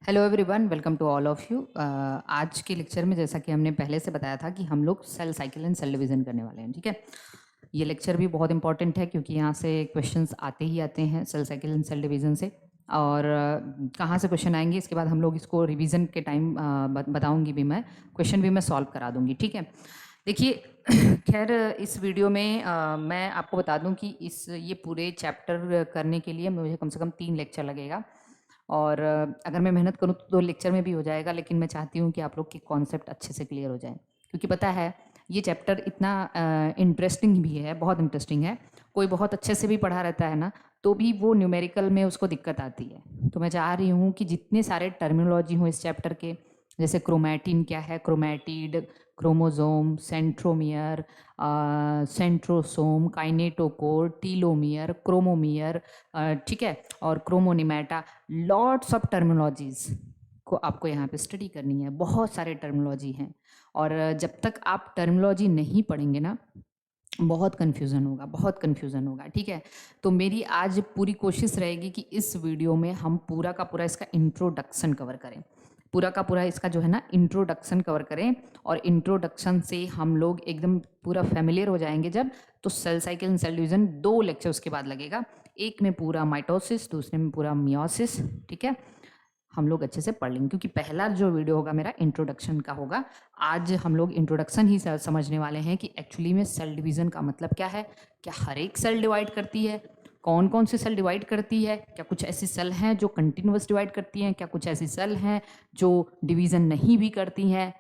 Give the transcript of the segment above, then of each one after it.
Hello everyone, welcome to all of you. आज के lecture में जैसा कि हमने पहले से बताया था कि हम लोग cell cycle and cell division करने वाले हैं। ठीक है, ये लेक्चर भी बहुत इंपॉर्टेंट है क्योंकि यहाँ से क्वेश्चंस आते ही आते हैं cell cycle and cell division से। और कहाँ से क्वेश्चन आएंगे इसके बाद हम लोग इसको रिवीजन के टाइम बताऊंगी भी, मैं क्वेश्चन भी मैं सॉल्व करा दूंगी। ठीक है, देखिए खैर इस वीडियो में मैं आपको बता दूं कि ये पूरे चैप्टर करने के लिए मुझे कम से कम 3 लेक्चर लगेगा। और अगर मैं मेहनत करूँ तो 2 लेक्चर में भी हो जाएगा, लेकिन मैं चाहती हूँ कि आप लोग के कॉन्सेप्ट अच्छे से क्लियर हो जाएं, क्योंकि पता है ये चैप्टर इतना इंटरेस्टिंग भी है, बहुत इंटरेस्टिंग है। कोई बहुत अच्छे से भी पढ़ा रहता है ना, तो भी वो न्यूमेरिकल में उसको दिक्कत आती है। तो मैं चाह रही हूँ कि जितने सारे टर्मिनोलॉजी हो इस चैप्टर के, जैसे क्रोमैटिन क्या है, chromatid, chromosome, centromere, centrosome, kinetochore, telomere, chromomere, ठीक है, और क्रोमोनिमेटा, लॉट्स ऑफ टर्मिनोलॉजीज को आपको यहाँ पे स्टडी करनी है। बहुत सारे टर्मिनोलॉजी हैं, और जब तक आप टर्मिनोलॉजी नहीं पढ़ेंगे ना, बहुत कन्फ्यूज़न होगा, बहुत कन्फ्यूज़न होगा। ठीक है, तो मेरी आज पूरी कोशिश रहेगी कि इस वीडियो में हम पूरा का पूरा इसका इंट्रोडक्शन कवर करें, पूरा का पूरा इसका जो है ना इंट्रोडक्शन कवर करें। और इंट्रोडक्शन से हम लोग एकदम पूरा फैमिलियर हो जाएंगे जब, तो cell cycle and cell division 2 lecture उसके बाद लगेगा। एक में पूरा माइटोसिस, दूसरे में पूरा मियोसिस। ठीक है, हम लोग अच्छे से पढ़ लेंगे, क्योंकि पहला जो वीडियो होगा मेरा इंट्रोडक्शन का होगा। आज हम लोग इंट्रोडक्शन ही समझने वाले हैं कि एक्चुअली में सेल डिवीज़न का मतलब क्या है, क्या हर एक सेल डिवाइड करती है, कौन कौन सी सेल डिवाइड करती है, क्या कुछ ऐसी सेल हैं जो कंटिन्यूअस डिवाइड करती हैं, क्या कुछ ऐसी सेल हैं जो डिवीज़न नहीं भी करती हैं।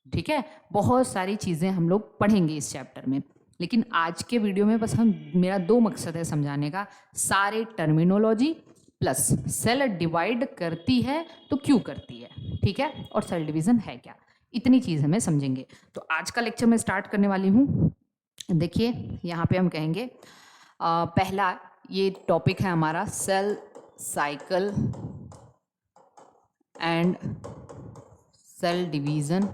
ठीक है, बहुत सारी चीज़ें हम लोग पढ़ेंगे इस चैप्टर में। लेकिन आज के वीडियो में बस मेरा 2 मकसद है समझाने का, सारे टर्मिनोलॉजी प्लस सेल डिवाइड करती है तो क्यों करती है, ठीक है, और सेल डिवीजन है क्या, इतनी चीज़ हमें समझेंगे। तो आज का लेक्चर मैं स्टार्ट करने वाली हूँ। देखिए यहाँ पे हम कहेंगे पहला ये टॉपिक है हमारा cell cycle and cell division.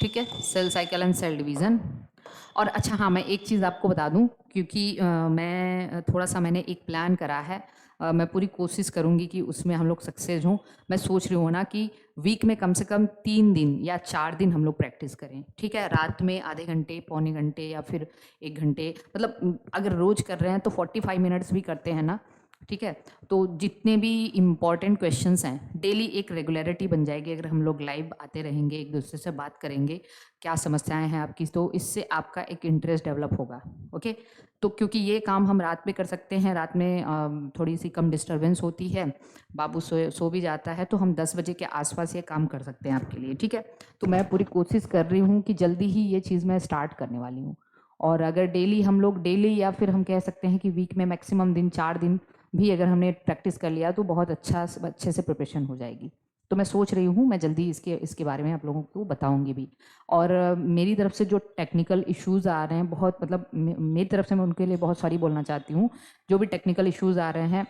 ठीक है, cell cycle and cell division. और अच्छा हाँ, मैं एक चीज़ आपको बता दूं, क्योंकि मैं थोड़ा सा मैंने एक प्लान करा है। मैं पूरी कोशिश करूंगी कि उसमें हम लोग सक्सेस हों। मैं सोच रही हूँ ना कि वीक में कम से कम 3 दिन या 4 दिन हम लोग प्रैक्टिस करें। ठीक है, रात में आधे घंटे, पौने घंटे या फिर 1 घंटे, मतलब अगर रोज़ कर रहे हैं तो 45 मिनट्स भी करते हैं ना। ठीक है, तो जितने भी इम्पॉर्टेंट क्वेश्चंस हैं, डेली एक रेगुलरिटी बन जाएगी अगर हम लोग लाइव आते रहेंगे, एक दूसरे से बात करेंगे, क्या समस्याएं हैं आपकी, तो इससे आपका एक इंटरेस्ट डेवलप होगा। ओके, तो क्योंकि ये काम हम रात में कर सकते हैं, रात में थोड़ी सी कम डिस्टरबेंस होती है, बाबू सो भी जाता है, तो हम 10 बजे के आसपास ये काम कर सकते हैं आपके लिए। ठीक है, तो मैं पूरी कोशिश कर रही हूँ कि जल्दी ही ये चीज़ मैं स्टार्ट करने वाली हूँ। और अगर डेली हम लोग डेली, या फिर हम कह सकते हैं कि वीक में मैक्सिमम दिन 4 दिन भी अगर हमने प्रैक्टिस कर लिया तो बहुत अच्छे से प्रिपरेशन हो जाएगी। तो मैं सोच रही हूँ मैं जल्दी इसके बारे में आप लोगों को बताऊंगी भी। और मेरी तरफ से जो टेक्निकल इश्यूज़ आ रहे हैं, बहुत मतलब मेरी तरफ से मैं उनके लिए बहुत सॉरी बोलना चाहती हूँ। जो भी टेक्निकल इश्यूज़ आ रहे हैं,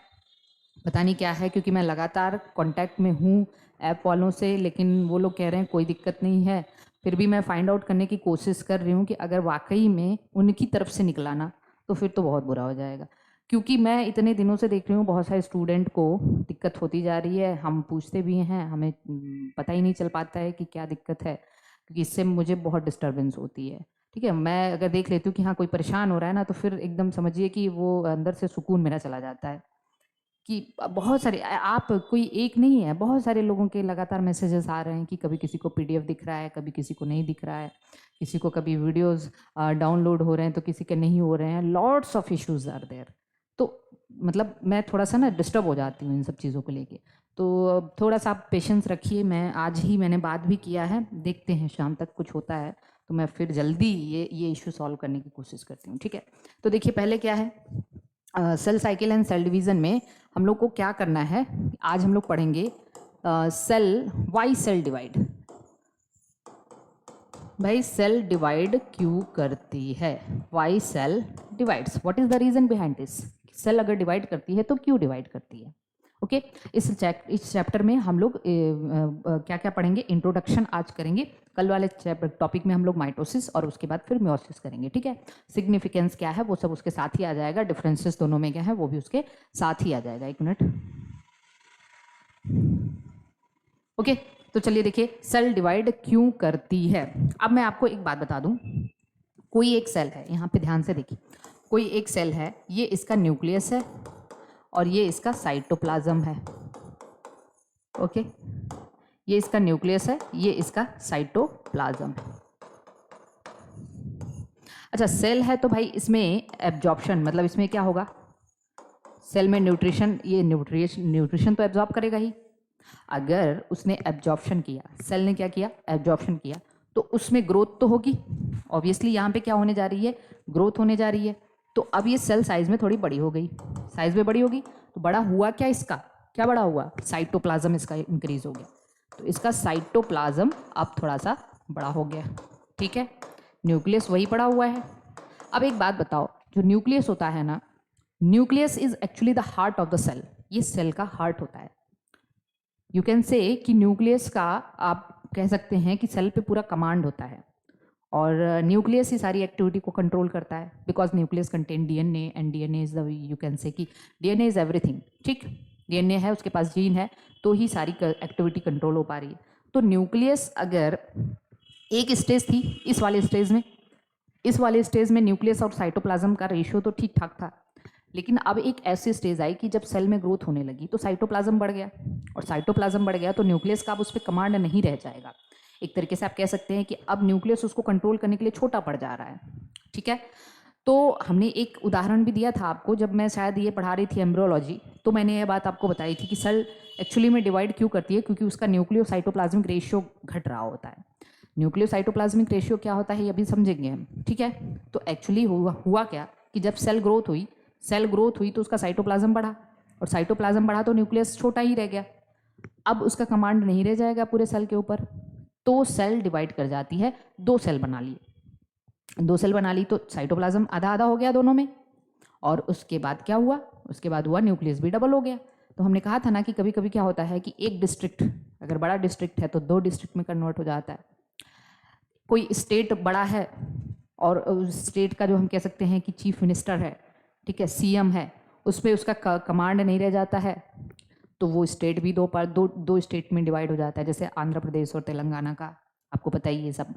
पता नहीं क्या है, क्योंकि मैं लगातार कांटेक्ट में हूँ ऐप वालों से, लेकिन वो लोग कह रहे हैं कोई दिक्कत नहीं है। फिर भी मैं फाइंड आउट करने की कोशिश कर रही हूँ कि अगर वाकई में उनकी तरफ से निकला ना, तो फिर तो बहुत बुरा हो जाएगा। क्योंकि मैं इतने दिनों से देख रही हूँ बहुत सारे स्टूडेंट को दिक्कत होती जा रही है, हम पूछते भी हैं, हमें पता ही नहीं चल पाता है कि क्या दिक्कत है, क्योंकि इससे मुझे बहुत डिस्टर्बेंस होती है। ठीक है, मैं अगर देख लेती हूँ कि हाँ कोई परेशान हो रहा है ना, तो फिर एकदम समझिए कि वो अंदर से सुकून मेरा चला जाता है। कि बहुत सारे आप कोई एक नहीं है, बहुत सारे लोगों के लगातार मैसेजेस आ रहे हैं कि कभी किसी को पीडीएफ दिख रहा है, कभी किसी को नहीं दिख रहा है, किसी को कभी वीडियोस डाउनलोड हो रहे हैं तो किसी के नहीं हो रहे हैं, lots of issues are there. तो मतलब मैं थोड़ा सा ना डिस्टर्ब हो जाती हूँ इन सब चीज़ों को लेके। तो थोड़ा सा आप पेशेंस रखिए, मैं आज ही मैंने बात भी किया है, देखते हैं शाम तक कुछ होता है तो मैं फिर जल्दी ये इशू सॉल्व करने की कोशिश करती हूँ। ठीक है, तो देखिए पहले क्या है, cell cycle and cell division में हम लोग को क्या करना है, आज हम लोग पढ़ेंगे सेल वाई सेल डिवाइड। भाई सेल डिवाइड क्यों करती है, why cell divides, what is the reason behind this. Cell अगर डिवाइड करती है तो क्यों डिवाइड करती है। ओके, इस चैप्टर में हम लोग क्या क्या पढ़ेंगे, इंट्रोडक्शन आज करेंगे। कल वाले टॉपिक में हम लोग माइटोसिस और उसके बाद फिर मियोसिस करेंगे। ठीक है, सिग्निफिकेंस क्या है वो सब उसके साथ ही आ जाएगा, डिफरेंसेस दोनों में क्या है वो भी उसके साथ ही आ जाएगा। एक मिनट, ओके, तो चलिए देखिए सेल डिवाइड क्यों करती है। अब मैं आपको एक बात बता दूं, कोई एक सेल है, यहाँ पे ध्यान से देखिए, कोई एक सेल है, ये इसका न्यूक्लियस है और ये इसका साइटोप्लाज्म है। ओके, ये इसका न्यूक्लियस है, ये इसका साइटोप्लाज्म है। अच्छा, सेल है तो भाई इसमें एब्जॉर्प्शन, मतलब इसमें क्या होगा, सेल में न्यूट्रिशन, ये न्यूट्रिशन तो एब्जॉर्ब करेगा ही। अगर उसने एब्जॉर्प्शन किया, सेल ने क्या किया, एब्जॉर्प्शन किया, तो उसमें ग्रोथ तो होगी। ऑब्वियसली यहाँ पे क्या होने जा रही है, ग्रोथ होने जा रही है। तो अब ये सेल साइज में थोड़ी बड़ी हो गई, साइज में बड़ी होगी, तो बड़ा हुआ क्या इसका, क्या बड़ा हुआ, साइटोप्लाज्म इसका इंक्रीज हो गया। तो इसका साइटोप्लाज्म अब थोड़ा सा बड़ा हो गया, ठीक है। न्यूक्लियस वही पड़ा हुआ है। अब एक बात बताओ, जो न्यूक्लियस होता है ना, nucleus is actually the heart of the cell, ये सेल का हार्ट होता है। यू कैन से कि न्यूक्लियस का, आप कह सकते हैं कि सेल पे पूरा कमांड होता है और न्यूक्लियस ही सारी एक्टिविटी को कंट्रोल करता है, because nucleus contain DNA and DNA is the, you can say कि डीएनए इज एवरीथिंग, ठीक। डीएनए है, उसके पास जीन है, तो ही सारी एक्टिविटी कंट्रोल हो पा रही है। तो न्यूक्लियस अगर एक स्टेज थी, इस वाले स्टेज में न्यूक्लियस और साइटोप्लाज्म का रेशियो तो ठीक ठाक था, लेकिन अब एक ऐसी स्टेज आई कि जब सेल में ग्रोथ होने लगी तो साइटोप्लाज्म बढ़ गया, और साइटोप्लाज्म बढ़ गया तो न्यूक्लियस का अब उस पर कमांड नहीं रह जाएगा। एक तरीके से आप कह सकते हैं कि अब न्यूक्लियस उसको कंट्रोल करने के लिए छोटा पड़ जा रहा है, ठीक है। तो हमने एक उदाहरण भी दिया था आपको, जब मैं शायद ये पढ़ा रही थी एम्ब्रियोलॉजी, तो मैंने ये बात आपको बताई थी कि सेल एक्चुअली में डिवाइड क्यों करती है, क्योंकि उसका न्यूक्लियो साइटोप्लाज्मिक रेशियो घट रहा होता है। न्यूक्लियो साइटोप्लाज्मिक रेशियो क्या होता है ये अभी समझेंगे हम, ठीक है। तो एक्चुअली हुआ क्या कि जब सेल ग्रोथ हुई तो उसका साइटोप्लाज्म बढ़ा, और साइटोप्लाज्म बढ़ा तो न्यूक्लियस छोटा ही रह गया। अब उसका कमांड नहीं रह जाएगा पूरे सेल के ऊपर, तो सेल डिवाइड कर जाती है, दो सेल बना ली तो साइटोप्लाज्म आधा आधा हो गया दोनों में, और उसके बाद क्या हुआ, उसके बाद हुआ न्यूक्लियस भी डबल हो गया। तो हमने कहा था ना कि कभी कभी क्या होता है कि एक डिस्ट्रिक्ट, अगर बड़ा डिस्ट्रिक्ट है तो दो डिस्ट्रिक्ट में कन्वर्ट हो जाता है। कोई स्टेट बड़ा है और उस स्टेट का जो हम कह सकते हैं कि चीफ मिनिस्टर है, ठीक है, सीएम है, उस पर उसका कमांड नहीं रह जाता है, तो वो स्टेट भी दो स्टेट में डिवाइड हो जाता है, जैसे आंध्र प्रदेश और तेलंगाना का, आपको पता ही है सब,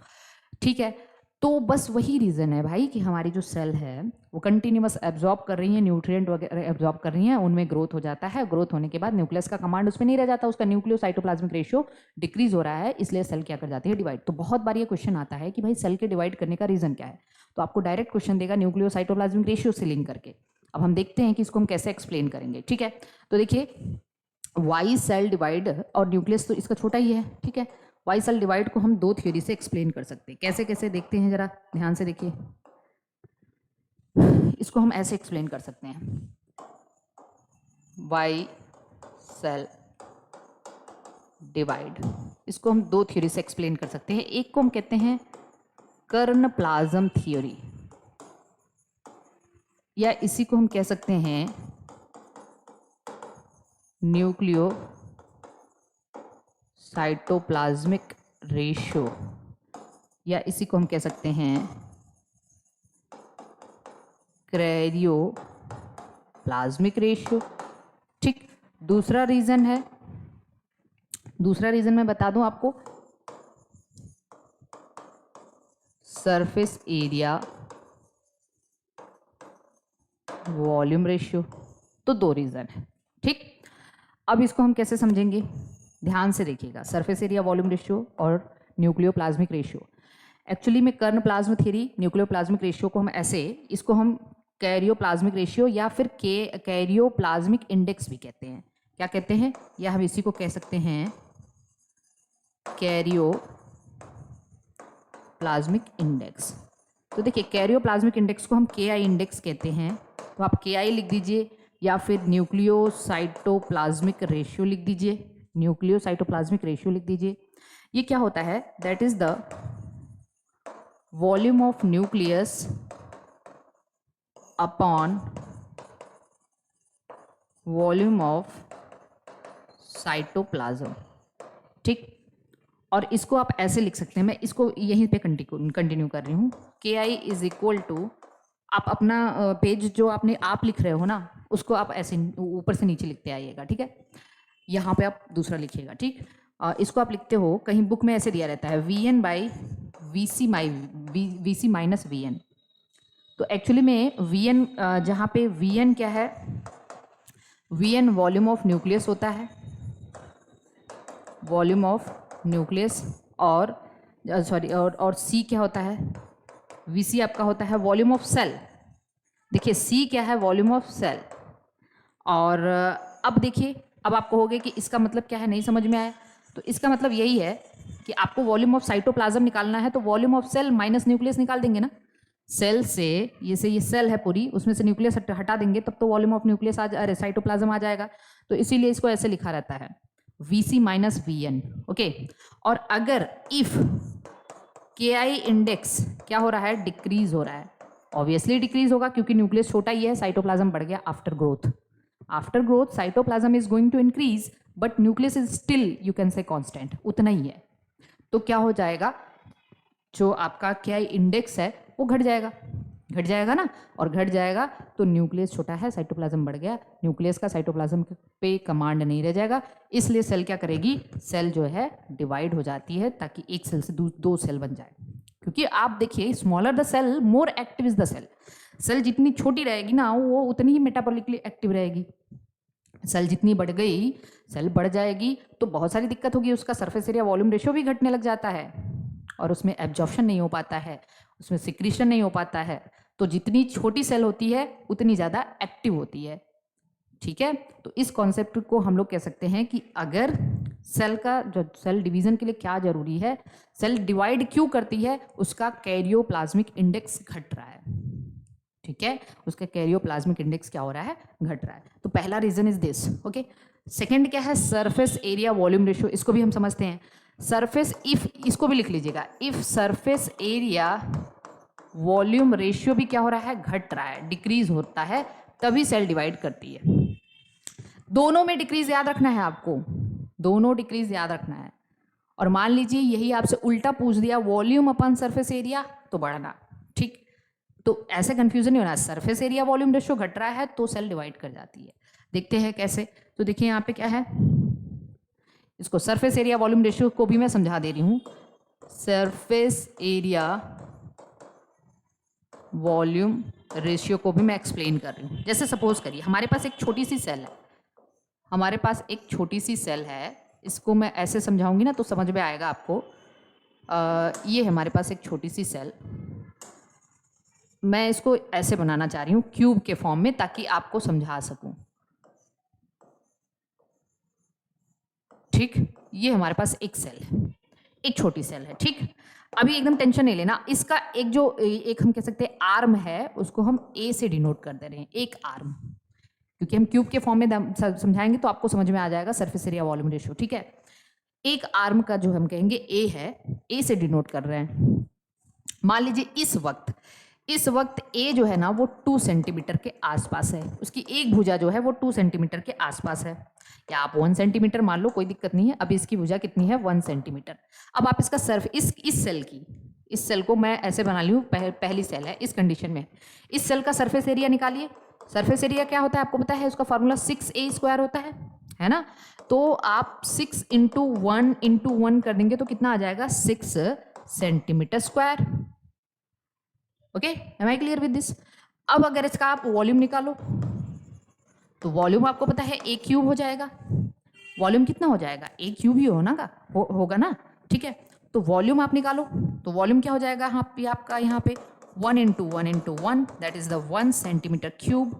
ठीक है। तो बस वही रीज़न है भाई कि हमारी जो सेल है वो कंटिन्यूअस एब्जॉर्ब कर रही है, न्यूट्रिएंट वगैरह एब्जॉर्ब कर रही हैं, उनमें ग्रोथ हो जाता है, ग्रोथ होने के बाद न्यूक्लियस का कमांड उसमें नहीं रह जाता, उसका न्यूक्लियो साइटोप्लाज्मिक रेशियो डिक्रीज हो रहा है, इसलिए सेल क्या कर जाती है, डिवाइड। तो बहुत बार ये क्वेश्चन आता है कि भाई सेल के डिवाइड करने का रीज़न क्या है, तो आपको डायरेक्ट क्वेश्चन देगा न्यूक्लियो साइटोप्लाज्मिक रेशियो से लिंक करके। अब हम देखते हैं कि इसको हम कैसे एक्सप्लेन करेंगे, ठीक है। तो देखिए, वाई सेल डिवाइड, और न्यूक्लियस तो इसका छोटा ही है, ठीक है। वाई सेल डिवाइड को हम दो थ्योरी से एक्सप्लेन कर सकते हैं, कैसे कैसे देखते हैं, जरा ध्यान से देखिए। इसको हम ऐसे एक्सप्लेन कर सकते हैं, वाई सेल डिवाइड, इसको हम दो थ्योरी से एक्सप्लेन कर सकते हैं। एक को हम कहते हैं कर्ण प्लाज्म थ्योरी, या इसी को हम कह सकते हैं न्यूक्लियो साइटोप्लाज्मिक रेशियो, या इसी को हम कह सकते हैं कैरियो प्लाज्मिक रेशियो, ठीक। दूसरा रीजन मैं बता दूं आपको, सरफेस एरिया वॉल्यूम रेशियो। तो दो रीजन है, ठीक। अब इसको हम कैसे समझेंगे, ध्यान से देखिएगा, सरफेस एरिया वॉल्यूम रेशियो और न्यूक्लियोप्लाज्मिक रेशियो। एक्चुअली में कर्ण प्लाज्म थ्योरी, न्यूक्लियोप्लाज्मिक रेशियो को हम ऐसे, इसको हम कैरियोप्लाज्मिक रेशियो या फिर कैरियोप्लाज्मिक इंडेक्स भी कहते हैं। क्या कहते हैं, या हम इसी को कह सकते हैं कैरियोप्लाज्मिक इंडेक्स। तो देखिए, कैरियोप्लाज्मिक इंडेक्स को हम केआई इंडेक्स कहते हैं, तो आप केआई लिख दीजिए, या फिर न्यूक्लियोसाइटोप्लाज्मिक रेशियो लिख दीजिए, न्यूक्लियोसाइटोप्लाज्मिक रेशियो लिख दीजिए। ये क्या होता है, that is the volume of nucleus upon volume of cytoplasm, ठीक। और इसको आप ऐसे लिख सकते हैं, मैं इसको यहीं पे कंटिन्यू कर रही हूँ, के आई इज इक्वल टू, आप अपना पेज जो आप लिख रहे हो ना, उसको आप ऐसे ऊपर से नीचे लिखते आइएगा, ठीक है। यहाँ पे आप दूसरा लिखिएगा, ठीक। इसको आप लिखते हो, कहीं बुक में ऐसे दिया रहता है Vn by V C minus V N. तो एक्चुअली में Vn, जहाँ पे Vn क्या है, Vn वॉल्यूम ऑफ न्यूक्लियस होता है, वॉल्यूम ऑफ न्यूक्लियस, और सॉरी और C क्या होता है, Vc आपका होता है वॉल्यूम ऑफ सेल। देखिए C क्या है, वॉल्यूम ऑफ सेल। और अब देखिए, अब आप कहोगे कि इसका मतलब क्या है, नहीं समझ में आया। तो इसका मतलब यही है कि आपको वॉल्यूम ऑफ साइटोप्लाज्म निकालना है, तो volume of cell minus nucleus निकाल देंगे ना। सेल से ये सेल है पूरी, उसमें से न्यूक्लियस हटा देंगे, तब तो वॉल्यूम ऑफ न्यूक्लियस अरे साइटोप्लाज्म आ जाएगा। तो इसीलिए इसको ऐसे लिखा रहता है Vc माइनस Vn। ओके, और अगर इफ Ki इंडेक्स क्या हो रहा है, डिक्रीज हो रहा है, ऑब्वियसली डिक्रीज होगा क्योंकि न्यूक्लियस छोटा ही है, साइटोप्लाज्म बढ़ गया after growth. After growth cytoplasm is going to increase but nucleus is still you can say constant, उतना ही है। तो क्या हो जाएगा, जो आपका क्या इंडेक्स है वो घट जाएगा ना, और घट जाएगा तो न्यूक्लियस छोटा है, साइटोप्लाज्म बढ़ गया, न्यूक्लियस का साइटोप्लाज्म पे कमांड नहीं रह जाएगा। इसलिए सेल क्या करेगी, सेल जो है डिवाइड हो जाती है ताकि एक सेल से दो सेल बन जाए। क्योंकि आप देखिए, smaller the cell more active is the cell. Cell जितनी छोटी रहेगी ना, वो उतनी ही मेटाबॉलिकली एक्टिव रहेगी। सेल जितनी बढ़ गई, सेल बढ़ जाएगी तो बहुत सारी दिक्कत होगी, उसका सरफेस एरिया वॉल्यूम रेशियो भी घटने लग जाता है, और उसमें एब्जॉर्प्शन नहीं हो पाता है, उसमें सिक्रीशन नहीं हो पाता है। तो जितनी छोटी सेल होती है उतनी ज़्यादा एक्टिव होती है। ठीक है, तो इस कॉन्सेप्ट को हम लोग कह सकते हैं कि अगर सेल का जो सेल डिवीजन के लिए क्या जरूरी है, सेल डिवाइड क्यों करती है, उसका कैरियोप्लाज्मिक इंडेक्स घट रहा है। ठीक है, उसका कैरियोप्लाज्मिक इंडेक्स क्या हो रहा है, घट रहा है। तो पहला reason is this. Okay, second क्या है, सरफेस एरिया वॉल्यूम रेशियो। इसको भी हम समझते हैं, सरफेस इफ, इसको भी लिख लीजिएगा, if surface area volume ratio भी क्या हो रहा है, घट रहा है, डिक्रीज होता है, तभी सेल डिवाइड करती है। दोनों में डिक्रीज याद रखना है आपको, दोनों डिक्रीज याद रखना है। और मान लीजिए यही आपसे उल्टा पूछ दिया, वॉल्यूम अपन सरफेस एरिया, तो बढ़ना। ठीक, तो ऐसे कंफ्यूजन नहीं होना, सरफेस एरिया वॉल्यूम रेशियो घट रहा है तो सेल डिवाइड कर जाती है। देखते हैं कैसे। तो देखिए यहाँ पे क्या है, इसको सरफेस एरिया वॉल्यूम रेशियो को भी मैं समझा दे रही हूँ। सरफेस एरिया वॉल्यूम रेशियो को भी मैं एक्सप्लेन कर रही हूँ। जैसे सपोज करिए हमारे पास एक छोटी सी सेल है, हमारे पास एक छोटी सी सेल है, इसको मैं ऐसे समझाऊंगी ना तो समझ में आएगा आपको। ये है हमारे पास एक छोटी सी सेल, मैं इसको ऐसे बनाना चाह रही हूँ क्यूब के फॉर्म में ताकि आपको समझा सकूं। ठीक, ये हमारे पास एक सेल है, एक छोटी सेल है। ठीक, अभी एकदम टेंशन नहीं लेना, इसका एक जो एक हम कह सकते हैं आर्म है, उसको हम ए से डिनोट कर दे रहे हैं, एक आर्म, क्योंकि हम क्यूब के फॉर्म में समझाएंगे तो आपको समझ में आ जाएगा सरफेस एरिया वॉल्यूम रेशियो। ठीक है, एक आर्म का जो हम कहेंगे ए है, ए से डिनोट कर रहे हैं। मान लीजिए इस वक्त ए जो है ना वो 2 सेंटीमीटर के आसपास है, उसकी एक भुजा जो है वो 2 सेंटीमीटर के आसपास है, या आप 1 सेंटीमीटर मान लो, कोई दिक्कत नहीं है। अभी इसकी भुजा कितनी है, 1 सेंटीमीटर। अब आप इसका सर्फ इस सेल को मैं ऐसे बना ली हूँ, पहली सेल है, इस कंडीशन में इस सेल का सरफेस एरिया निकालिए। सरफेस एरिया क्या होता है आपको पता है, उसका फॉर्मूला 6a² होता है ना। तो आप 6 × 1 कर देंगे तो कितना आ जाएगा, 6 centimetre square. Okay, am I clear with this. अब अगर इसका आप वॉल्यूम निकालो तो वॉल्यूम आपको पता है a क्यूब हो जाएगा। वॉल्यूम कितना हो जाएगा, a क्यूब ही होगा ना। ठीक है, तो वॉल्यूम आप निकालो तो वॉल्यूम क्या हो जाएगा आपका यहाँ पे 1 × 1 × 1 that is the 1 centimetre cube.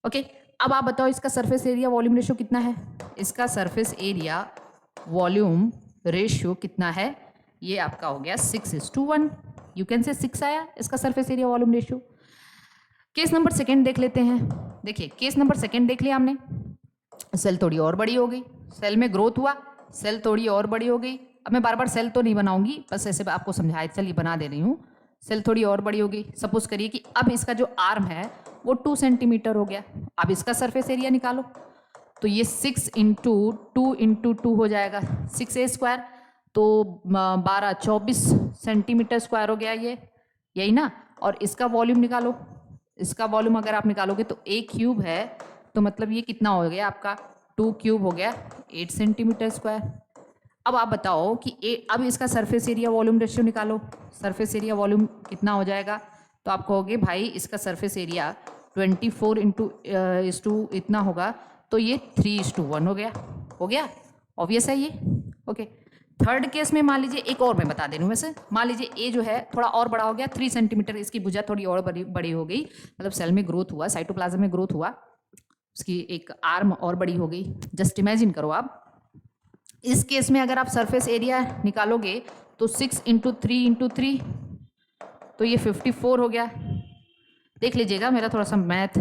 Okay, अब आप बताओ इसका सरफेस एरिया वॉल्यूम रेशियो कितना है, इसका सरफेस एरिया वॉल्यूम रेशियो कितना है, ये आपका हो गया 6:1। यू कैन से 6 आया इसका surface area volume ratio. Case number second देख लेते हैं। देखिए केस नंबर सेकंड देख लिया हमने, सेल थोड़ी और बड़ी हो गई, सेल में ग्रोथ हुआ, सेल थोड़ी और बड़ी हो गई। अब मैं बार बार सेल तो नहीं बनाऊंगी, बस ऐसे आपको समझाए, चलिए बना दे रही हूँ। सेल थोड़ी और बड़ी हो गई, सपोज करिए कि अब इसका जो आर्म है वो 2 सेंटीमीटर हो गया। अब इसका सरफेस एरिया निकालो तो ये 6 × 2 × 2 हो जाएगा 6a², तो 24 सेंटीमीटर स्क्वायर हो गया ये, यही ना। और इसका वॉल्यूम निकालो, इसका वॉल्यूम अगर आप निकालोगे तो a क्यूब है, तो मतलब ये कितना हो गया आपका 2 क्यूब हो गया 8 सेंटीमीटर स्क्वायर। अब आप बताओ कि अब इसका सरफेस एरिया वॉल्यूम रेशियो निकालो। सरफेस एरिया वॉल्यूम कितना हो जाएगा? तो आप कहोगे भाई इसका सरफेस एरिया 24 इस टू इतना होगा, तो ये 3:1 हो गया। हो गया, ऑब्वियस है ये। ओके, थर्ड केस में मान लीजिए, एक और मैं बता दे रही हूँ वैसे, मान लीजिए ए जो है थोड़ा और बड़ा हो गया, 3 सेंटीमीटर इसकी भुजा थोड़ी और बड़ी हो गई, मतलब सेल में ग्रोथ हुआ, साइटोप्लाज्म में ग्रोथ हुआ, उसकी एक आर्म और बड़ी हो गई। जस्ट इमेजिन करो आप, इस केस में अगर आप सरफेस एरिया निकालोगे तो 6 × 3 × 3, तो ये 54 हो गया। देख लीजिएगा मेरा थोड़ा सा मैथ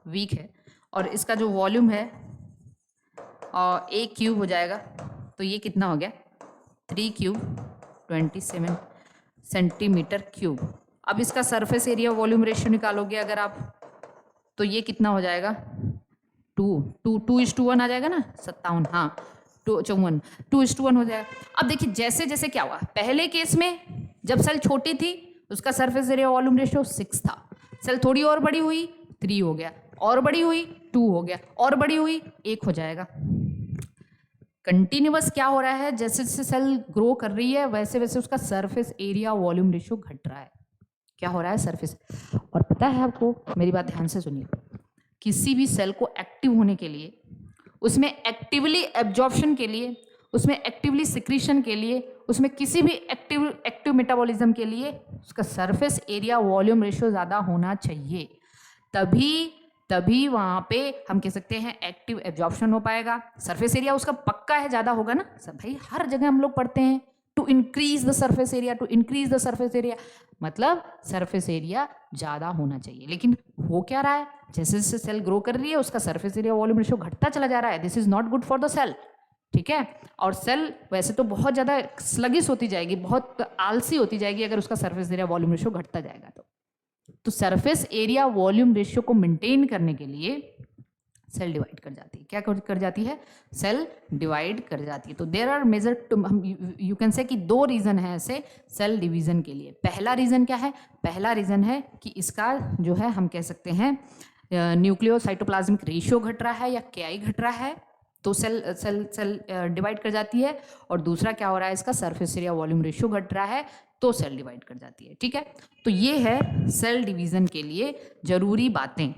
वीक है। और इसका जो वॉल्यूम है और ए क्यूब हो जाएगा, तो ये कितना हो गया? 3 क्यूब 27 सेंटीमीटर क्यूब। अब इसका सरफेस एरिया वॉल्यूम रेशियो निकालोगे अगर आप, तो ये कितना हो जाएगा? 2:1 आ जाएगा ना, 57, हाँ 2:1 हो जाएगा। अब देखिए जैसे जैसे क्या हुआ, पहले केस में जब सेल छोटी थी उसका सरफेस एरिया वॉल्यूम रेशियो 6 था, सेल थोड़ी और बड़ी हुई 3 हो गया, और बड़ी हुई 2 हो गया, और बड़ी हुई 1 हो जाएगा। कंटिन्यूअस क्या हो रहा है, जैसे जैसे सेल ग्रो कर रही है वैसे वैसे उसका सरफेस एरिया वॉल्यूम रेशियो घट रहा है। क्या हो रहा है? सरफेस। और पता है आपको, मेरी बात ध्यान से सुनिए, किसी भी सेल को एक्टिव होने के लिए, उसमें एक्टिवली एब्जॉर्प्शन के लिए, उसमें एक्टिवली सिक्रीशन के लिए, उसमें किसी भी एक्टिव मेटाबॉलिज्म के लिए उसका सरफेस एरिया वॉल्यूम रेशियो ज़्यादा होना चाहिए। तभी वहाँ पे हम कह सकते हैं एक्टिव एब्जॉर्प्शन हो पाएगा। सरफेस एरिया उसका पक्का है, ज़्यादा होगा ना सब भाई, हर जगह हम लोग पढ़ते हैं to increase the surface area, to increase the surface area, मतलब सरफेस एरिया ज़्यादा होना चाहिए। लेकिन हो क्या रहा है, जैसे जैसे सेल ग्रो कर रही है उसका सरफेस एरिया वॉल्यूम रेशियो घटता चला जा रहा है। This is not good for the cell, ठीक है। और सेल वैसे तो बहुत ज़्यादा स्लगिश होती जाएगी, बहुत आलसी होती जाएगी अगर उसका सरफेस एरिया वॉल्यूम रेशियो घटता जाएगा। तो सरफेस एरिया वॉल्यूम रेशियो को मेंटेन करने के लिए सेल डिवाइड कर जाती है। क्या कर जाती है? सेल डिवाइड कर जाती है। तो there are major, you can say कि 2 रीज़न है ऐसे सेल डिवीज़न के लिए। पहला रीज़न क्या है? पहला रीज़न है कि इसका जो है हम कह सकते हैं न्यूक्लियोसाइटोप्लाज्मिक रेशियो घट रहा है या केआई घट रहा है, तो सेल डिवाइड कर जाती है। और दूसरा क्या हो रहा है, इसका सरफेस एरिया वॉल्यूम रेशियो घट रहा है, तो सेल डिवाइड कर जाती है, ठीक है। तो ये है सेल डिवीज़न के लिए जरूरी बातें।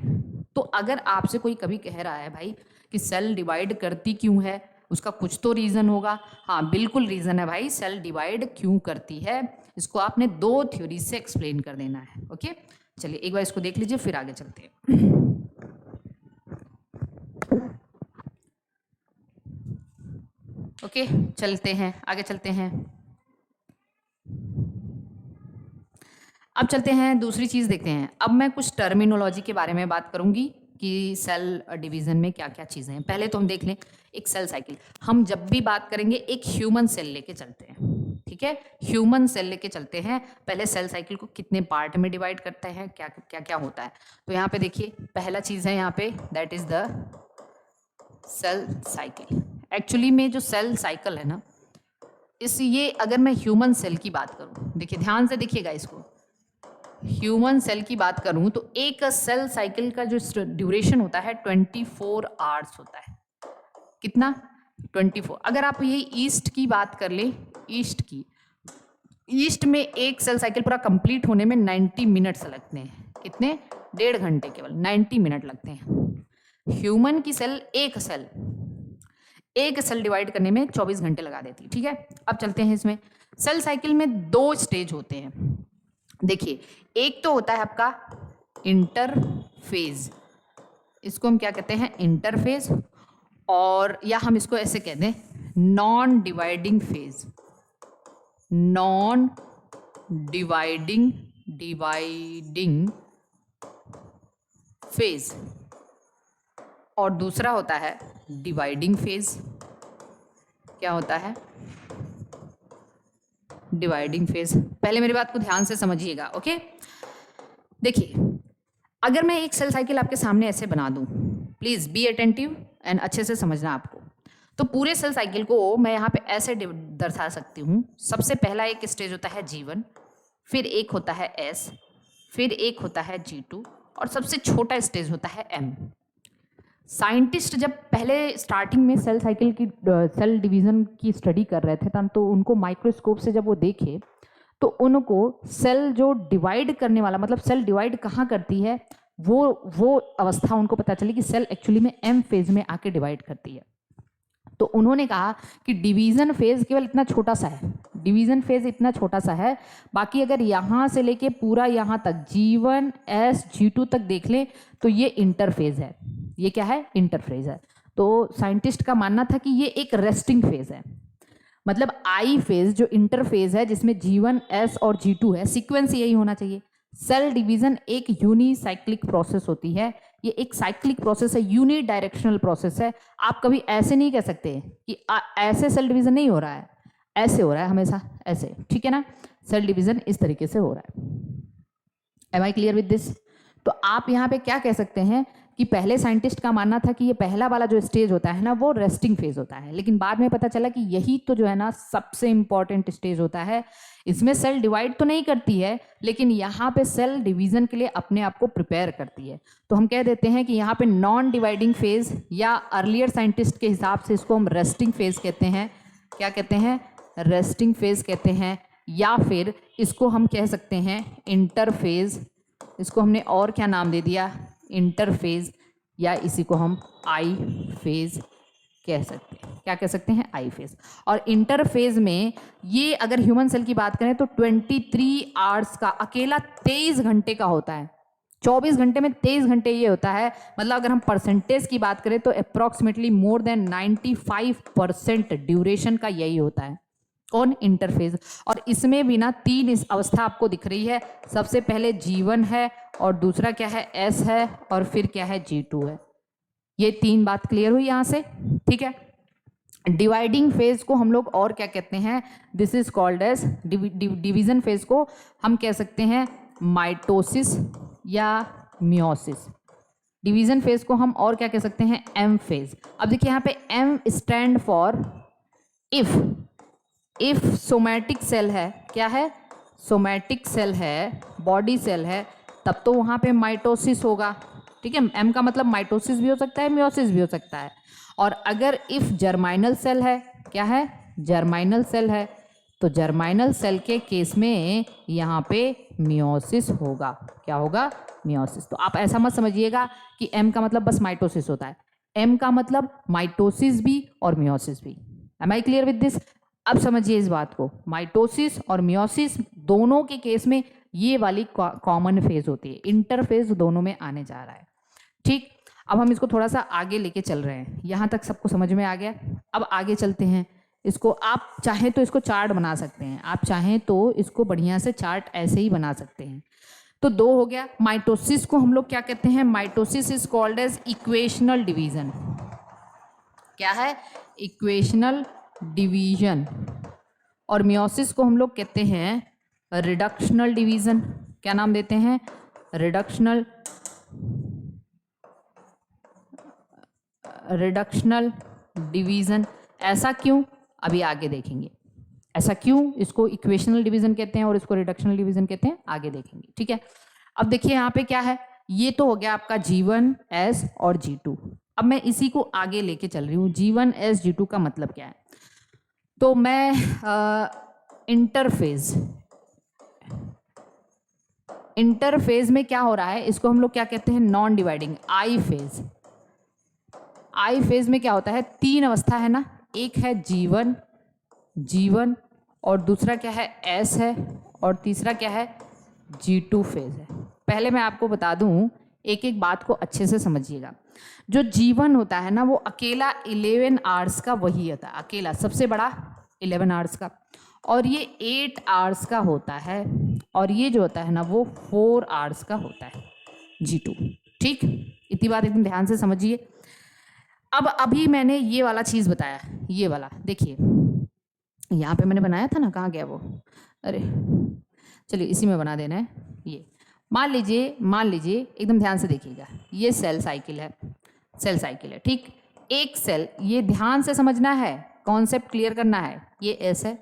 तो अगर आपसे कोई कभी कह रहा है भाई कि सेल डिवाइड करती क्यों है, उसका कुछ तो रीज़न होगा। हाँ बिल्कुल रीज़न है भाई, सेल डिवाइड क्यों करती है, इसको आपने 2 थ्योरी से एक्सप्लेन कर देना है। ओके, चलिए एक बार इसको देख लीजिए फिर आगे चलते हैं। ओके, चलते हैं आगे, चलते हैं। अब चलते हैं दूसरी चीज़ देखते हैं। अब मैं कुछ टर्मिनोलॉजी के बारे में बात करूंगी कि सेल डिवीज़न में क्या क्या चीज़ें हैं। पहले तो हम देख लें एक सेल साइकिल। हम जब भी बात करेंगे एक ह्यूमन सेल लेके चलते हैं, ठीक है। ह्यूमन सेल लेके चलते हैं। पहले सेल साइकिल को कितने पार्ट में डिवाइड करते हैं, क्या क्या क्या होता है। तो यहाँ पे देखिए पहला चीज़ है यहाँ पे, that is the cell cycle. Actually में जो सेल साइकिल है ना, ये अगर मैं ह्यूमन सेल की बात करूँ, देखिए ध्यान से देखिएगा इसको, ह्यूमन सेल की बात करूं तो एक सेल साइकिल का जो ड्यूरेशन होता है 24 आवर्स होता है। कितना? 24। अगर आप ये ईस्ट की बात कर ले, ईस्ट में एक सेल साइकिल पूरा कंप्लीट होने में 90 मिनट्स लगते हैं। कितने? 1.5 घंटे, केवल 90 मिनट लगते हैं। ह्यूमन की सेल एक सेल डिवाइड करने में 24 घंटे लगा देती है, ठीक है। अब चलते हैं इसमें। सेल साइकिल में 2 स्टेज होते हैं। देखिए एक तो होता है आपका इंटरफेज, इसको हम क्या कहते हैं? इंटरफेज। और या हम इसको ऐसे कह दें non dividing phase, non dividing phase. और दूसरा होता है डिवाइडिंग फेज। क्या होता है? Dividing phase. पहले मेरी बात को ध्यान से समझिएगा, ओके। देखिए अगर मैं एक सेल साइकिल आपके सामने ऐसे बना दूं, प्लीज बी अटेंटिव एंड अच्छे से समझना आपको। तो पूरे सेल साइकिल को मैं यहाँ पे ऐसे दर्शा सकती हूँ। सबसे पहला एक स्टेज होता है G1, फिर एक होता है S, फिर एक होता है G2 और सबसे छोटा स्टेज होता है M। साइंटिस्ट जब पहले स्टार्टिंग में सेल साइकिल की सेल डिवीज़न की स्टडी कर रहे थे तब तो उनको माइक्रोस्कोप से जब वो देखे तो उनको सेल जो डिवाइड करने वाला, मतलब सेल डिवाइड कहाँ करती है, वो अवस्था उनको पता चली कि सेल एक्चुअली में एम फेज में आके डिवाइड करती है। तो उन्होंने कहा कि डिवीज़न फेज केवल इतना छोटा सा है, डिवीज़न फेज इतना छोटा सा है, बाकी अगर यहाँ से लेके पूरा यहाँ तक G1 S G2 तक देख लें तो ये इंटरफेज है। ये क्या है? इंटरफेज है। तो साइंटिस्ट का मानना था कि ये एक रेस्टिंग फेज है, मतलब आई फेज जो इंटरफेज है जिसमें G1 S और G2 है, सीक्वेंस यही होना चाहिए। सेल डिवीज़न एक यूनिसाइक्लिक प्रोसेस होती है, ये एक साइक्लिक प्रोसेस है, यूनि डायरेक्शनल प्रोसेस है। आप कभी ऐसे नहीं कह सकते कि ऐसे सेल डिवीज़न नहीं हो रहा है, ऐसे हो रहा है हमेशा, ऐसे, ठीक है ना। सेल डिवीज़न इस तरीके से हो रहा है। Am I clear with this? तो आप यहाँ पे क्या कह सकते हैं कि पहले साइंटिस्ट का मानना था कि ये पहला वाला जो स्टेज होता है ना वो रेस्टिंग फेज होता है, लेकिन बाद में पता चला कि यही तो जो है ना सबसे इंपॉर्टेंट स्टेज होता है। इसमें सेल डिवाइड तो नहीं करती है, लेकिन यहाँ पे सेल डिवीजन के लिए अपने आप को प्रिपेयर करती है। तो हम कह देते हैं कि यहाँ पे नॉन डिवाइडिंग फेज, या अर्लियर साइंटिस्ट के हिसाब से इसको हम रेस्टिंग फेज कहते हैं। क्या कहते हैं? रेस्टिंग फेज कहते हैं, या फिर इसको हम कह सकते हैं इंटरफेज। इसको हमने और क्या नाम दे दिया? इंटरफेज, या इसी को हम आई फेज कह सकते हैं। क्या कह सकते हैं? I phase. और इंटरफेज में ये अगर ह्यूमन सेल की बात करें तो 23 आवर्स का, अकेला 23 घंटे का होता है। 24 घंटे में 23 घंटे ये होता है, मतलब अगर हम परसेंटेज की बात करें तो अप्रॉक्सीमेटली मोर देन 95% ड्यूरेशन का यही होता है। कौन? इंटरफेज। और इसमें भी ना 3 इस अवस्था आपको दिख रही है। सबसे पहले G1 है, और दूसरा क्या है? S है, और फिर क्या है? G2 है। ये 3 बात क्लियर हुई यहाँ से, ठीक है। डिवाइडिंग फेज को हम लोग और क्या कहते हैं? This is called as division phase को हम कह सकते हैं माइटोसिस या मियोसिस। डिवीजन फेज को हम और क्या कह सकते हैं? M phase. अब देखिए यहाँ पे M stand for if somatic cell है। क्या है? सोमैटिक सेल है, बॉडी सेल है, तब तो वहाँ पे माइटोसिस होगा, ठीक है। एम का मतलब माइटोसिस भी हो सकता है, मियोसिस भी हो सकता है। और अगर इफ जर्माइनल सेल है, क्या है? जर्माइनल सेल है, तो जर्माइनल सेल के केस में यहाँ पे मियोसिस होगा। क्या होगा? मियोसिस। तो आप ऐसा मत समझिएगा कि एम का मतलब बस माइटोसिस होता है। एम का मतलब माइटोसिस भी और मियोसिस भी। Am I clear with this? अब समझिए इस बात को, माइटोसिस और मियोसिस दोनों के केस में ये वाली कॉमन फेज होती है। इंटरफेज दोनों में आने जा रहा है, ठीक। अब हम इसको थोड़ा सा आगे लेके चल रहे हैं। यहाँ तक सबको समझ में आ गया? अब आगे चलते हैं। इसको आप चाहें तो इसको चार्ट बना सकते हैं, आप चाहें तो इसको बढ़िया से चार्ट ऐसे ही बना सकते हैं। तो 2 हो गया। माइटोसिस को हम लोग क्या कहते हैं? Mitosis is called as equational division. क्या है? Equational division. और मियोसिस को हम लोग कहते हैं रिडक्शनल डिवीजन। क्या नाम देते हैं? Reductional division. ऐसा क्यों? अभी आगे देखेंगे ऐसा क्यों इसको इक्वेशनल डिवीजन कहते हैं और इसको रिडक्शनल डिवीजन कहते हैं, आगे देखेंगे, ठीक है। अब देखिए यहाँ पे क्या है, ये तो हो गया आपका G1 S और G2। अब मैं इसी को आगे लेके चल रही हूँ। G1 S G2 का मतलब क्या है? तो मैं इंटरफेज में क्या हो रहा है, इसको हम लोग क्या कहते हैं? Non dividing I phase. I phase में क्या होता है? 3 अवस्था है ना, एक है G1 और दूसरा क्या है? S है, और तीसरा क्या है? G2 फेज है। पहले मैं आपको बता दूं, एक एक बात को अच्छे से समझिएगा। जो G1 होता है ना वो अकेला 11 आवर्स का वही होता है, अकेला सबसे बड़ा 11 आवर्स का, और ये 8 आवर्स का होता है, और ये जो होता है ना वो 4 आवर्स का होता है G2, ठीक। इतनी बात एकदम ध्यान से समझिए। अब अभी मैंने ये वाला चीज़ बताया, ये वाला देखिए यहाँ पे मैंने बनाया था ना, कहाँ गया वो? अरे चलिए इसी में बना देना है। ये मान लीजिए एकदम ध्यान से देखिएगा, ये सेल साइकिल है, ठीक। एक सेल, ये ध्यान से समझना है, कॉन्सेप्ट क्लियर करना है। ये S है,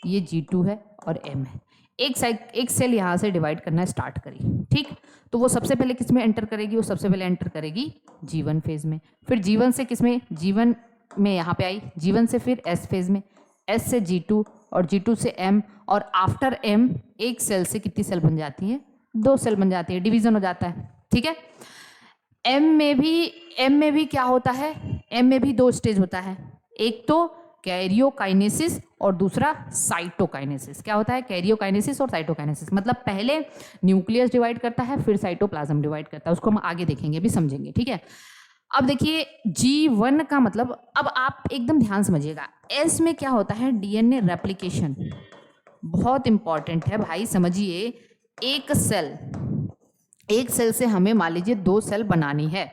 ये G2 है और M है। एक सेल यहाँ से डिवाइड करना स्टार्ट करी, ठीक। तो वो सबसे पहले किस में एंटर करेगी, वो सबसे पहले एंटर करेगी G1 फेज में, फिर G1 से किस में, G1 में यहाँ पे आई, G1 से फिर S फेज में, S से G2 और G2 से M, और आफ्टर M एक सेल से कितनी सेल बन जाती है, 2 सेल बन जाती है, डिवीजन हो जाता है। ठीक है, M में भी क्या होता है, M में भी 2 स्टेज होता है, एक तो कैरियोकाइनेसिस और दूसरा साइटोकाइनेसिस। क्या होता है, कैरियोकाइनेसिस और साइटोकाइनेसिस, मतलब पहले न्यूक्लियस डिवाइड करता है फिर साइटोप्लाज्म डिवाइड करता है, उसको हम आगे देखेंगे, अभी समझेंगे। ठीक है, अब देखिए G1 का मतलब, अब आप एकदम ध्यान समझिएगा, S में क्या होता है, डीएनए रेप्लिकेशन, बहुत इंपॉर्टेंट है भाई, समझिए। एक सेल से हमें मान लीजिए 2 सेल बनानी है,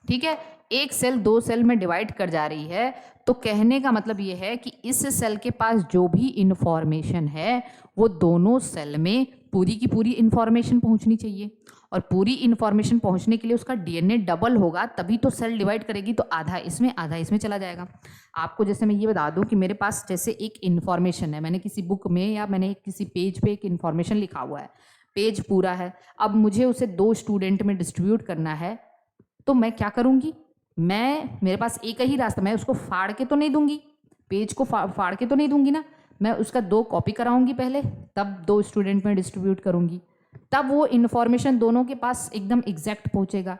ठीक है, एक सेल 2 सेल में डिवाइड कर जा रही है, तो कहने का मतलब ये है कि इस सेल के पास जो भी इंफॉर्मेशन है वो दोनों सेल में पूरी की पूरी इंफॉर्मेशन पहुंचनी चाहिए, और पूरी इंफॉर्मेशन पहुंचने के लिए उसका डीएनए डबल होगा, तभी तो सेल डिवाइड करेगी, तो आधा इसमें चला जाएगा। आपको जैसे मैं ये बता दूं कि मेरे पास जैसे एक इंफॉर्मेशन है, मैंने किसी बुक में या मैंने किसी पेज पे एक इंफॉर्मेशन लिखा हुआ है, पेज पूरा है, अब मुझे उसे 2 स्टूडेंट में डिस्ट्रीब्यूट करना है, तो मैं क्या करूँगी, मेरे पास एक ही रास्ता, मैं उसको फाड़ के तो नहीं दूंगी, पेज को फाड़ के तो नहीं दूंगी ना, मैं उसका 2 कॉपी कराऊंगी पहले, तब 2 स्टूडेंट में डिस्ट्रीब्यूट करूंगी, तब वो इन्फॉर्मेशन दोनों के पास एकदम एग्जैक्ट पहुंचेगा।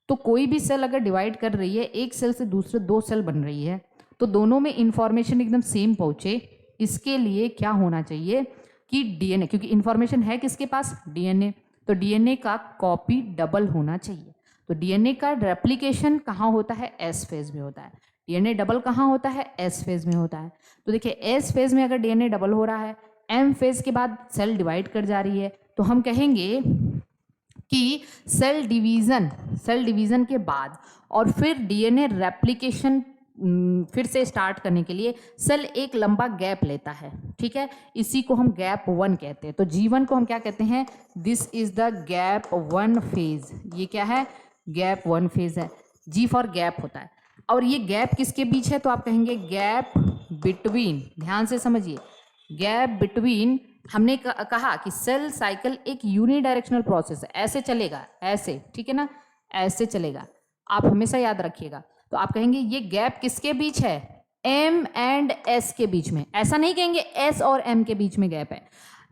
तो कोई भी सेल अगर डिवाइड कर रही है, एक सेल से दूसरे 2 सेल बन रही है, तो दोनों में इंफॉर्मेशन एकदम सेम पहुंचे, इसके लिए क्या होना चाहिए कि डीएनए, क्योंकि इंफॉर्मेशन है किसके पास, डीएनए, तो डीएनए का कॉपी डबल होना चाहिए। तो डीएनए का रेप्लिकेशन कहाँ होता है, एस फेज में होता है, डीएनए डबल कहाँ होता है, एस फेज में होता है। तो देखिए एस फेज में अगर डीएनए डबल हो रहा है, एम फेज के बाद सेल डिवाइड कर जा रही है, तो हम कहेंगे कि सेल डिवीजन के बाद और फिर डीएनए रेप्लिकेशन फिर से स्टार्ट करने के लिए सेल एक लंबा गैप लेता है, ठीक है, इसी को हम गैप 1 कहते हैं। तो G1 को हम क्या कहते हैं, this is the gap 1 phase, ये क्या है, गैप 1 फेज है, G फॉर गैप होता है। और ये गैप किसके बीच है, तो आप कहेंगे गैप बिटवीन, ध्यान से समझिए, गैप बिटवीन, हमने कहा कि सेल साइकिल एक यूनिडायरेक्शनल प्रोसेस है, ऐसे चलेगा, ऐसे, ठीक है ना, ऐसे चलेगा, आप हमेशा याद रखिएगा। तो आप कहेंगे ये गैप किसके बीच है, M एंड S के बीच में, ऐसा नहीं कहेंगे S और M के बीच में गैप है,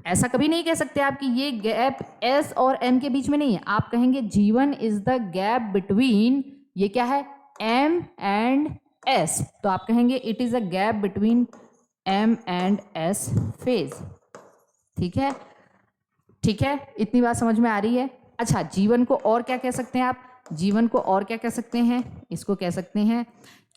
ऐसा कभी नहीं कह सकते आप कि ये गैप S और M के बीच में नहीं है, आप कहेंगे G1 is the gap between, ये क्या है, M एंड S, तो आप कहेंगे it is a gap between M and S phase. ठीक है, ठीक है, इतनी बात समझ में आ रही है। अच्छा, G1 को और क्या कह सकते हैं आप, G1 को और क्या कह सकते हैं, इसको कह सकते हैं,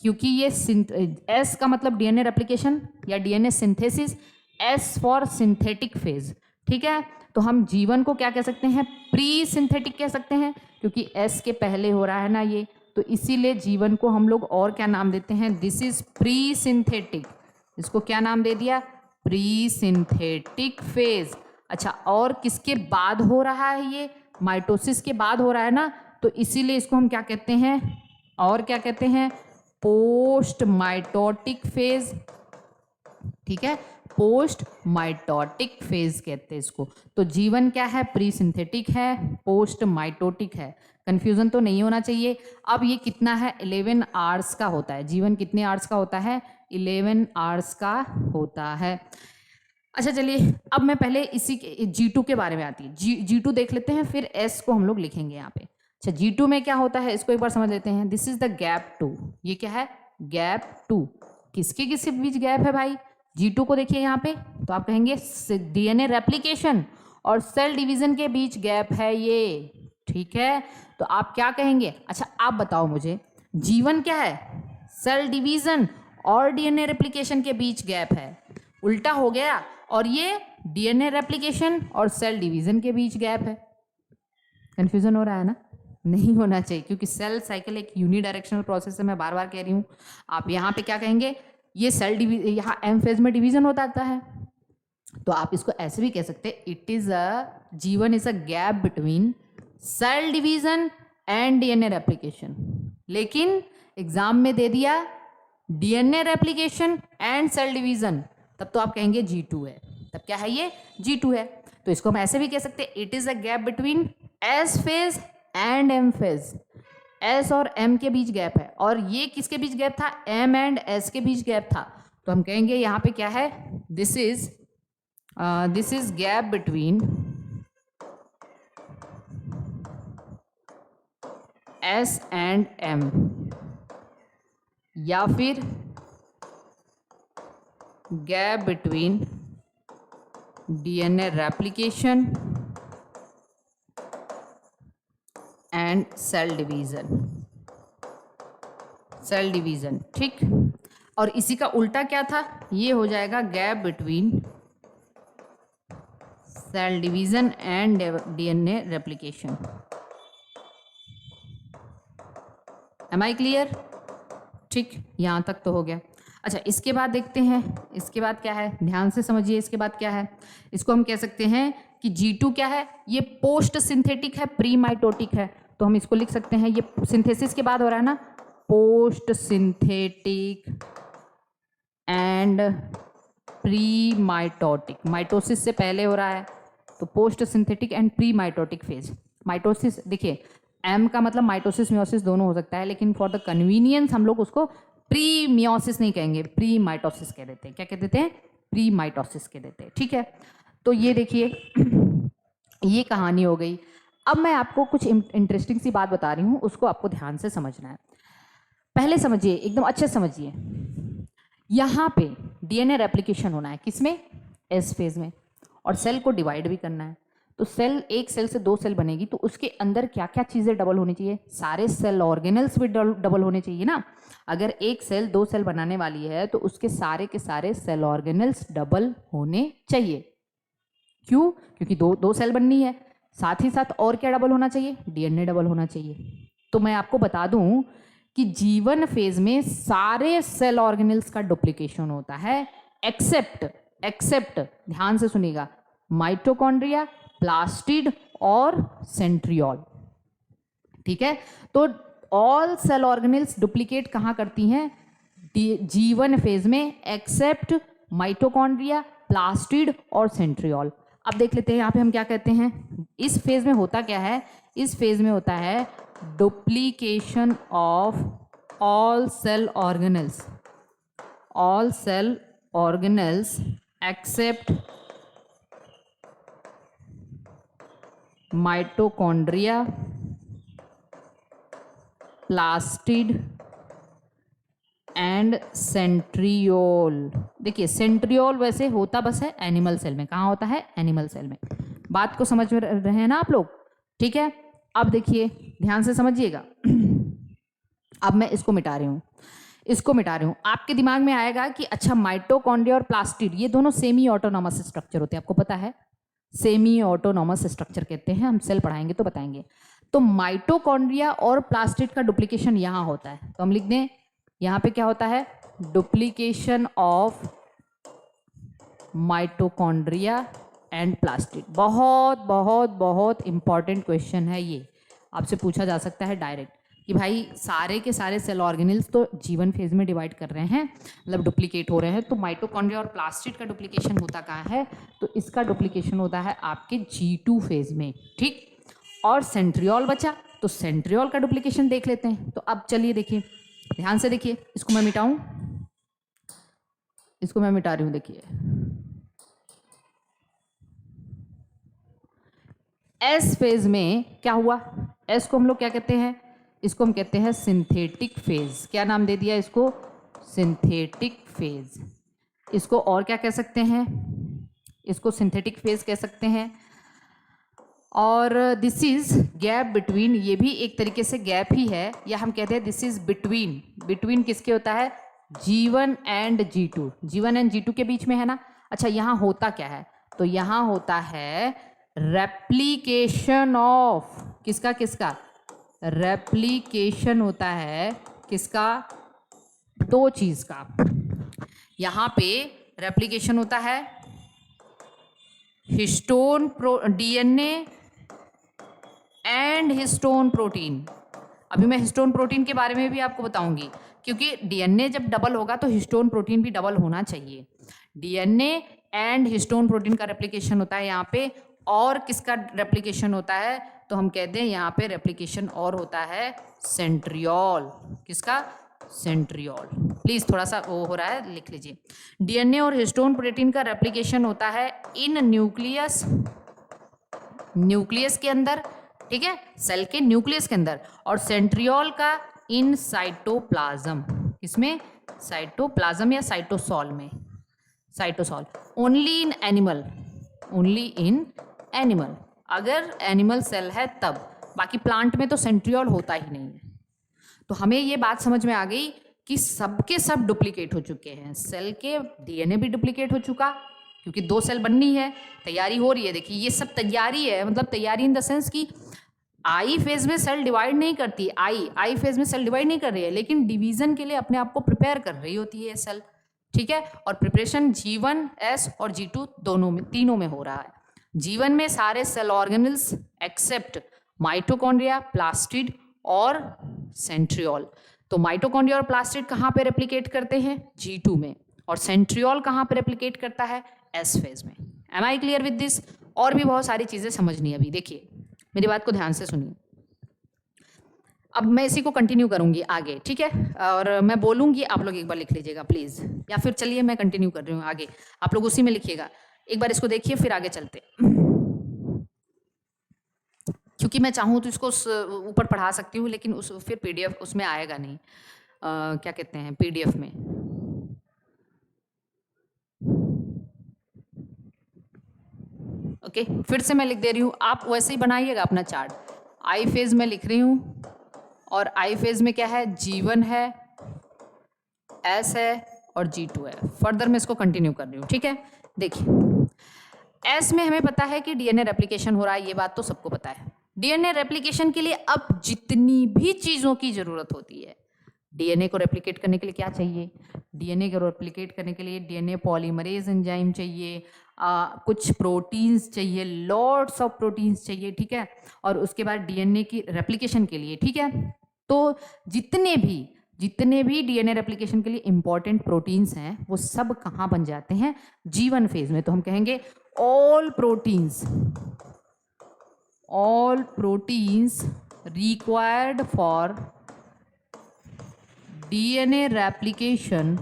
क्योंकि ये S का मतलब डीएनए रेप्लिकेशन या DNA synthesis, S for synthetic phase, ठीक है, तो हम G1 को क्या कह सकते हैं, प्री सिंथेटिक कह सकते हैं, क्योंकि S के पहले हो रहा है ना ये, तो इसीलिए G1 को हम लोग और क्या नाम देते हैं, दिस इज प्री सिंथेटिक, इसको क्या नाम दे दिया, प्री सिंथेटिक फेज। अच्छा, और किसके बाद हो रहा है, ये माइटोसिस के बाद हो रहा है ना, तो इसीलिए इसको हम क्या कहते हैं, और क्या कहते हैं, पोस्ट माइटोटिक फेज, ठीक है, पोस्ट माइटोटिक फेज कहते हैं इसको। तो G1 क्या है, प्री सिंथेटिक है, पोस्ट माइटोटिक है, कंफ्यूजन तो नहीं होना चाहिए। अब ये कितना है, 11 आवर्स का होता है, G1 कितने आवर्स का होता है, 11 आवर्स का होता है। अच्छा चलिए, अब मैं पहले इसी G2 के बारे में आती है, G2 देख लेते हैं, फिर S को हम लोग लिखेंगे यहाँ पे। अच्छा, G2 में क्या होता है, इसको एक बार समझ लेते हैं, दिस इज द गैप 2, ये क्या है, गैप 2, किसके किसके बीच गैप है भाई, G2 को देखिए यहाँ पे, तो आप कहेंगे डीएनए रेप्लिकेशन और सेल डिवीजन के बीच गैप है ये, ठीक है, तो आप क्या कहेंगे। अच्छा, आप बताओ मुझे, G1 क्या है, सेल डिवीजन और डीएनए रेप्लिकेशन के बीच गैप है, उल्टा हो गया, और ये डीएनए रेप्लिकेशन और सेल डिवीजन के बीच गैप है। कंफ्यूजन हो रहा है ना, नहीं होना चाहिए, क्योंकि सेल साइकिल एक यूनिडायरेक्शनल प्रोसेस है, मैं बार बार कह रही हूँ। आप यहाँ पे क्या कहेंगे, ये सेल डिवीजन, यहाँ एम फेज में डिवीजन होता आता है, तो आप इसको ऐसे भी कह सकते हैं, it is a G1 is a gap between cell division and DNA replication, लेकिन एग्जाम में दे दिया DNA replication and cell division, तब तो आप कहेंगे G2 है, तब क्या है ये, G2 है। तो इसको हम ऐसे भी कह सकते हैं, it is a gap between S phase and M phase, S और एम के बीच गैप है, और ये किसके बीच गैप था, एम एंड एस के बीच गैप था। तो हम कहेंगे यहाँ पे क्या है, this is gap between S and M, या फिर gap between DNA replication and cell division, ठीक। और इसी का उल्टा क्या था, ये हो जाएगा gap between cell division and DNA replication. Am I clear, ठीक, यहाँ तक तो हो गया। अच्छा, इसके बाद देखते हैं, इसके बाद क्या है, ध्यान से समझिए। इसके बाद क्या है, इसको हम कह सकते हैं कि G2 क्या है, ये पोस्ट सिंथेटिक है, प्री माइटोटिक है। तो हम इसको लिख सकते हैं, ये सिंथेसिस के बाद हो रहा है ना, post synthetic and pre mitotic, mitosis से पहले हो रहा है, तो post synthetic and pre mitotic phase. Mitosis देखिए, एम का मतलब माइटोसिस मियोसिस दोनों हो सकता है, लेकिन फॉर द कन्वीनियंस हम लोग उसको प्री मियोसिस नहीं कहेंगे, प्री माइटोसिस कह देते हैं। क्या कह देते हैं, प्री माइटोसिस कह देते हैं, ठीक है। तो ये देखिए ये कहानी हो गई। अब मैं आपको कुछ इंटरेस्टिंग सी बात बता रही हूँ, उसको आपको ध्यान से समझना है। पहले समझिए, एकदम अच्छे से समझिए। यहाँ पे डीएनए रेप्लिकेशन होना है, किसमें, एस फेज में, और सेल को डिवाइड भी करना है। तो सेल, एक सेल से 2 सेल बनेगी, तो उसके अंदर क्या क्या चीज़ें डबल होनी चाहिए, सारे सेल ऑर्गेनल्स भी डबल होने चाहिए ना। अगर एक सेल 2 सेल बनाने वाली है तो उसके सारे के सारे सेल ऑर्गेनल्स डबल होने चाहिए। क्यों, क्योंकि दो सेल बननी है। साथ ही साथ और क्या डबल होना चाहिए, डीएनए डबल होना चाहिए। तो मैं आपको बता दूं कि जीवन फेज में सारे सेल ऑर्गेनल्स का डुप्लीकेशन होता है, एक्सेप्ट ध्यान से सुनिएगा, माइटोकॉन्ड्रिया, प्लास्टिड और सेंट्रियोल, ठीक है। तो ऑल सेल ऑर्गेनल्स डुप्लीकेट कहाँ करती हैं, जीवन फेज में, एक्सेप्ट माइटोकॉन्ड्रिया, प्लास्टिड और सेंट्रियोल। अब देख लेते हैं यहाँ पे हम क्या कहते हैं, इस फेज में होता क्या है, इस फेज में होता है duplication of all cell organelles except mitochondria, plastid and centriole. देखिए सेंट्रियोल वैसे होता बस है एनिमल सेल में, कहाँ होता है, एनिमल सेल में। बात को समझ रहे हैं ना आप लोग, ठीक है। अब देखिए ध्यान से समझिएगा। अब मैं इसको मिटा रही हूँ, आपके दिमाग में आएगा कि अच्छा माइटोकॉन्ड्रिया और प्लास्टिड ये दोनों सेमी ऑटोनॉमस स्ट्रक्चर होते हैं, आपको पता है, सेमी ऑटोनॉमस स्ट्रक्चर कहते हैं, हम सेल पढ़ाएंगे तो बताएंगे। तो माइटोकॉन्ड्रिया और प्लास्टिड का डुप्लीकेशन यहाँ होता है, तो हम लिख दें यहाँ पे क्या होता है, duplication of mitochondria and plastid. बहुत बहुत बहुत इंपॉर्टेंट क्वेश्चन है ये, आपसे पूछा जा सकता है डायरेक्ट कि भाई सारे के सारे सेल ऑर्गेनल्स तो जीवन फेज में डिवाइड कर रहे हैं, मतलब डुप्लीकेट हो रहे हैं, तो माइटोकॉन्ड्रिया और प्लास्टिड का डुप्लीकेशन होता कहाँ है, तो इसका डुप्लीकेशन होता है आपके G2 फेज में, ठीक। और सेंट्रियोल बचा, तो सेंट्रियोल का डुप्लीकेशन देख लेते हैं। तो अब चलिए देखिए, ध्यान से देखिए, इसको मैं मिटाऊं, इसको मैं मिटा रही हूं, देखिए एस फेज में क्या हुआ, एस को हम लोग क्या कहते हैं, इसको हम कहते हैं सिंथेटिक फेज। क्या नाम दे दिया इसको, सिंथेटिक फेज। इसको और क्या कह सकते हैं, इसको सिंथेटिक फेज कह सकते हैं। और दिस इज गैप बिटवीन, ये भी एक तरीके से गैप ही है, या हम कहते हैं दिस इज बिटवीन किसके होता है, G1 and G2, G1 and G2 के बीच में है ना। अच्छा यहाँ होता क्या है, तो यहाँ होता है रेप्लिकेशन ऑफ किसका, रेप्लिकेशन होता है किसका, 2 चीज का। यहाँ पे रेप्लिकेशन होता है histone DNA and histone protein. अभी मैं हिस्टोन प्रोटीन के बारे में भी आपको बताऊंगी, क्योंकि डीएनए जब डबल होगा तो हिस्टोन प्रोटीन भी डबल होना चाहिए। डीएनए एंड हिस्टोन प्रोटीन का रेप्लिकेशन होता है यहाँ पे, और किसका रेप्लिकेशन होता है, तो हम कहते हैं यहाँ पे रेप्लिकेशन और होता है सेंट्रियोल। किसका? सेंट्रियोल। प्लीज थोड़ा सा वो हो रहा है, लिख लीजिए। डीएनए और हिस्टोन प्रोटीन का रेप्लिकेशन होता है इन न्यूक्लियस, न्यूक्लियस के अंदर, ठीक है, सेल के न्यूक्लियस के अंदर, और सेंट्रियोल का इन साइटोप्लाज्म। किसमें? साइटोप्लाज्म या साइटोसॉल में। Cytosol only in animal, only in animal, अगर एनिमल सेल है तब, बाकी प्लांट में तो सेंट्रियोल होता ही नहीं है। तो हमें ये बात समझ में आ गई कि सबके सब डुप्लीकेट हो चुके हैं। सेल के डीएनए भी डुप्लीकेट हो चुका, क्योंकि 2 सेल बननी है, तैयारी हो रही है। देखिए ये सब तैयारी है, मतलब तैयारी इन द सेंस कि आई फेज में सेल डिवाइड नहीं करती, आई फेज में सेल डिवाइड नहीं कर रही है, लेकिन डिवीजन के लिए अपने आप को प्रिपेयर कर रही होती है सेल, ठीक है। और प्रिपरेशन G1, S और G2 दोनों में, तीनों में हो रहा है। G1 में सारे cell organelles except mitochondria, plastid और सेंट्रियोल। तो माइटोकॉन्ड्रिया और प्लास्टिड कहाँ पे रेप्लिकेट करते हैं? G2 में। और सेंट्रियोल कहाँ पे रेप्लिकेट करता है? S फेज में। Am I clear with this? और भी बहुत सारी चीजें समझनी है अभी। देखिए मेरी बात को ध्यान से सुनिए। अब मैं इसी को कंटिन्यू करूंगी आगे, ठीक है, और मैं बोलूंगी, आप लोग एक बार लिख लीजिएगा प्लीज, या फिर चलिए मैं कंटिन्यू कर रही हूँ आगे, आप लोग उसी में लिखिएगा। एक बार इसको देखिए फिर आगे चलते, क्योंकि मैं चाहूँ तो इसको ऊपर पढ़ा सकती हूँ, लेकिन उस फिर पीडीएफ उसमें आएगा नहीं, क्या कहते हैं, पीडीएफ में। ओके, फिर से मैं लिख दे रही हूँ, आप वैसे ही बनाइएगा अपना चार्ट। आई फेज में लिख रही हूँ, और आई फेज में क्या है? G1 है, S है और G2 है। फर्दर मैं इसको कंटिन्यू कर रही हूँ, ठीक है। देखिए S में हमें पता है कि डीएनए रेप्लिकेशन हो रहा है, ये बात तो सबको पता है। डीएनए रेप्लिकेशन के लिए अब जितनी भी चीज़ों की ज़रूरत होती है, डीएनए को रेप्लिकेट करने के लिए क्या चाहिए? डीएनए को रेप्लिकेट करने के लिए डीएनए पॉलीमरेज एंजाइम चाहिए, कुछ प्रोटीन्स चाहिए, लॉट्स ऑफ प्रोटीन्स चाहिए, ठीक है। और उसके बाद डीएनए की रेप्लिकेशन के लिए, ठीक है, तो जितने भी डीएनए रेप्लिकेशन के लिए इंपॉर्टेंट प्रोटीन्स हैं वो सब कहाँ बन जाते हैं? G1 फेज में। तो हम कहेंगे all proteins required for DNA replication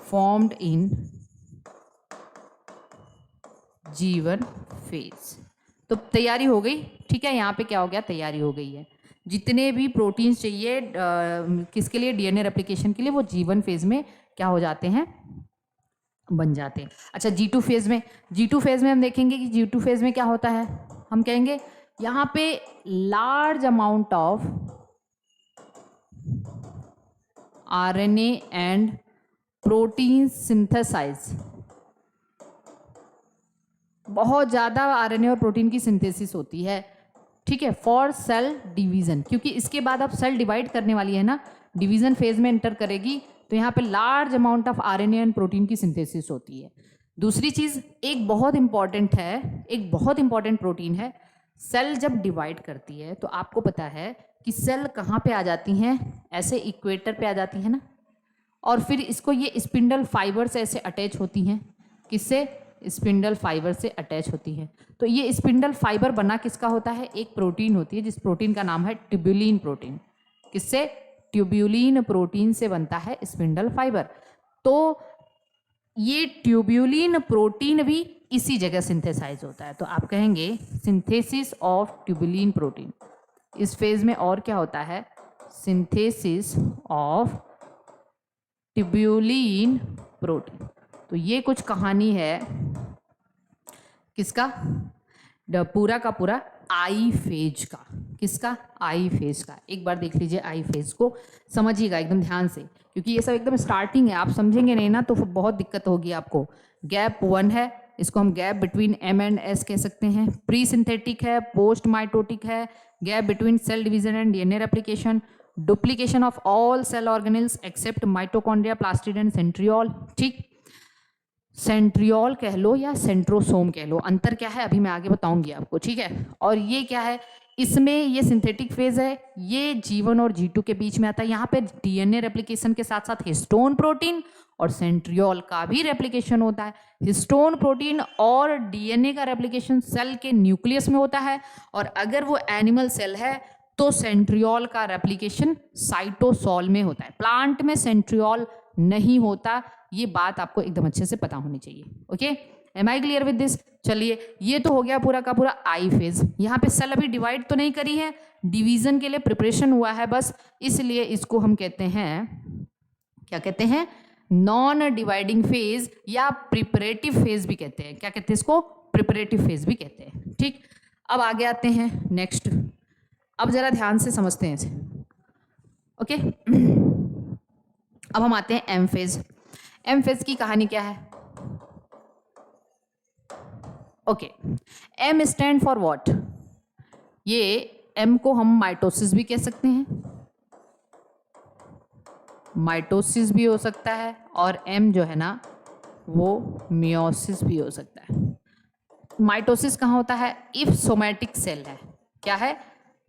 formed in G1 phase. तो तैयारी हो गई, ठीक है। यहाँ पे क्या हो गया? तैयारी हो गई है। जितने भी प्रोटीन्स चाहिए किसके लिए? डीएनए रेप्लिकेशन के लिए, वो G1 फेज में क्या हो जाते हैं? बन जाते हैं। अच्छा, G2 फेज में हम देखेंगे कि G2 फेज में क्या होता है। हम कहेंगे यहाँ पे large amount of RNA and protein synthesize, बहुत ज़्यादा आरएनए और प्रोटीन की सिंथेसिस होती है, ठीक है, फॉर सेल डिवीज़न। क्योंकि इसके बाद अब सेल डिवाइड करने वाली है ना, डिवीज़न फेज में एंटर करेगी, तो यहाँ पे large amount of RNA and protein की सिंथेसिस होती है। दूसरी चीज़ एक बहुत इंपॉर्टेंट है, एक बहुत इंपॉर्टेंट प्रोटीन है। सेल जब डिवाइड करती है तो आपको पता है कि सेल कहाँ पे आ जाती हैं? ऐसे इक्वेटर पे आ जाती है ना, और फिर इसको ये स्पिंडल फाइबर से ऐसे अटैच होती हैं। किससे? स्पिंडल फाइबर से अटैच होती है। तो ये स्पिंडल फाइबर बना किसका होता है? एक प्रोटीन होती है, जिस प्रोटीन का नाम है ट्यूब्यूलिन प्रोटीन। किससे? ट्यूब्यूलिन प्रोटीन से बनता है स्पिंडल फाइबर। तो ये ट्यूब्यूलिन प्रोटीन भी इसी जगह सिंथेसाइज होता है। तो आप कहेंगे सिंथेसिस ऑफ ट्यूब्यूलिन प्रोटीन। इस फेज में और क्या होता है? Synthesis of tubulin protein. तो ये कुछ कहानी है किसका? पूरा का पूरा आई फेज का। किसका? आई फेज का। एक बार देख लीजिए आई फेज को, समझिएगा एकदम ध्यान से, क्योंकि ये सब एकदम स्टार्टिंग है, आप समझेंगे नहीं ना तो फिर बहुत दिक्कत होगी आपको। गैप 1 है, इसको हम gap between M and S कह सकते हैं। प्री सिंथेटिक है, पोस्ट माइटोटिक है, gap between cell division and DNA replication, duplication of all cell organelles except mitochondria, plastid and centriole. ठीक, सेंट्रियोल कह लो या सेंट्रोसोम कह लो, अंतर क्या है अभी मैं आगे बताऊंगी आपको, ठीक है। और ये क्या है? इसमें ये सिंथेटिक फेज है, ये G1 और G2 के बीच में आता है। यहाँ पे डीएनए रेप्लिकेशन के साथ साथ हिस्टोन प्रोटीन और सेंट्रियोल का भी रेप्लिकेशन होता है। हिस्टोन प्रोटीन और डीएनए का रेप्लिकेशन सेल के न्यूक्लियस में होता है, और अगर वो एनिमल सेल है तो सेंट्रियोल का रेप्लिकेशन साइटोसॉल में होता है। प्लांट में सेंट्रियोल नहीं होता, ये बात आपको एकदम अच्छे से पता होनी चाहिए। Okay, am I clear with this? चलिए, ये तो हो गया पूरा का पूरा आई फेज। यहाँ पे सेल अभी डिवाइड तो नहीं करी है, डिवीजन के लिए प्रिपरेशन हुआ है बस, इसलिए इसको हम कहते हैं, क्या कहते हैं, नॉन डिवाइडिंग फेज या प्रिपरेटिव फेज भी कहते हैं। क्या कहते हैं इसको? प्रिपरेटिव फेज भी कहते हैं। ठीक, अब आगे आते हैं नेक्स्ट। अब जरा ध्यान से समझते हैं इसे। ओके, अब हम आते हैं एम फेज। एम फेज की कहानी क्या है? Okay, M stand for what? ये एम को हम माइटोसिस भी कह सकते हैं, माइटोसिस भी हो सकता है, और एम जो है ना वो मियोसिस भी हो सकता है। माइटोसिस कहाँ होता है? इफ सोमैटिक सेल है। क्या है?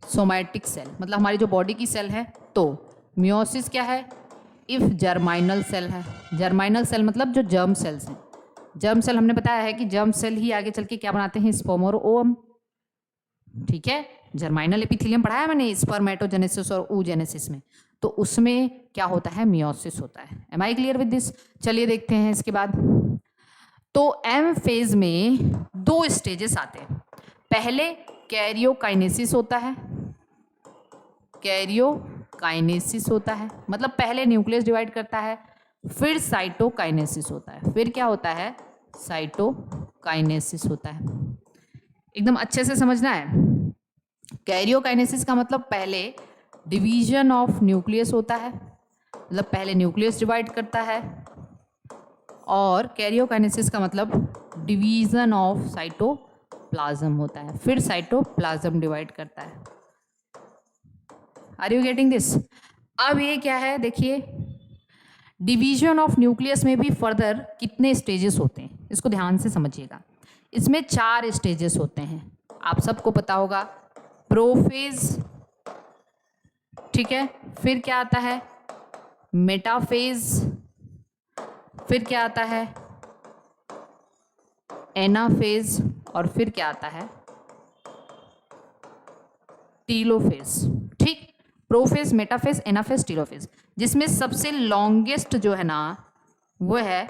सोमैटिक सेल, मतलब हमारी जो बॉडी की सेल है। तो मियोसिस क्या है? इफ जर्माइनल सेल है। जर्माइनल सेल मतलब जो जर्म सेल्स हैं। जर्म सेल हमने बताया है कि जर्म सेल ही आगे चल के क्या बनाते हैं? स्पर्म और ओवम। ठीक है, जर्माइनल एपिथेलियम पढ़ा है मैंने स्पर्मेटोजेनेसिस और oogenesis में, तो उसमें क्या होता है? मियोसिस होता है। Am I clear with this? चलिए देखते हैं इसके बाद। तो एम फेज में दो स्टेजेस आते हैं। पहले कैरियोकाइनेसिस होता है, कैरियोकाइनेसिस होता है मतलब पहले न्यूक्लियस डिवाइड करता है, फिर साइटोकाइनेसिस होता है। फिर क्या होता है? साइटोकाइनेसिस होता है। एकदम अच्छे से समझना है। कैरियोकाइनेसिस का मतलब पहले डिवीजन ऑफ न्यूक्लियस होता है, मतलब पहले न्यूक्लियस डिवाइड करता है, और कैरियोकाइनेसिस का मतलब डिवीजन ऑफ साइटोप्लाज्म होता है, फिर साइटोप्लाज्म डिवाइड करता है। Are you getting this? अब ये क्या है? देखिए, डिवीजन ऑफ न्यूक्लियस में भी फर्दर कितने स्टेजेस होते हैं, इसको ध्यान से समझिएगा। इसमें 4 स्टेजेस होते हैं, आप सबको पता होगा। प्रोफेज, ठीक है, फिर क्या आता है? मेटाफेज, फिर क्या आता है? एनाफेज, और फिर क्या आता है? टीलोफेज। ठीक, प्रोफेज, मेटाफेज, एनाफेज, टीलोफेज, जिसमें सबसे लॉन्गेस्ट जो है ना वो है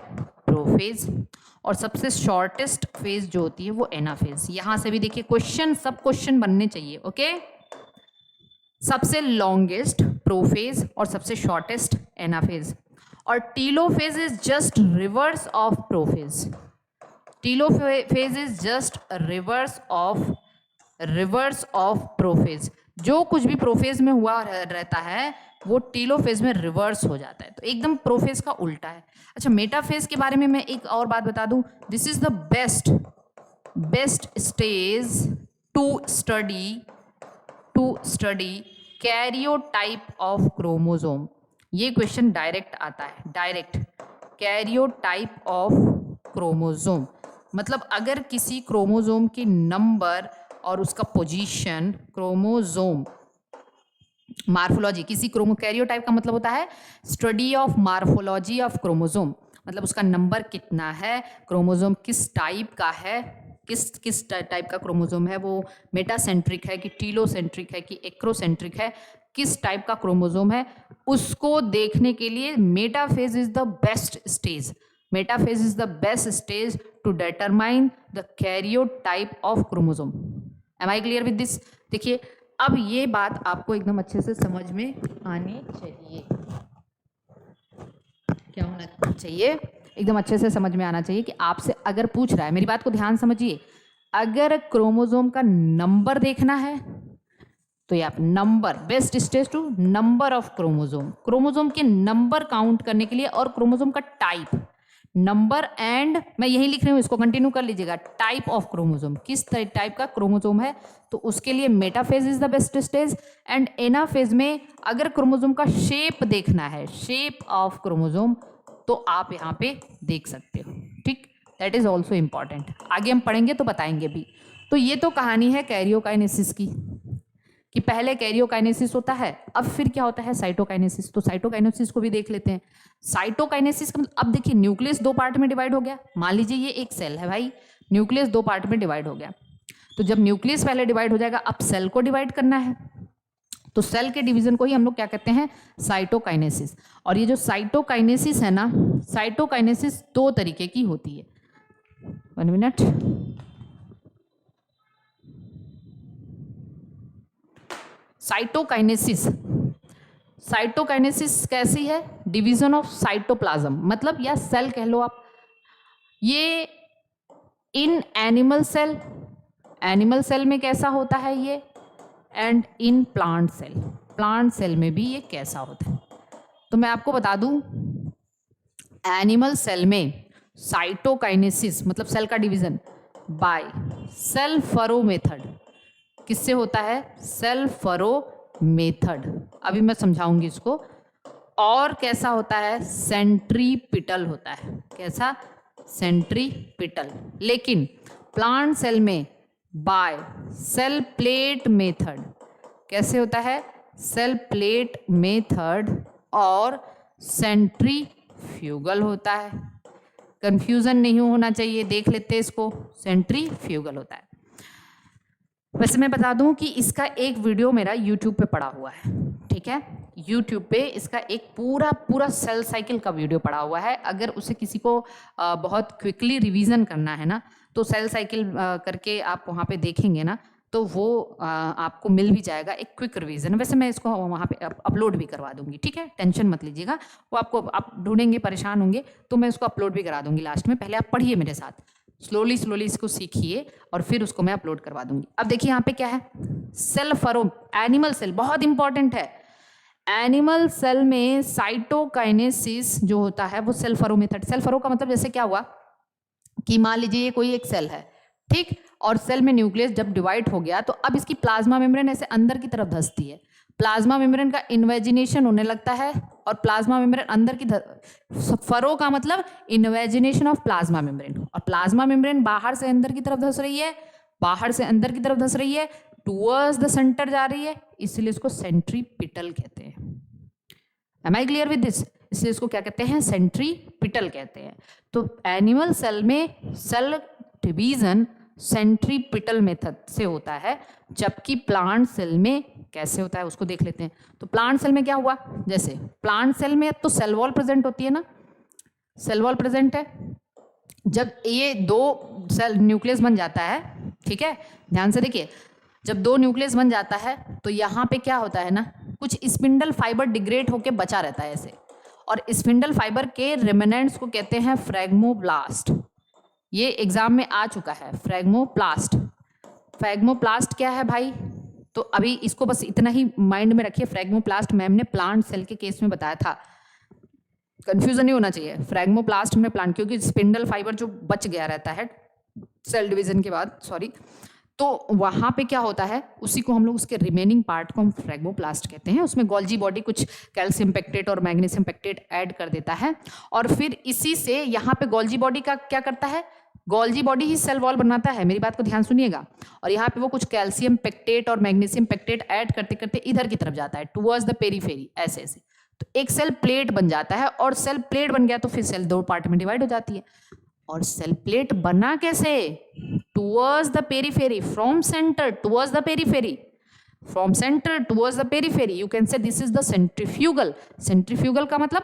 प्रोफेज, और सबसे शॉर्टेस्ट फेज जो होती है वो एनाफेज। यहां से भी देखिए क्वेश्चन, सब क्वेश्चन बनने चाहिए। ओके, सबसे लॉन्गेस्ट प्रोफेज और सबसे शॉर्टेस्ट एनाफेज, और telophase is just reverse of prophase. Telophase is just reverse of prophase. जो कुछ भी प्रोफेज में हुआ रहता है वो टीलोफेज में रिवर्स हो जाता है, तो एकदम प्रोफेज का उल्टा है। अच्छा, मेटाफेज के बारे में मैं एक और बात बता दूं, this is the best stage to study karyotype of chromosome. ये क्वेश्चन डायरेक्ट आता है, डायरेक्ट। कैरियोटाइप ऑफ क्रोमोसोम मतलब अगर किसी क्रोमोसोम की नंबर और उसका पोजीशन, क्रोमोसोम मार्फोलॉजी, किसी कैरियोटाइप का मतलब होता है study of morphology of chromosome, मतलब उसका नंबर कितना है, क्रोमोसोम किस टाइप का है, किस टाइप का क्रोमोसोम है, वो मेटासेंट्रिक है कि टीलोसेंट्रिक है कि एक्रोसेंट्रिक है, किस टाइप का क्रोमोसोम है, उसको देखने के लिए metaphase is the best stage. Metaphase is the best stage to determine the karyotype of chromosome. Am I clear with this? देखिए, अब ये बात आपको एकदम अच्छे से समझ में आनी चाहिए। क्या होना चाहिए? एकदम अच्छे से समझ में आना चाहिए कि आपसे अगर पूछ रहा है, मेरी बात को ध्यान समझिए, अगर क्रोमोसोम का नंबर देखना है तो ये आप number, best stage to number of chromosome, chromosome के नंबर काउंट करने के लिए, और क्रोमोसोम का टाइप, नंबर एंड, मैं यही लिख रही हूँ, इसको कंटिन्यू कर लीजिएगा, टाइप ऑफ क्रोमोसोम, किस टाइप का क्रोमोसोम है, तो उसके लिए metaphase is the best stage. And anaphase में अगर क्रोमोसोम का शेप देखना है, शेप ऑफ क्रोमोसोम, तो आप यहाँ पे देख सकते हो। ठीक, दैट इज ऑल्सो इम्पॉर्टेंट, आगे हम पढ़ेंगे तो बताएंगे भी। तो ये तो कहानी है कैरियोकाइनेसिस की। कि पहले कैरियोकाइनेसिस होता है, अब फिर क्या होता है, साइटोकाइनेसिस। तो साइटोकाइनेसिस को भी देख लेते हैं। साइटोकाइनेसिस का मतलब, अब देखिए न्यूक्लियस 2 पार्ट में डिवाइड हो गया। मान लीजिए ये एक सेल है भाई, न्यूक्लियस 2 पार्ट में डिवाइड हो गया। तो जब न्यूक्लियस पहले डिवाइड हो जाएगा, अब सेल को डिवाइड करना है, तो सेल के डिवीजन को ही हम लोग क्या कहते हैं, साइटोकाइनेसिस। और ये जो साइटोकाइनेसिस है ना, साइटोकाइनेसिस 2 तरीके की होती है। 1 मिनट। साइटोकाइनेसिस, साइटोकाइनेसिस कैसी है, डिवीजन ऑफ साइटोप्लाज्म, मतलब या सेल कह लो आप। ये in animal cell, animal cell में कैसा होता है ये, and in plant cell, plant cell में भी ये कैसा होता है। तो मैं आपको बता दूं, एनिमल सेल में साइटोकाइनेसिस मतलब सेल का division by cell furrow method, किससे होता है, सेल फरो मेथड। अभी मैं समझाऊंगी इसको। और कैसा होता है, सेंट्रीपिटल होता है। कैसा, सेंट्रीपिटल। लेकिन प्लांट सेल में बाय सेल प्लेट मेथड, कैसे होता है, सेल प्लेट मेथड और सेंट्रीफ्यूगल होता है। कंफ्यूजन नहीं होना चाहिए, देख लेते हैं इसको, सेंट्रीफ्यूगल होता है। वैसे मैं बता दूं कि इसका एक वीडियो मेरा YouTube पे पड़ा हुआ है, ठीक है, YouTube पे इसका एक पूरा सेल साइकिल का वीडियो पड़ा हुआ है। अगर उसे किसी को बहुत क्विकली रिवीजन करना है ना, तो सेल साइकिल करके आप वहाँ पे देखेंगे ना, तो वो आपको मिल भी जाएगा एक क्विक रिवीजन। वैसे मैं इसको वहाँ पे अपलोड भी करवा दूंगी, ठीक है, टेंशन मत लीजिएगा। वो आपको, आप ढूंढेंगे, परेशान होंगे, तो मैं उसको अपलोड भी करा दूंगी लास्ट में। पहले आप पढ़िए मेरे साथ, स्लोली इसको सीखिए और फिर उसको मैं अपलोड करवा दूंगी। अब देखिए यहाँ पे क्या है, सेल फरो, एनिमल सेल बहुत इंपॉर्टेंट है। एनिमल सेल में साइटोकाइनेसिस जो होता है वो cell furrow method. Cell furrow का मतलब जैसे क्या हुआ कि मान लीजिए ये कोई एक सेल है, ठीक, और सेल में न्यूक्लियस जब डिवाइड हो गया तो अब इसकी प्लाज्मा मेम्ब्रेन ऐसे अंदर की तरफ धंसती है। प्लाज्मा मेम्ब्रेन का इन्वेजिनेशन होने लगता है और प्लाज्मा मेम्ब्रेन अंदर की फरो का मतलब इन्वेजिनेशन ऑफ प्लाज्मा मेम्ब्रेन, और प्लाज्मा मेम्ब्रेन बाहर से अंदर की तरफ धंस रही है, बाहर से अंदर की तरफ धंस रही है, टुवर्ड्स द सेंटर जा रही है, इसलिए इसको सेंट्रीपिटल कहते हैं। Am I clear with this? इसलिए इसको क्या कहते हैं, सेंट्रीपिटल कहते हैं। तो एनिमल सेल में सेल डिवीजन सेंट्रीपिटल मेथड से होता है, जबकि प्लांट सेल में कैसे होता है उसको देख लेते हैं। तो प्लांट सेल में क्या हुआ, जैसे प्लांट सेल में तो सेल वॉल प्रेजेंट होती है ना, सेल वॉल प्रेजेंट है। जब ये 2 सेल न्यूक्लियस बन जाता है, ठीक है, ध्यान से देखिए, जब 2 न्यूक्लियस बन जाता है तो यहाँ पे क्या होता है ना, कुछ स्पिंडल फाइबर डिग्रेड होके बचा रहता है ऐसे, और स्पिंडल फाइबर के रिमेनेंट्स को कहते हैं फ्रैग्मोब्लास्ट। ये एग्जाम में आ चुका है, फ्रैग्मोप्लास्ट। फ्रैग्मोप्लास्ट क्या है भाई, तो अभी इसको बस इतना ही माइंड में रखिए। फ्रैग्मोप्लास्ट मैम ने प्लांट सेल के केस में बताया था, कंफ्यूजन नहीं होना चाहिए। फ्रैग्मोप्लास्ट में प्लांट, क्योंकि स्पिंडल फाइबर जो बच गया रहता है सेल डिवीजन के बाद, सॉरी, तो वहाँ पे क्या होता है, उसी को हम लोग, उसके रिमेनिंग पार्ट को हम फ्रैग्मोप्लास्ट कहते हैं। उसमें गोल्जी बॉडी कुछ कैल्शियम पेक्टेट और मैग्नीशियम पेक्टेट ऐड कर देता है, और फिर इसी से यहाँ पे गोल्जी बॉडी का क्या करता है, गोल्जी बॉडी ही सेल वॉल बनाता है, मेरी बात को ध्यान सुनिएगा। और यहाँ पे वो कुछ कैल्शियम पेक्टेट और मैग्नीशियम पेक्टेट ऐड करते करते इधर की तरफ जाता है, टुवर्ड्स द पेरीफेरी, ऐसे ऐसे, तो एक सेल प्लेट बन जाता है। और सेल प्लेट बन गया तो फिर सेल 2 पार्ट में डिवाइड हो जाती है। और सेल प्लेट बना कैसे, towards the periphery, from centre towards the periphery, from centre towards the periphery, you can से this is the centrifugal. Centrifugal का मतलब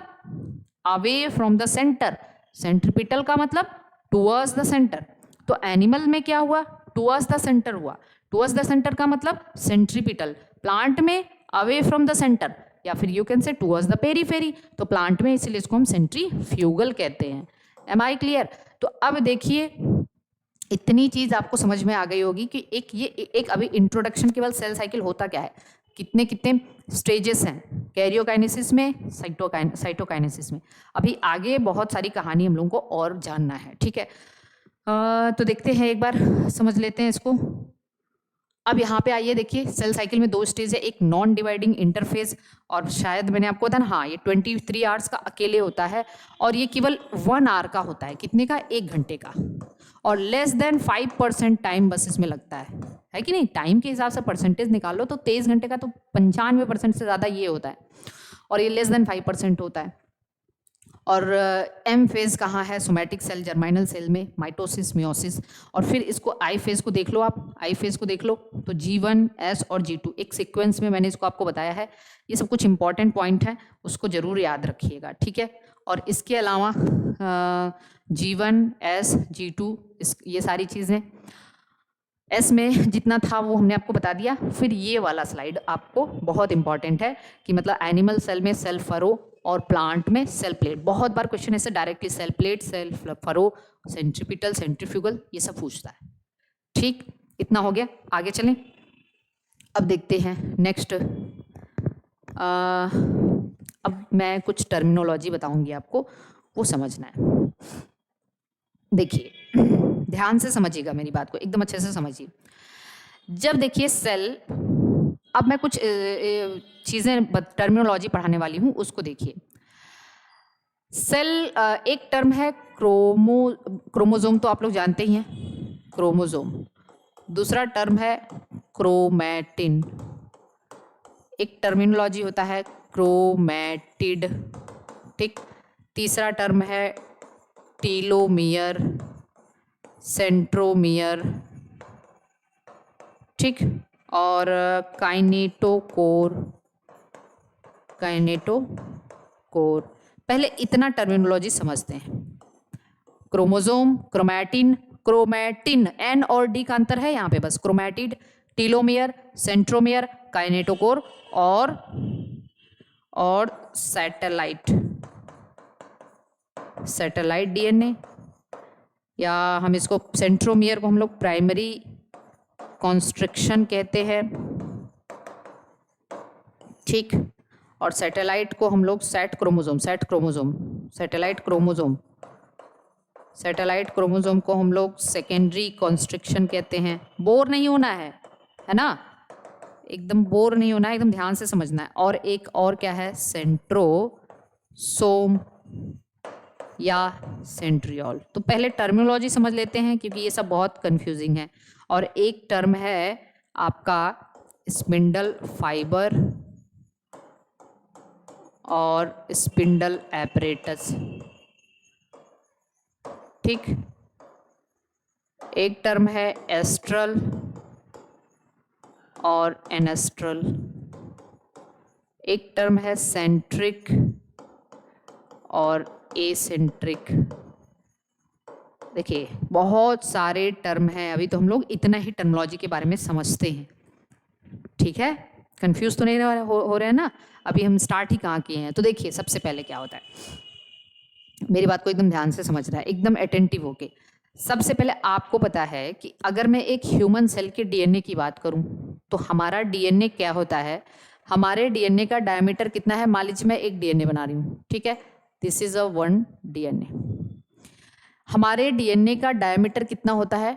away from the centre, centripetal का मतलब टुवर्ड्स द सेंटर। तो एनिमल में क्या हुआ, टुवर्ड्स द सेंटर हुआ। टुवर्ड्स द सेंटर का मतलब सेंट्रीपिटल, प्लांट में अवे फ्रॉम द सेंटर, या फिर यू कैन से टुवर्ड्स द पेरीफेरी, तो प्लांट में, इसलिए इसको हम सेंट्रीफ्यूगल कहते हैं। Am I clear? तो अब देखिए, इतनी चीज आपको समझ में आ गई होगी कि एक अभी इंट्रोडक्शन केवल सेल साइकिल होता क्या है, कितने कितने स्टेजेस हैं कैरियोकाइनेसिस में, साइटोकाइनेसिस में। अभी आगे बहुत सारी कहानी हम लोगों को और जानना है, ठीक है। तो देखते हैं, एक बार समझ लेते हैं इसको। अब यहाँ पे आइए, देखिए सेल साइकिल में 2 स्टेज है, एक नॉन डिवाइडिंग इंटरफेज, और शायद मैंने आपको बताया ना, हाँ ये 23 आवर्स का अकेले होता है, और ये केवल 1 आवर का होता है, कितने का, 1 घंटे का, और लेस देन 5% टाइम बस इसमें लगता है कि नहीं। टाइम के हिसाब से परसेंटेज निकालो तो 23 घंटे का तो 95% से ज़्यादा ये होता है, और ये लेस देन 5% होता है। और एम फेज कहाँ है, सोमैटिक सेल, जर्माइनल सेल में, माइटोसिस, मियोसिस। और फिर इसको आई फेज को देख लो, आप आई फेज को देख लो तो G1, S और G2 एक सीक्वेंस में मैंने इसको आपको बताया है। ये सब कुछ इंपॉर्टेंट पॉइंट है, उसको जरूर याद रखिएगा, ठीक है। और इसके अलावा G1, S, G2 ये सारी चीज़ें, एस में जितना था वो हमने आपको बता दिया। फिर ये वाला स्लाइड आपको बहुत इंपॉर्टेंट है कि मतलब एनिमल सेल में सेल फरो और प्लांट में सेल प्लेट। बहुत बार क्वेश्चन ऐसे directly cell plate, cell furrow, centripetal, centrifugal, ये सब पूछता है। ठीक, इतना हो गया, आगे चलें। अब देखते हैं नेक्स्ट। अब मैं कुछ टर्मिनोलॉजी बताऊंगी आपको, वो समझना है। देखिए ध्यान से समझिएगा मेरी बात को, एकदम अच्छे से समझिए। जब देखिए सेल, अब मैं कुछ चीज़ें टर्मिनोलॉजी पढ़ाने वाली हूँ, उसको देखिए। सेल एक टर्म है क्रोमोजोम, तो आप लोग जानते ही हैं क्रोमोजोम। दूसरा टर्म है क्रोमैटिन, एक टर्मिनोलॉजी होता है क्रोमैटिड, ठीक। तीसरा टर्म है टीलोमियर, सेंट्रोमियर, ठीक। और काइनेटोकोर, पहले इतना टर्मिनोलॉजी समझते हैं। क्रोमोजोम, क्रोमैटिन एन और डी का अंतर है यहाँ पे बस, क्रोमैटिड, टीलोमियर, सेंट्रोमियर, काइनेटोकोर और सैटेलाइट डीएनए, या हम इसको सेंट्रोमियर को हम लोग प्राइमरी कॉन्स्ट्रिक्शन कहते हैं, ठीक। और सैटेलाइट को हम लोग सैटेलाइट क्रोमोजोम को हम लोग सेकेंडरी कॉन्स्ट्रिक्शन कहते हैं। बोर नहीं होना है ना, एकदम बोर नहीं होना है, एकदम ध्यान से समझना है। और एक और क्या है, सेंट्रोसोम या सेंट्रियोल। तो पहले टर्मिनोलॉजी समझ लेते हैं क्योंकि ये सब बहुत कंफ्यूजिंग है। और एक टर्म है आपका स्पिंडल फाइबर और स्पिंडल एपरेटस, ठीक। एक टर्म है एस्ट्रल और एनेस्ट्रल, एक टर्म है सेंट्रिक और एसेंट्रिक। देखिए बहुत सारे टर्म हैं, अभी तो हम लोग इतना ही टर्मिनोलॉजी के बारे में समझते हैं, ठीक है। कंफ्यूज तो नहीं हो रहे हैं ना, अभी हम स्टार्ट ही कहाँ किए हैं। तो देखिए सबसे पहले क्या होता है, मेरी बात को एकदम ध्यान से समझना है, एकदम अटेंटिव होके। सबसे पहले आपको पता है कि अगर मैं एक ह्यूमन सेल के डीएनए की बात करूं तो हमारा डीएनए क्या होता है, हमारे डीएनए का डायमीटर कितना है। मान लीजिए मैं एक डीएनए बना रही हूँ, ठीक है, दिस इज अ 1 डीएनए। हमारे डीएनए का डायमीटर कितना होता है,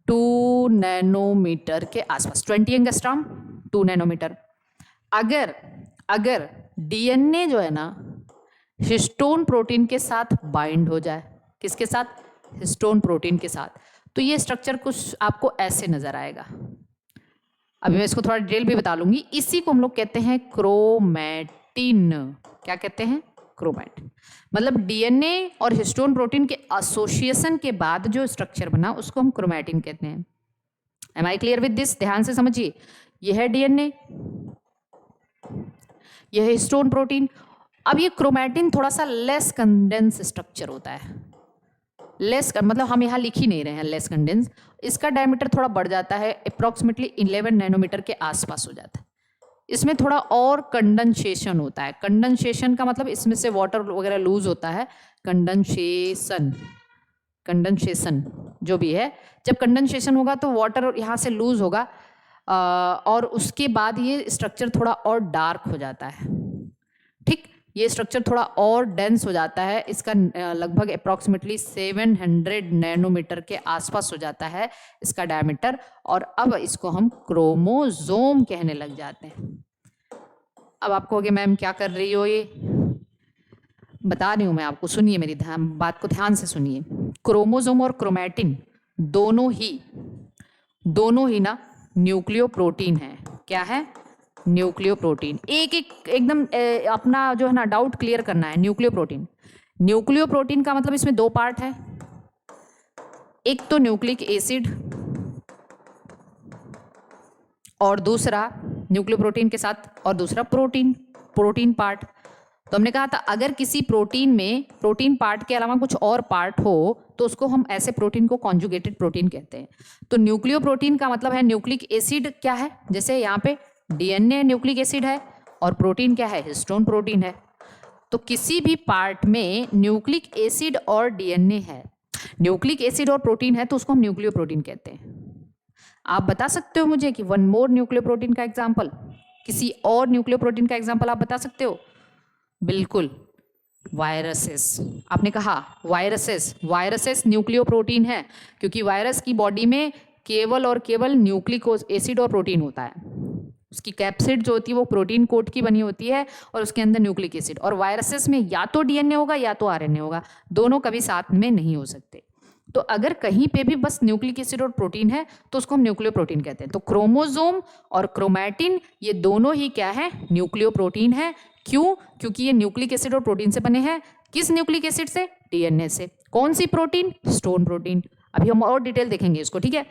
2 नैनोमीटर के आसपास, 20 एंगस्ट्रॉम, 2 नैनोमीटर। अगर डीएनए जो है ना हिस्टोन प्रोटीन के साथ बाइंड हो जाए, किसके साथ, हिस्टोन प्रोटीन के साथ, तो ये स्ट्रक्चर कुछ आपको ऐसे नजर आएगा। अभी मैं इसको थोड़ा डिटेल भी बता लूंगी। इसी को हम लोग कहते हैं क्रोमैटिन। क्या कहते हैं, क्रोमैटिन। मतलब डीएनए और हिस्टोन प्रोटीन के एसोसिएशन के बाद जो स्ट्रक्चर बना उसको हम क्रोमैटिन कहते हैं। Am I clear with this, ध्यान से समझिए। यह है डीएनए, यह है हिस्टोन प्रोटीन। अब ये क्रोमैटिन थोड़ा सा लेस कंडेंस स्ट्रक्चर होता है, लेस मतलब हम यहाँ लिख ही नहीं रहे हैं लेस कंडेंस। इसका डायमीटर थोड़ा बढ़ जाता है, अप्रॉक्सीमेटली 11 नैनोमीटर के आसपास हो जाता है। इसमें थोड़ा और कंडेंसेशन होता है। कंडेंसेशन का मतलब इसमें से वाटर वगैरह लूज होता है, कंडेंसेशन जो भी है। जब कंडेंसेशन होगा तो वाटर यहाँ से लूज होगा और उसके बाद ये स्ट्रक्चर थोड़ा और डार्क हो जाता है, ठीक। ये स्ट्रक्चर थोड़ा और डेंस हो जाता है, इसका लगभग अप्रॉक्सीमेटली 700 नैनोमीटर के आसपास हो जाता है इसका डायमीटर, और अब इसको हम क्रोमोसोम कहने लग जाते हैं। अब आप कहोगे मैम क्या कर रही हो, ये बता रही हूँ मैं आपको, सुनिए मेरी बात को ध्यान से सुनिए। क्रोमोसोम और क्रोमैटिन दोनों ही ना न्यूक्लियो प्रोटीन है। क्या है? Nucleo protein. एकदम अपना जो है ना डाउट क्लियर करना है। न्यूक्लियो प्रोटीन का मतलब इसमें दो पार्ट है, एक तो न्यूक्लिक एसिड और दूसरा न्यूक्लियो प्रोटीन के साथ, और दूसरा प्रोटीन पार्ट। तो हमने कहा था अगर किसी प्रोटीन में प्रोटीन पार्ट के अलावा कुछ और पार्ट हो तो उसको हम ऐसे प्रोटीन को कॉन्जुगेटेड प्रोटीन कहते हैं। तो न्यूक्लियो प्रोटीन का मतलब है न्यूक्लिक एसिड क्या है, जैसे यहाँ पे डीएनए न्यूक्लिक एसिड है और प्रोटीन क्या है, हिस्टोन प्रोटीन है। तो किसी भी पार्ट में न्यूक्लिक एसिड और डीएनए है, न्यूक्लिक एसिड और प्रोटीन है, तो उसको हम न्यूक्लियो प्रोटीन कहते हैं। आप बता सकते हो मुझे कि वन मोर न्यूक्लियो प्रोटीन का एग्जाम्पल, किसी और न्यूक्लियो प्रोटीन का एग्जाम्पल आप बता सकते हो? बिल्कुल, वायरसेस। आपने कहा वायरसेस न्यूक्लियो प्रोटीन है, क्योंकि वायरस की बॉडी में केवल और केवल न्यूक्लिक एसिड और प्रोटीन होता है। उसकी कैप्सिड जो होती है वो प्रोटीन कोट की बनी होती है और उसके अंदर न्यूक्लिक एसिड। और वायरसेस में या तो डीएनए होगा या तो आरएनए होगा, दोनों कभी साथ में नहीं हो सकते। तो अगर कहीं पे भी बस न्यूक्लिक एसिड और प्रोटीन है तो उसको हम न्यूक्लियो प्रोटीन कहते हैं। तो क्रोमोसोम और क्रोमैटिन ये दोनों ही क्या है, न्यूक्लियो प्रोटीन है। क्यों? क्योंकि ये न्यूक्लिक एसिड और प्रोटीन से बने हैं। किस न्यूक्लिक एसिड से? डीएनए से। कौन सी प्रोटीन? Histone protein. अभी हम और डिटेल देखेंगे इसको, ठीक है।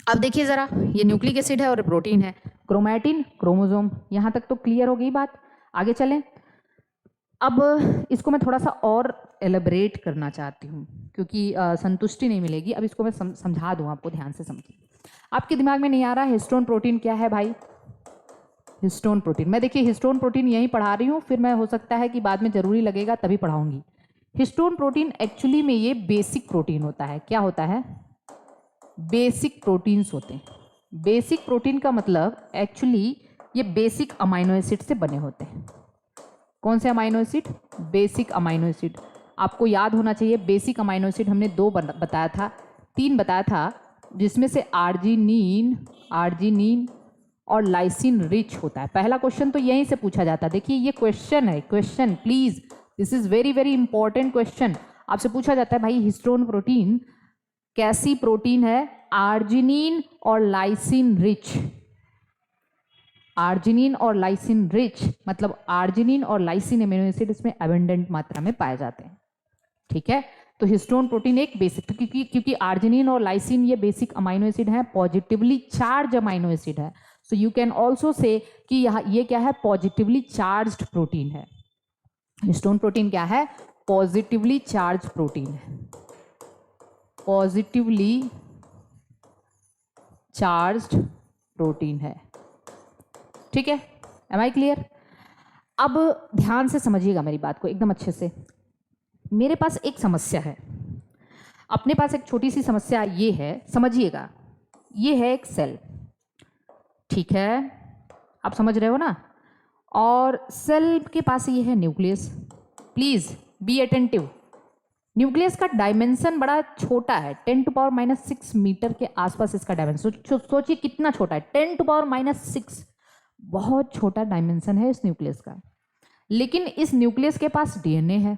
अब देखिए जरा, ये न्यूक्लिक एसिड है और प्रोटीन है, क्रोमैटिन क्रोमोसोम। यहां तक तो क्लियर हो गई बात। आगे चलें। अब इसको मैं थोड़ा सा और एलेबरेट करना चाहती हूँ, क्योंकि संतुष्टि नहीं मिलेगी। अब इसको मैं समझा दूँ आपको, ध्यान से समझिए। आपके दिमाग में नहीं आ रहा हिस्टोन प्रोटीन क्या है भाई? हिस्टोन प्रोटीन, मैं देखिए हिस्टोन प्रोटीन यहीं पढ़ा रही हूँ, फिर मैं हो सकता है कि बाद में जरूरी लगेगा तभी पढ़ाऊंगी। हिस्टोन प्रोटीन एक्चुअली में ये बेसिक प्रोटीन होता है। क्या होता है? बेसिक प्रोटीन्स होते हैं। बेसिक प्रोटीन का मतलब एक्चुअली ये बेसिक अमाइनो एसिड से बने होते हैं। कौन से amino acid? Basic amino acid. आपको याद होना चाहिए बेसिक अमाइनो एसिड हमने दो बताया था, तीन बताया था, जिसमें से आर्जिनिन और लाइसिन रिच होता है। पहला क्वेश्चन तो यहीं से पूछा जाता है। देखिए ये क्वेश्चन है, question please, this is very very important question. आपसे पूछा जाता है भाई हिस्टोन प्रोटीन कैसी प्रोटीन है? आर्जिनिन और लाइसिन रिच। आर्जिनिन और लाइसिन रिच मतलब आर्जिनिन और लाइसिन एमिनो एसिड इसमें अबंडेंट मात्रा में पाए जाते हैं, ठीक है। तो हिस्टोन प्रोटीन एक बेसिक, क्योंकि आर्जिनिन और लाइसिन ये बेसिक अमाइनो एसिड है, पॉजिटिवली चार्ज अमाइनो एसिड है। So you can also say कि ये क्या है? पॉजिटिवली चार्ज्ड प्रोटीन है। हिस्टोन प्रोटीन क्या है? पॉजिटिवली चार्ज प्रोटीन है, पॉजिटिवली चार्ज्ड प्रोटीन है, ठीक है। Am I clear? अब ध्यान से समझिएगा मेरी बात को एकदम अच्छे से। मेरे पास एक समस्या है, अपने पास एक छोटी सी समस्या ये है, समझिएगा। ये है एक सेल, ठीक है, आप समझ रहे हो ना। और सेल के पास ये है nucleus. Please be attentive. Nucleus का डायमेंशन बड़ा छोटा है, 10⁻⁻6 मीटर के आसपास इसका डायमेंशन। सोचिए कितना छोटा है, 10⁻⁻6, बहुत छोटा डायमेंशन है इस न्यूक्लियस का। लेकिन इस न्यूक्लियस के पास डीएनए है।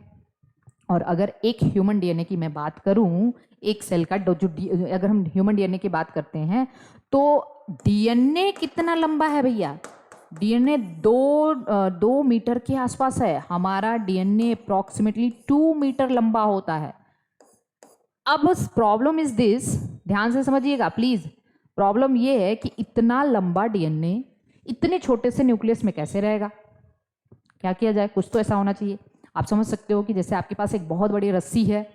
और अगर एक ह्यूमन डीएनए की मैं बात करूं, एक सेल का अगर हम ह्यूमन डीएनए की बात करते हैं तो डीएनए कितना लंबा है भैया? डीएनए 2 मीटर के आसपास है। हमारा डीएनए अप्रॉक्सीमेटली 2 मीटर लंबा होता है। अब प्रॉब्लम इज दिस, ध्यान से समझिएगा प्लीज। प्रॉब्लम ये है कि इतना लंबा डीएनए इतने छोटे से न्यूक्लियस में कैसे रहेगा? क्या किया जाए? कुछ तो ऐसा होना चाहिए। आप समझ सकते हो कि जैसे आपके पास एक बहुत बड़ी रस्सी है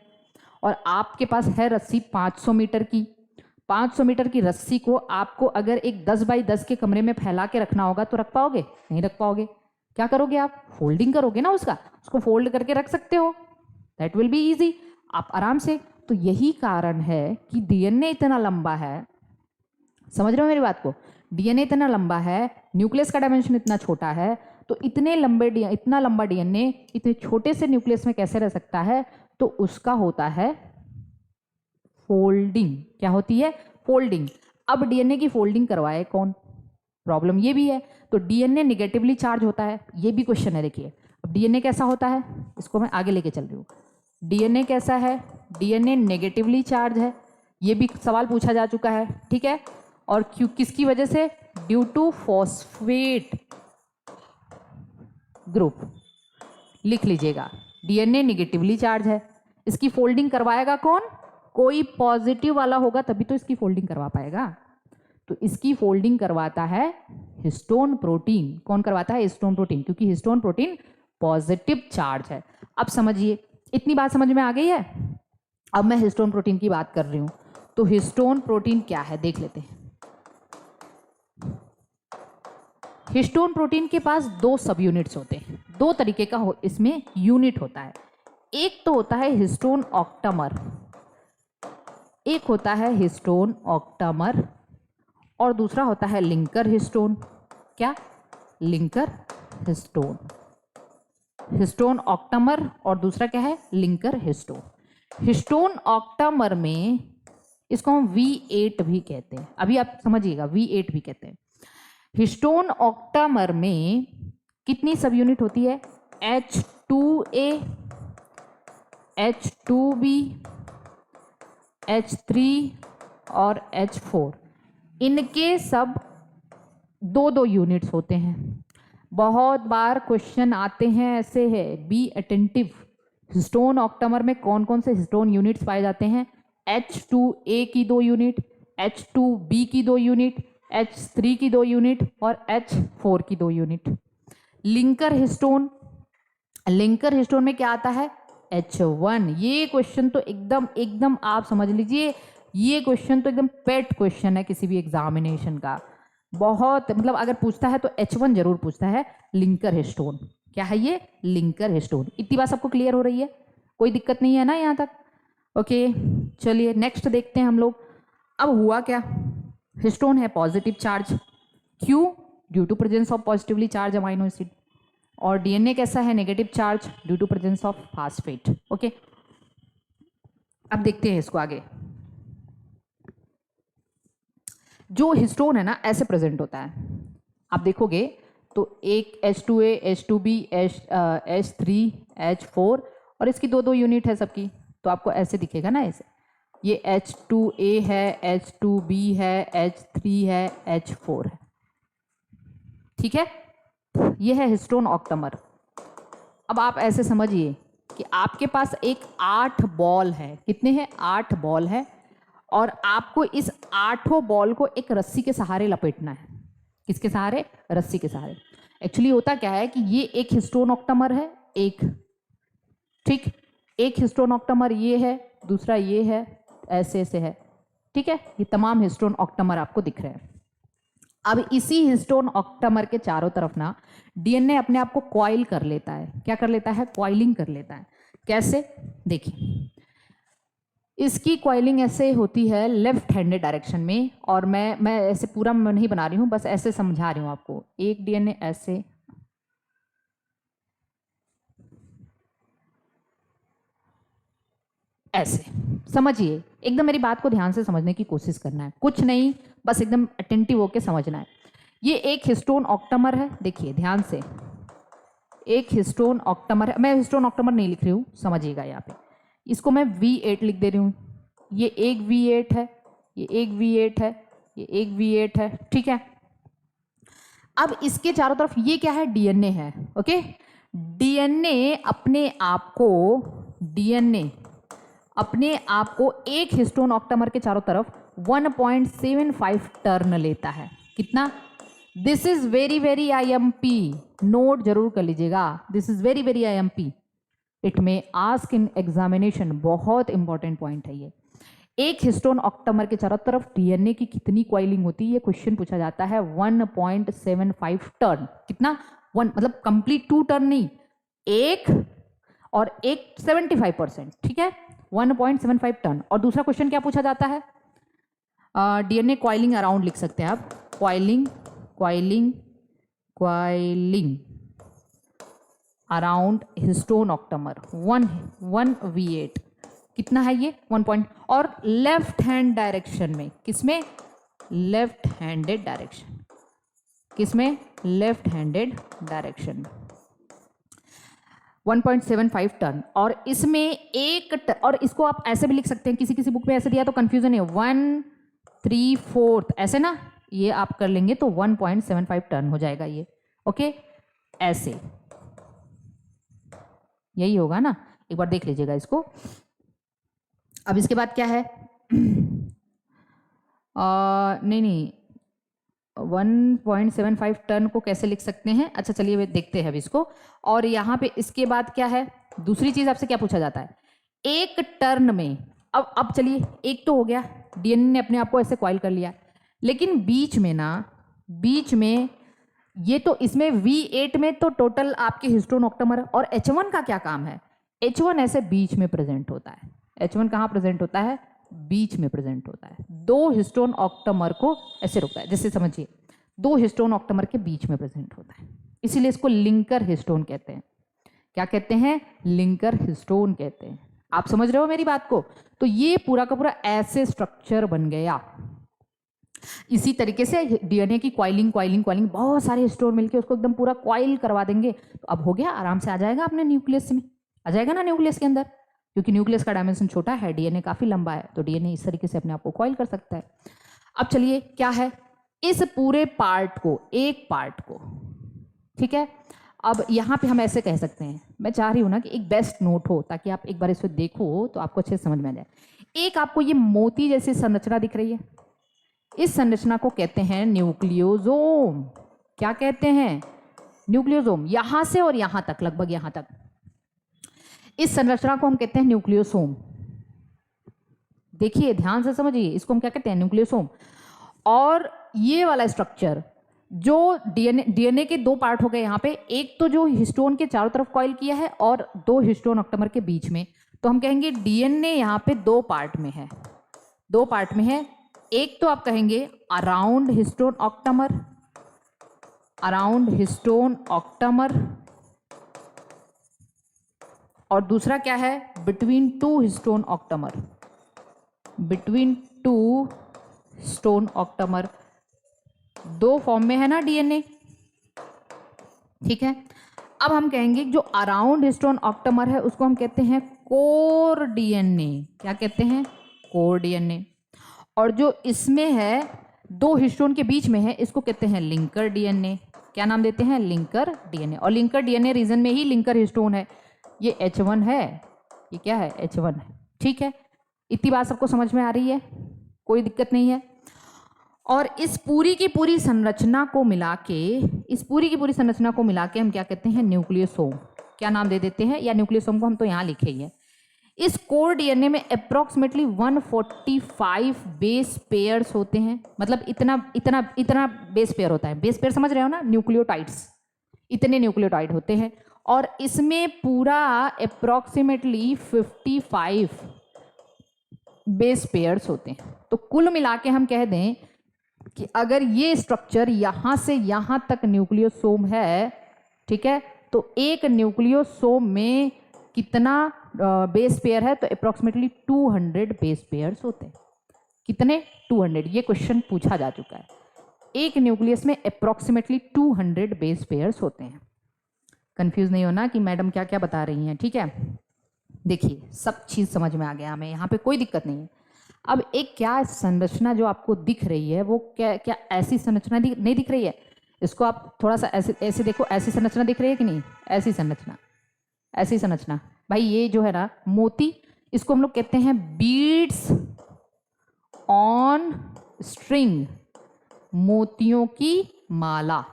और आपके पास है रस्सी 500 मीटर की। 500 मीटर की रस्सी को आपको अगर एक 10 बाई 10 के कमरे में फैला के रखना होगा तो रख पाओगे? नहीं रख पाओगे। क्या करोगे आप? फोल्डिंग करोगे ना उसको फोल्ड करके रख सकते हो, दैट विल बी इजी, आप आराम से। तो यही कारण है कि डीएनए इतना लंबा है, समझ रहे हो मेरी बात को? डीएनए इतना लंबा है, न्यूक्लियस का डायमेंशन इतना छोटा है, तो इतना लंबा डीएनए इतने छोटे से न्यूक्लियस में कैसे रह सकता है? तो उसका होता है फोल्डिंग। क्या होती है? फोल्डिंग। अब डीएनए की फोल्डिंग करवाए कौन? प्रॉब्लम ये भी है। तो डीएनए निगेटिवली चार्ज होता है, ये भी क्वेश्चन है। देखिए अब डीएनए कैसा होता है, इसको मैं आगे लेके चल रही हूँ। डीएनए कैसा है? डीएनए नेगेटिवली चार्ज है, ये भी सवाल पूछा जा चुका है, ठीक है। और क्यों, किसकी वजह से? Due to phosphate group. लिख लीजिएगा, डीएनए नेगेटिवली चार्ज है, इसकी फोल्डिंग करवाएगा कौन? कोई पॉजिटिव वाला होगा तभी तो इसकी फोल्डिंग करवा पाएगा। तो इसकी फोल्डिंग करवाता है हिस्टोन प्रोटीन। कौन करवाता है? हिस्टोन प्रोटीन, क्योंकि हिस्टोन प्रोटीन पॉजिटिव चार्ज है। अब समझिए, इतनी बात समझ में आ गई है। अब मैं हिस्टोन प्रोटीन की बात कर रही हूं। तो हिस्टोन प्रोटीन क्या है देख लेते हैं। हिस्टोन प्रोटीन के पास दो सब यूनिट्स होते हैं, दो तरीके का इसमें यूनिट होता है। एक तो होता है हिस्टोन ऑक्टामर, एक होता है हिस्टोन ऑक्टामर, और दूसरा होता है लिंकर हिस्टोन। क्या? Linker histone. हिस्टोन ऑक्टामर और दूसरा क्या है? Linker histone. हिस्टोन ऑक्टामर में इसको हम V8 भी कहते हैं, अभी आप समझिएगा, V8 भी कहते हैं। हिस्टोन ऑक्टामर में कितनी सब यूनिट होती है? H2A, H2B, H3 और H4। इनके सब दो दो यूनिट्स होते हैं। बहुत बार क्वेश्चन आते हैं ऐसे है, बी अटेंटिव। हिस्टोन ऑक्टामर में कौन कौन से हिस्टोन यूनिट्स पाए जाते हैं? H2A की 2 यूनिट, H2B की 2 यूनिट, H3 की 2 यूनिट और H4 की 2 unit. Linker histone, linker histone में क्या आता है? H1। ये क्वेश्चन तो एकदम आप समझ लीजिए, ये क्वेश्चन तो एकदम पेट क्वेश्चन है किसी भी एग्जामिनेशन का। बहुत मतलब अगर पूछता है तो H1 जरूर पूछता है, लिंकर हिस्टोन। क्या है ये? Linker histone. इतनी बात सबको क्लियर हो रही है? कोई दिक्कत नहीं है ना यहाँ तक? ओके, चलिए नेक्स्ट देखते हैं हम लोग। अब हुआ क्या? हिस्टोन है पॉजिटिव चार्ज, क्यों? Due to presence of positively charge amino acid. और डीएनए कैसा है? Negative charge, due to presence of phosphate. Okay, अब देखते हैं इसको आगे। जो हिस्टोन है ना ऐसे प्रेजेंट होता है, आप देखोगे तो एक H2A, H2B, H3, H4 और इसकी 2 यूनिट है सबकी, तो आपको ऐसे दिखेगा ना ऐसे। ये H2A है, H2B है, H3 है, H4 है, ठीक है। ये है हिस्टोन ऑक्टामर। अब आप ऐसे समझिए कि आपके पास एक 8 बॉल है। कितने हैं? 8 बॉल है, और आपको इस 8 बॉल को एक रस्सी के सहारे लपेटना है। किसके सहारे? रस्सी के सहारे। एक्चुअली होता क्या है कि ये एक हिस्टोन ऑक्टामर है, एक, ठीक, एक हिस्टोन ऑक्टामर ये है, दूसरा ये है, ऐसे ऐसे है, ठीक है। ये तमाम हिस्टोन ऑक्टामर आपको दिख रहे हैं। अब इसी हिस्टोन ऑक्टामर के चारों तरफ ना डीएनए अपने आप को कॉइल कर लेता है। क्या कर लेता है? कॉइलिंग कर लेता है। कैसे? देखिए, इसकी कॉइलिंग ऐसे होती है लेफ्ट हैंडेड डायरेक्शन में, और मैं ऐसे पूरा नहीं बना रही हूँ, बस ऐसे समझा रही हूँ आपको। एक डीएनए ऐसे, ऐसे समझिए, एकदम मेरी बात को ध्यान से समझने की कोशिश करना है, कुछ नहीं, बस एकदम अटेंटिव होकर समझना है। ये एक हिस्टोन ऑक्टामर है, देखिए ध्यान से, एक हिस्टोन ऑक्टामर है। मैं हिस्टोन ऑक्टामर नहीं लिख रही हूँ, समझिएगा यहाँ पे, इसको मैं V8 लिख दे रही हूँ। ये एक V8 है, ये एक V8 है, ये एक V8 है, ठीक है। अब इसके चारों तरफ ये क्या है? डीएनए है। ओके, डीएनए अपने आप को एक हिस्टोन ऑक्टामर के चारों तरफ 1.75 टर्न लेता है। कितना? This is very very IMP, note जरूर कर लीजिएगा। This is very very IMP, it में आस्क इन एग्जामिनेशन। बहुत इंपॉर्टेंट पॉइंट है ये। एक हिस्टोन ऑक्टामर के चारों तरफ डीएनए की कितनी कॉइलिंग होती है? ये क्वेश्चन पूछा जाता है। 1.75 टर्न। कितना? 1 मतलब कंप्लीट 2 टर्न नहीं, एक और एक 75%, ठीक है, 1.75 टर्न। और दूसरा क्वेश्चन क्या पूछा जाता है? डीएनए कॉइलिंग अराउंड लिख सकते हैं आप, coiling coiling coiling around histone octamer 1V8 कितना है ये 1 पॉइंट। और लेफ्ट हैंड डायरेक्शन में, किसमें, लेफ्ट हैंडेड डायरेक्शन, किसमें, लेफ्ट हैंडेड डायरेक्शन में 1.75 टन। और इसमें एक और इसको आप ऐसे भी लिख सकते हैं, किसी किसी बुक में ऐसे दिया तो कंफ्यूजन है, 1/3 ऐसे ना, ये आप कर लेंगे तो 1.75 टन हो जाएगा ये। ओके, ऐसे यही होगा ना, एक बार देख लीजिएगा इसको। अब इसके बाद क्या है नहीं 1.75 टन को कैसे लिख सकते हैं, अच्छा चलिए देखते हैं अब इसको। और यहाँ पे इसके बाद क्या है, दूसरी चीज आपसे क्या पूछा जाता है, एक टर्न में, अब चलिए एक तो हो गया, डीएनए ने अपने आप को ऐसे कॉइल कर लिया, लेकिन बीच में ना, बीच में ये तो इसमें V8 में तो टोटल आपके हिस्टोन ऑक्टामर, और H1 का क्या काम है, H1 ऐसे बीच में प्रेजेंट होता है। H1 कहाँ प्रेजेंट होता है, बीच में प्रेजेंट होता है, दो हिस्टोन ऑक्टामर को ऐसे रोकता है, जैसे समझिए दो हिस्टोन ऑक्टामर के बीच में प्रेजेंट होता है, इसीलिए इसको लिंकर हिस्टोन कहते हैं। क्या कहते हैं, लिंकर हिस्टोन कहते हैं। आप समझ रहे हो मेरी बात को। तो ये पूरा का पूरा ऐसे स्ट्रक्चर बन गया। इसी तरीके से डीएनए की क्वाइलिंग क्वाइलिंग क्वाइलिंग, बहुत सारे हिस्टोन मिलके उसको एकदम पूरा क्वाइल करवा देंगे, तो अब हो गया, आराम से आ जाएगा अपने न्यूक्लियस में, आ जाएगा ना न्यूक्लियस के अंदर, क्योंकि न्यूक्लियस का डायमेंशन छोटा है, डीएनए काफी लंबा है, तो डीएनए इस तरीके से अपने आप को क्वाइल कर सकता है। अब चलिए क्या है, इस पूरे पार्ट को, एक पार्ट को, ठीक है, अब यहाँ पे हम ऐसे कह सकते हैं, मैं चाह रही हूँ ना कि एक बेस्ट नोट हो, ताकि आप एक बार इसको देखो तो आपको अच्छे से समझ में आ जाए। एक आपको ये मोती जैसी संरचना दिख रही है, इस संरचना को कहते हैं न्यूक्लियोसोम। क्या कहते हैं, न्यूक्लियोसोम। यहां से और यहां तक, लगभग यहां तक, इस संरचना को हम कहते हैं न्यूक्लियोसोम। देखिए ध्यान से समझिए, इसको हम क्या कहते हैं, न्यूक्लियोसोम। और ये वाला स्ट्रक्चर जो डीएनए के दो पार्ट हो गए यहाँ पे, एक तो जो हिस्टोन के चारों तरफ कॉइल किया है और दो हिस्टोन ऑक्टामर के बीच में, तो हम कहेंगे डीएनए यहाँ पे दो पार्ट में है, दो पार्ट में है। एक तो आप कहेंगे around histone octamer, around histone octamer, और दूसरा क्या है, between two histone octamer, between two histone octamer. दो फॉर्म में है ना डीएनए, ठीक है। अब हम कहेंगे जो अराउंड हिस्टोन ऑक्टामर है उसको हम कहते हैं कोर डीएनए। क्या कहते हैं, कोर डीएनए। और जो इसमें है, दो हिस्टोन के बीच में है, इसको कहते हैं लिंकर डीएनए। क्या नाम देते हैं, लिंकर डीएनए। और लिंकर डीएनए रीजन में ही लिंकर हिस्टोन है। ये H1 है, ये क्या है, H1 है, ठीक है। इतनी बात सबको समझ में आ रही है, कोई दिक्कत नहीं है। और इस पूरी की पूरी संरचना को मिला के, इस पूरी की पूरी संरचना को मिला के हम क्या कहते हैं, न्यूक्लियोसोम। क्या नाम दे देते हैं, या न्यूक्लियोसोम को हम तो यहाँ लिखे ही है। इस कोर डीएनए में अप्रोक्सीमेटली 145 बेस पेयर्स होते हैं, मतलब इतना इतना इतना बेस पेयर होता है। बेस पेयर समझ रहे हो ना, न्यूक्लियोटाइड्स, इतने न्यूक्लियोटाइड होते हैं। और इसमें पूरा अप्रोक्सीमेटली 55 बेस पेयर्स होते हैं। तो कुल मिला के हम कह दें कि अगर ये स्ट्रक्चर यहाँ से यहाँ तक न्यूक्लियोसोम है, ठीक है, तो एक न्यूक्लियोसोम में कितना बेस पेयर है, तो अप्रोक्सीमेटली 200 बेस पेयर्स होते हैं। कितने, 200। ये क्वेश्चन पूछा जा चुका है। एक न्यूक्लियस में अप्रोक्सीमेटली 200 बेस पेयर्स होते हैं। कंफ्यूज नहीं होना कि मैडम क्या क्या बता रही हैं, ठीक है। देखिए सब चीज़ समझ में आ गया हमें, यहाँ पे कोई दिक्कत नहीं है। अब एक क्या संरचना जो आपको दिख रही है, वो क्या क्या ऐसी संरचना नहीं दिख रही है, इसको आप थोड़ा सा ऐसे ऐसे देखो, ऐसी संरचना दिख रही है कि नहीं, ऐसी संरचना, ऐसी संरचना। भाई ये जो है ना मोती, इसको हम लोग कहते हैं बीड्स ऑन स्ट्रिंग, मोतियों की माला।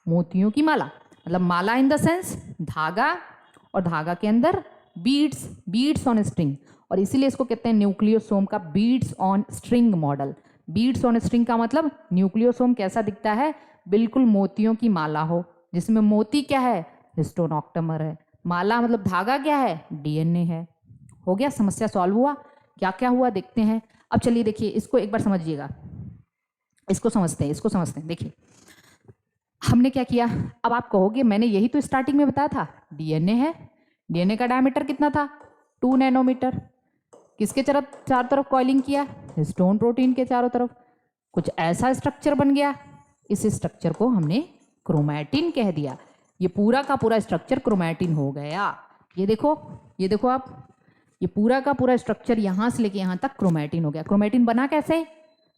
मोतियों की माला मतलब माला इन द सेंस धागा, और धागा के अंदर बीड्स, बीड्स ऑन स्ट्रिंग। और इसीलिए इसको कहते हैं न्यूक्लियोसोम का beads on string model. Beads on string का मतलब न्यूक्लियोसोम कैसा दिखता है, बिल्कुल मोतियों की माला हो, जिसमें मोती क्या है, हिस्टोन ऑक्टामर है, माला मतलब धागा क्या है, डीएनए है। हो गया, समस्या सॉल्व हुआ। क्या क्या हुआ देखते हैं। अब चलिए देखिए, इसको एक बार समझिएगा, इसको समझते हैं, इसको समझते हैं। देखिए हमने क्या किया, अब आप कहोगे मैंने यही तो स्टार्टिंग में बताया था, डीएनए है, डीएनए का डायमीटर कितना था 2 नैनोमीटर, किसके चारों तरफ कॉइलिंग किया, हिस्टोन प्रोटीन के चारों तरफ, कुछ ऐसा स्ट्रक्चर बन गया, इस स्ट्रक्चर को हमने क्रोमैटिन कह दिया। ये पूरा का पूरा स्ट्रक्चर क्रोमैटिन हो गया। ये देखो आप, ये पूरा का पूरा स्ट्रक्चर यहाँ से लेके यहाँ तक क्रोमैटिन हो गया। क्रोमैटिन बना कैसे,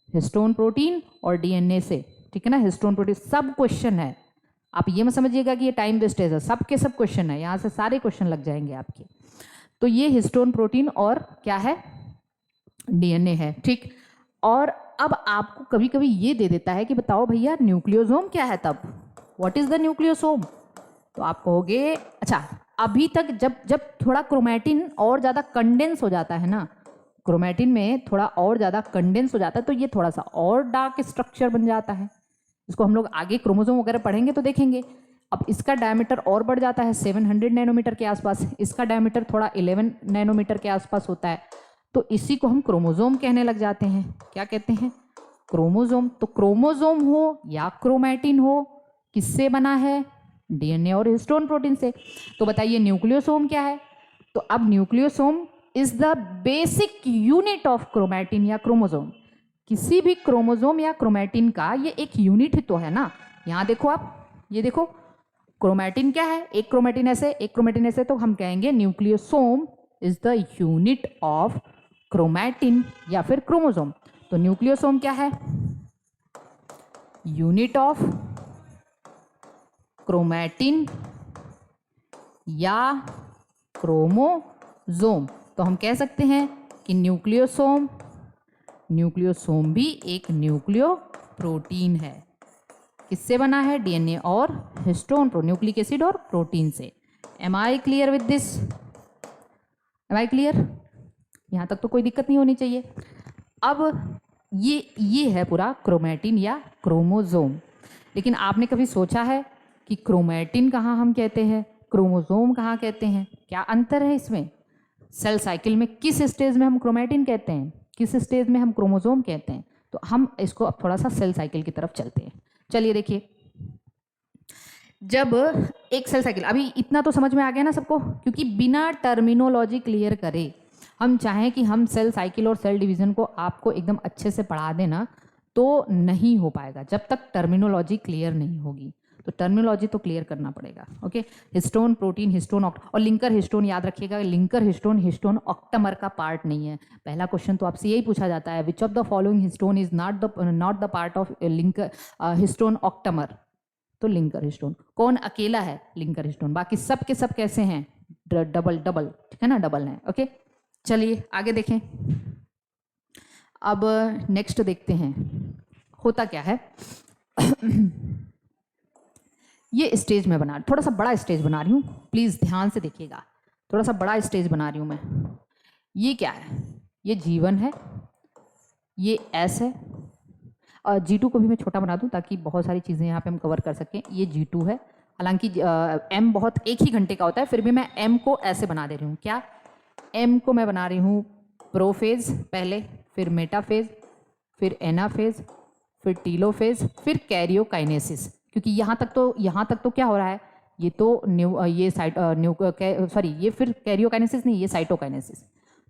हिस्टोन प्रोटीन और डीएनए से, ठीक है ना, हिस्टोन प्रोटीन। सब क्वेश्चन है, आप ये मत समझिएगा कि ये टाइम वेस्टेज है, सब के सब क्वेश्चन है, यहाँ से सारे क्वेश्चन लग जाएंगे आपके। तो ये हिस्टोन प्रोटीन और क्या है, डीएनए है, ठीक। और अब आपको कभी कभी ये दे देता है कि बताओ भैया न्यूक्लियोसोम क्या है, तब व्हाट इज द न्यूक्लियोसोम। तो आप कहोगे अच्छा, अभी तक जब थोड़ा क्रोमैटिन और ज़्यादा कंडेंस हो जाता है ना, क्रोमैटिन में थोड़ा और ज़्यादा कंडेंस हो जाता है तो ये थोड़ा सा और डार्क स्ट्रक्चर बन जाता है। इसको हम लोग आगे क्रोमोसोम वगैरह पढ़ेंगे तो देखेंगे। अब इसका डायमीटर और बढ़ जाता है 700 नैनोमीटर के आसपास, इसका डायमीटर थोड़ा 11 नैनोमीटर के आसपास होता है, तो इसी को हम क्रोमोसोम कहने लग जाते हैं। क्या कहते हैं, क्रोमोसोम। तो क्रोमोसोम हो या क्रोमैटिन हो, किससे बना है, डीएनए और हिस्टोन प्रोटीन से। तो बताइए न्यूक्लियोसोम क्या है। तो अब nucleosome is the basic unit of chromatin या क्रोमोसोम। किसी भी क्रोमोसोम या क्रोमैटिन का ये एक यूनिट ही तो है ना। यहाँ देखो आप, ये देखो क्रोमैटिन क्या है, एक क्रोमैटिन ऐसे एक क्रोमैटिन ऐसे, तो हम कहेंगे nucleosome is the unit of chromatin या फिर क्रोमोसोम। तो न्यूक्लियोसोम क्या है, यूनिट ऑफ क्रोमैटिन या क्रोमोसोम। तो हम कह सकते हैं कि न्यूक्लियोसोम भी एक न्यूक्लियो प्रोटीन है। किससे बना है, डीएनए और हिस्टोन न्यूक्लिक एसिड और प्रोटीन से। Am I clear with this, am I clear, यहाँ तक तो कोई दिक्कत नहीं होनी चाहिए। अब ये है पूरा क्रोमैटिन या क्रोमोसोम। लेकिन आपने कभी सोचा है कि क्रोमैटिन कहाँ हम कहते हैं, क्रोमोसोम कहाँ कहते हैं, क्या अंतर है इसमें। सेल साइकिल में किस स्टेज में हम क्रोमैटिन कहते हैं, किस स्टेज में हम क्रोमोसोम कहते हैं। तो हम इसको अब थोड़ा सा सेल साइकिल की तरफ चलते हैं। चलिए देखिए, जब एक सेल साइकिल, अभी इतना तो समझ में आ गया ना सबको, क्योंकि बिना टर्मिनोलॉजी क्लियर करे हम चाहें कि हम सेल साइकिल और सेल डिवीजन को आपको एकदम अच्छे से पढ़ा देना तो नहीं हो पाएगा जब तक टर्मिनोलॉजी क्लियर नहीं होगी। तो टर्मिनोलॉजी तो क्लियर करना पड़ेगा। ओके, हिस्टोन प्रोटीन, हिस्टोन और लिंकर हिस्टोन याद रखिएगा। लिंकर हिस्टोन ऑक्टामर का पार्ट नहीं है। पहला क्वेश्चन तो आपसे यही पूछा जाता है, which of the following histone is not the part of linker histone octamer. तो लिंकर हिस्टोन कौन अकेला है, लिंकर हिस्टोन। बाकी सब के सब कैसे हैं, डबल, ठीक है ना, डबल है। ओके, चलिए आगे देखें। अब नेक्स्ट देखते हैं होता क्या है। ये स्टेज में बना, थोड़ा सा बड़ा स्टेज बना रही हूँ, प्लीज़ ध्यान से देखिएगा। थोड़ा सा बड़ा स्टेज बना रही हूँ मैं। ये क्या है, ये G1 है, ये S है, और G2 को भी मैं छोटा बना दूँ ताकि बहुत सारी चीज़ें यहाँ पे हम कवर कर सकें। ये G2 है, हालांकि M बहुत एक ही घंटे का होता है, फिर भी मैं M को ऐसे बना दे रही हूँ। क्या, M को मैं बना रही हूँ प्रोफेज पहले, फिर मेटाफेज, फिर एनाफेज, फिर टीलोफेज, फिर कैरियोकाइनेसिस। क्योंकि यहाँ तक तो क्या हो रहा है, ये तो ये फिर कैरियोकाइनेसिस नहीं, ये साइटोकाइनेसिस।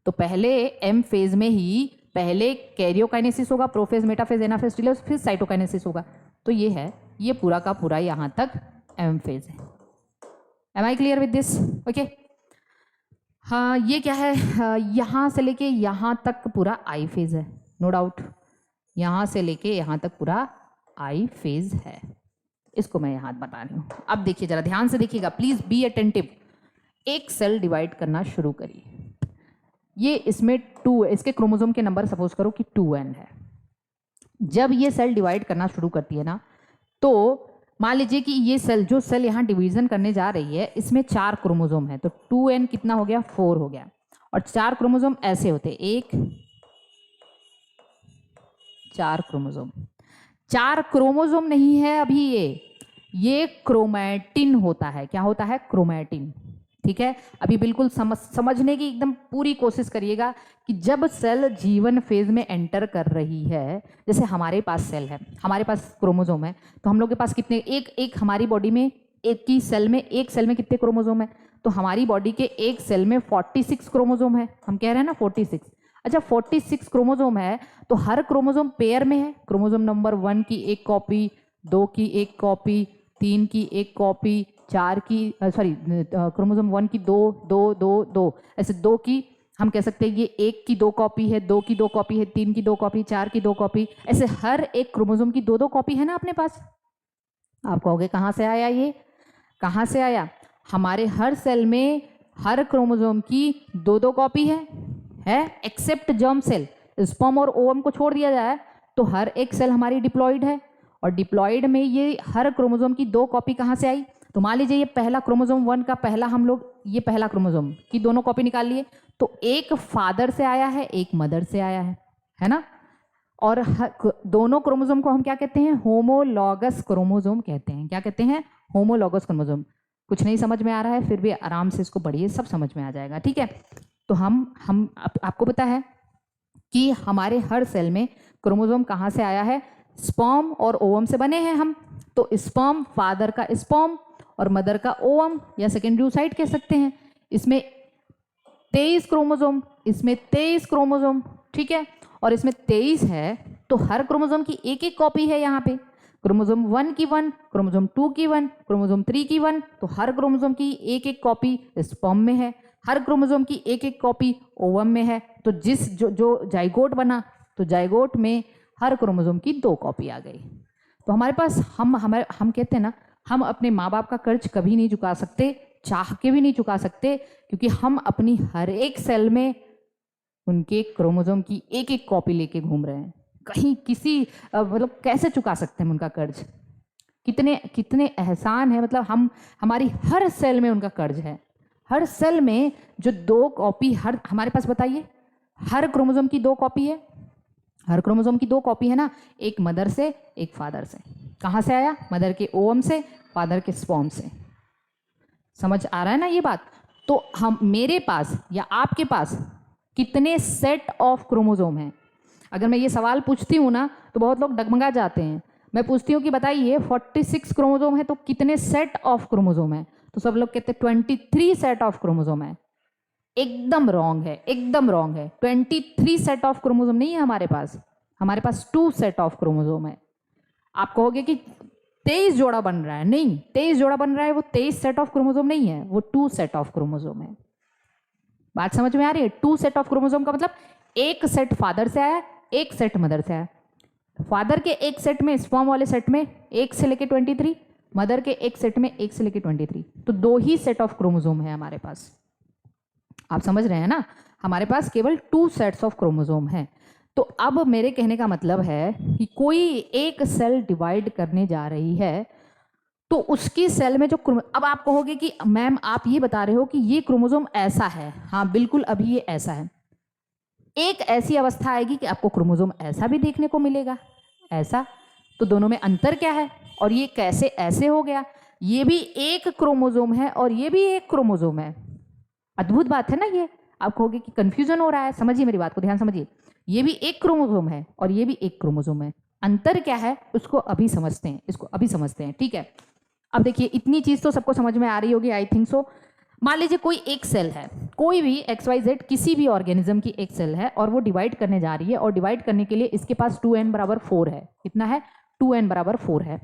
तो पहले एम फेज में ही पहले कैरियोकाइनेसिस होगा, प्रोफेज, मेटाफेज, एनाफेज, टीलोफेज, फिर साइटोकाइनेसिस होगा। तो ये है, ये पूरा का पूरा यहाँ तक एम फेज है। Am I clear with this, okay. हाँ, ये क्या है, यहाँ से लेके यहाँ तक पूरा आई फेज है, नो डाउट। यहाँ से लेके यहाँ तक पूरा आई फेज है, इसको मैं यहाँ बता रही हूँ। अब देखिए, जरा ध्यान से देखिएगा, प्लीज बी अटेंटिव। एक सेल डिवाइड करना शुरू करिए। ये इसमें 2, इसके क्रोमोसोम के नंबर सपोज करो कि 2n है। जब ये सेल डिवाइड करना शुरू करती है ना, तो मान लीजिए कि ये सेल, जो सेल यहाँ डिवीजन करने जा रही है, इसमें 4 क्रोमोसोम है, तो 2n कितना हो गया, 4 हो गया। और 4 क्रोमोसोम ऐसे होते हैं, 4 क्रोमोसोम। 4 क्रोमोसोम नहीं है अभी, ये क्रोमैटिन होता है। क्या होता है, क्रोमैटिन। ठीक है, अभी बिल्कुल समझने की एकदम पूरी कोशिश करिएगा कि जब सेल जीवन फेज में एंटर कर रही है, जैसे हमारे पास सेल है, हमारे पास क्रोमोसोम है, तो हम लोग के पास कितने, एक हमारी बॉडी में एक सेल में कितने क्रोमोसोम है? तो हमारी बॉडी के एक सेल में 46 क्रोमोसोम है। हम कह रहे हैं ना 46। अच्छा, 46 क्रोमोसोम है तो हर क्रोमोसोम पेयर में है। क्रोमोसोम नंबर 1 की एक कॉपी, 2 की एक कॉपी, 3 की एक कॉपी, 4 की क्रोमोसोम 1 की 2 2 2 2, ऐसे 2 की हम कह सकते हैं ये 1 की 2 कॉपी है, 2 की 2 कॉपी है, 3 की 2 कॉपी, 4 की 2 कॉपी, ऐसे हर एक क्रोमोसोम की 2 2 कॉपी है ना अपने पास। आप कहोगे कहाँ से आया ये, कहाँ से आया? हमारे हर सेल में हर क्रोमोसोम की 2 2 कॉपी है एक्सेप्ट जर्म सेल। स्पर्म और ओवम को छोड़ दिया जाए तो हर एक सेल हमारी डिप्लॉइड है, और डिप्लॉइड में ये हर क्रोमोसोम की 2 कॉपी कहाँ से आई? तो मान लीजिए ये पहला क्रोमोसोम 1 का पहला, हम लोग ये पहला क्रोमोसोम की दोनों कॉपी निकाल लिए, तो एक फादर से आया है, एक मदर से आया है ना। और दोनों क्रोमोसोम को हम क्या कहते हैं? होमोलॉगस क्रोमोसोम कहते हैं। क्या कहते हैं? Homologous chromosome. कुछ नहीं समझ में आ रहा है फिर भी आराम से इसको पढ़िए, सब समझ में आ जाएगा, ठीक है। तो आपको पता है कि हमारे हर सेल में क्रोमोसोम कहाँ से आया है? स्पर्म और ओवम से बने हैं हम। तो स्पर्म, फादर का स्पर्म और मदर का ओवम या सेकेंडरी साइट कह सकते हैं। इसमें 23 क्रोमोसोम, इसमें 23 क्रोमोसोम, ठीक है। और इसमें 23 है तो हर क्रोमोसोम की एक एक कॉपी है यहाँ पे। क्रोमोसोम 1 की 1, क्रोमोसोम 2 की 1, क्रोमोसोम 3 की 1, तो हर क्रोमोसोम की एक एक कॉपी स्पर्म में है, हर क्रोमोसोम की एक एक कॉपी ओवम में है। तो जो जाइगोट बना, तो जाइगोट में हर क्रोमोसोम की 2 कॉपी आ गई। तो हमारे पास हम कहते हैं ना, हम अपने माँ बाप का कर्ज कभी नहीं चुका सकते, चाह के भी नहीं चुका सकते, क्योंकि हम अपनी हर एक सेल में उनके क्रोमोसोम की एक एक कॉपी लेके घूम रहे हैं। कहीं किसी मतलब कैसे चुका सकते हैं उनका कर्ज? कितने कितने एहसान है, मतलब हमारी हर सेल में उनका कर्ज है। हर सेल में जो 2 कॉपी हर हमारे पास, बताइए, हर क्रोमोसोम की 2 कॉपी है, हर क्रोमोसोम की 2 कॉपी है ना, एक मदर से एक फादर से। कहाँ से आया? मदर के ओवम से, फादर के स्पर्म से। समझ आ रहा है ना ये बात? तो मेरे पास या आपके पास कितने सेट ऑफ क्रोमोसोम हैं? अगर मैं ये सवाल पूछती हूँ ना तो बहुत लोग डगमगा जाते हैं। मैं पूछती हूँ कि बताइए 46 क्रोमोसोम है तो कितने सेट ऑफ क्रोमोसोम है? तो सब लोग कहते हैं 23 सेट ऑफ क्रोमोसोम है। एकदम रॉन्ग है, एकदम रॉन्ग है। 23 सेट ऑफ क्रोमोसोम नहीं है हमारे पास 2 सेट ऑफ क्रोमोसोम है। आप कहोगे कि 23 जोड़ा बन रहा है, नहीं, 23 जोड़ा बन रहा है, वो 23 सेट ऑफ क्रोमोसोम नहीं है, वो 2 सेट ऑफ क्रोमोसोम है। बात समझ में आ रही है? 2 सेट ऑफ क्रोमोसोम का मतलब एक सेट फादर से आया, एक सेट मदर से आया। फादर के एक सेट में, स्पर्म वाले सेट में 1 से लेके 23, मदर के एक सेट में 1 से लेके 23, तो 2 ही सेट ऑफ क्रोमोसोम है हमारे पास। आप समझ रहे हैं ना? हमारे पास केवल 2 सेट्स ऑफ क्रोमोसोम है। तो अब मेरे कहने का मतलब है कि कोई एक सेल डिवाइड करने जा रही है तो उसकी सेल में जो अब आप कहोगे कि मैम आप ये बता रहे हो कि ये क्रोमोसोम ऐसा है। हाँ बिल्कुल, अभी ये ऐसा है। एक ऐसी अवस्था आएगी कि आपको क्रोमोसोम ऐसा भी देखने को मिलेगा, ऐसा। तो दोनों में अंतर क्या है? और ये कैसे ऐसे हो गया? ये भी एक क्रोमोसोम है और ये भी एक क्रोमोसोम है। अद्भुत बात है ना ये? आप कहोगे कि कंफ्यूजन हो रहा है, समझिए मेरी बात को, ध्यान समझिए। ये भी एक क्रोमोसोम है और ये भी एक क्रोमोसोम है। अंतर क्या है उसको अभी समझते हैं, इसको अभी समझते हैं, ठीक है। अब देखिए, इतनी चीज तो सबको समझ में आ रही होगी, आई थिंक सो। मान लीजिए कोई एक सेल है, कोई भी XYZ किसी भी ऑर्गेनिज्म की एक सेल है और वो डिवाइड करने जा रही है, और डिवाइड करने के लिए इसके पास 2n बराबर 4 है। कितना है? 2n बराबर 4 है,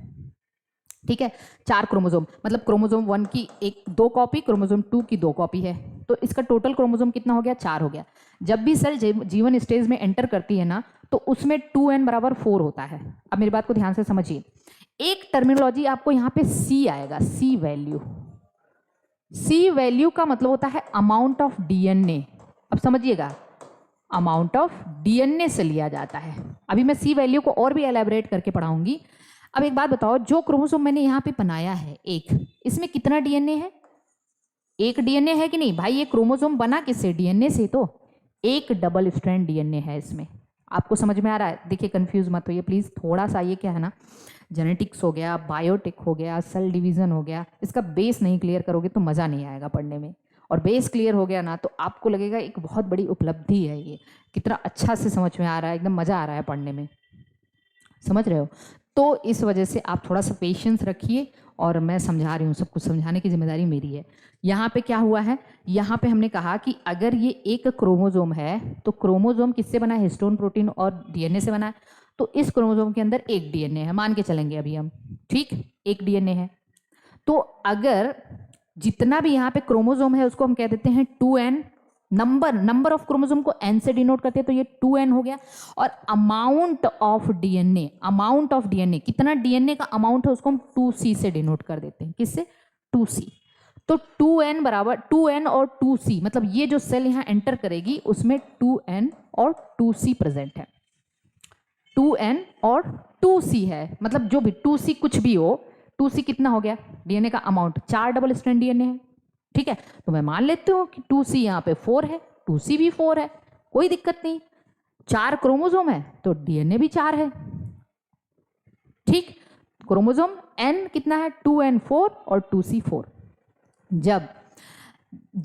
ठीक है। 4 क्रोमोसोम, मतलब क्रोमोसोम 1 की 2 कॉपी, क्रोमोसोम 2 की 2 कॉपी है, तो इसका टोटल क्रोमोसोम कितना हो गया? 4 हो गया। जब भी सेल जीवन स्टेज में एंटर करती है ना, तो उसमें 2n बराबर 4 होता है। अब मेरी बात को ध्यान से समझिए। एक टर्मिनोलॉजी आपको यहाँ पे C आएगा, C वैल्यू। C वैल्यू का मतलब होता है अमाउंट ऑफ DNA। अब समझिएगा, अमाउंट ऑफ DNA से लिया जाता है। अभी मैं C वैल्यू को और भी एलैबोरेट करके पढ़ाऊंगी। अब एक बात बताओ, जो क्रोमोसोम मैंने यहाँ पे बनाया है एक, इसमें कितना DNA है? एक DNA है कि नहीं भाई? ये क्रोमोसोम बना किससे? DNA से। तो एक डबल स्ट्रैंड DNA है इसमें। आपको समझ में आ रहा है? देखिए, कंफ्यूज मत होइए प्लीज। थोड़ा सा ये क्या है ना, जेनेटिक्स हो गया, बायोटिक हो गया, सेल डिवीजन हो गया, इसका बेस नहीं क्लियर करोगे तो मज़ा नहीं आएगा पढ़ने में। और बेस क्लियर हो गया ना तो आपको लगेगा एक बहुत बड़ी उपलब्धि है ये, कितना अच्छा से समझ में आ रहा है, एकदम मज़ा आ रहा है पढ़ने में, समझ रहे हो। तो इस वजह से आप थोड़ा सा पेशेंस रखिए, और मैं समझा रही हूँ, सब कुछ समझाने की जिम्मेदारी मेरी है। यहाँ पे क्या हुआ है, यहाँ पे हमने कहा कि अगर ये एक क्रोमोजोम है तो क्रोमोजोम किससे बना है, हिस्टोन प्रोटीन और डीएनए से बना है। तो इस क्रोमोजोम के अंदर एक डीएनए है, मान के चलेंगे अभी हम, ठीक, एक डीएनए है। तो अगर जितना भी यहाँ पे क्रोमोजोम है उसको हम कह देते हैं 2n, नंबर ऑफ क्रोमोजोम को n से डिनोट करते हैं, तो ये 2n हो गया। और अमाउंट ऑफ डीएनए, कितना डीएनए का अमाउंट है उसको हम 2c से डिनोट कर देते हैं, किससे, 2c। तो 2n बराबर 2n और 2c, मतलब ये जो सेल यहाँ एंटर करेगी उसमें 2n और 2c प्रेजेंट है, 2n और 2c है, मतलब जो भी 2c कुछ भी हो, 2c कितना हो गया, डीएनए का अमाउंट, 4 डबल स्ट्रैंड डीएनए है, ठीक है। तो मैं मान लेती हूँ कि 2c यहाँ पे 4 है, 2c भी 4 है, कोई दिक्कत नहीं, 4 क्रोमोजोम है तो डीएनए भी 4 है, ठीक। क्रोमोजोम n कितना है, 2n 4 और 2c 4। जब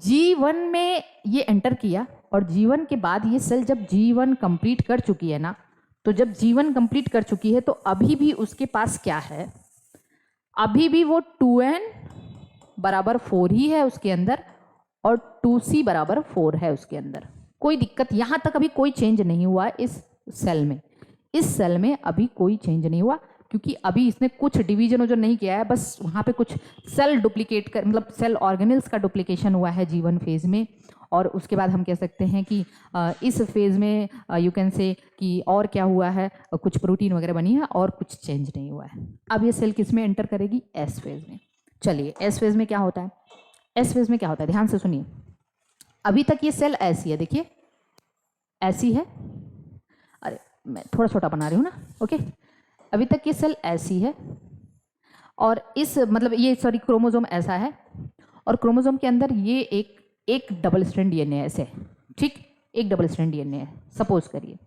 G1 में ये एंटर किया और G1 के बाद ये सेल जब G1 कंप्लीट कर चुकी है ना, तो जब G1 कंप्लीट कर चुकी है तो अभी भी उसके पास क्या है, अभी भी वो 2n बराबर 4 ही है उसके अंदर और 2c बराबर 4 है उसके अंदर, कोई दिक्कत, यहाँ तक अभी कोई चेंज नहीं हुआ इस सेल में, इस सेल में अभी कोई चेंज नहीं हुआ, क्योंकि अभी इसने कुछ डिवीजन जो नहीं किया है, बस वहाँ पे कुछ सेल डुप्लीकेट कर, मतलब सेल ऑर्गेनल्स का डुप्लीकेशन हुआ है G1 फेज में। और उसके बाद हम कह सकते हैं कि इस फेज में यू कैन से कि और क्या हुआ है, कुछ प्रोटीन वगैरह बनी है और कुछ चेंज नहीं हुआ है। अब ये सेल किस में एंटर करेगी, एस फेज में। चलिए एस फेज में क्या होता है, एस फेज में क्या होता है, ध्यान से सुनिए। अभी तक ये सेल ऐसी है, देखिए ऐसी है, अरे मैं थोड़ा छोटा बना रही हूँ ना, ओके। अभी तक ये सेल ऐसी है और इस मतलब ये सॉरी क्रोमोजोम ऐसा है और क्रोमोजोम के अंदर ये एक डबल स्ट्रैंड डीएनए है ऐसे, ठीक, एक डबल स्ट्रैंड डीएनए है। सपोज करिए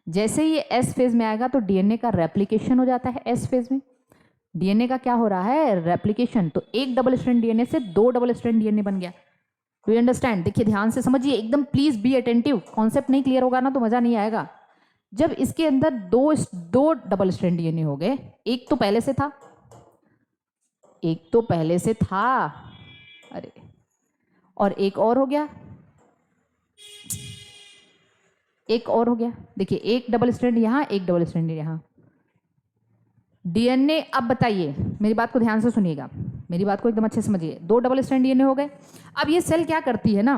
जैसे ये एस फेज में आएगा तो डीएनए का रेप्लिकेशन हो जाता है, एस फेज में डीएनए का क्या हो रहा है, रेप्लिकेशन। तो एक डबल स्ट्रैंड डीएनए से 2 डबल स्ट्रैंड डीएनए बन गया। डू यू अंडरस्टैंड, देखिए ध्यान से समझिए एकदम, प्लीज बी अटेंटिव, कॉन्सेप्ट नहीं क्लियर होगा ना तो मजा नहीं आएगा। जब इसके अंदर दो डबल स्ट्रैंड डीएनए हो गए, एक तो पहले से था, एक तो पहले से था, अरे और एक और हो गया, एक और हो गया, देखिए एक डबल स्ट्रैंड यहाँ, एक डबल स्ट्रैंड यहाँ डीएनए। अब बताइए, मेरी बात को ध्यान से सुनिएगा, मेरी बात को एकदम अच्छे से समझिए। 2 डबल स्ट्रैंड डीएनए हो गए। अब ये सेल क्या करती है ना,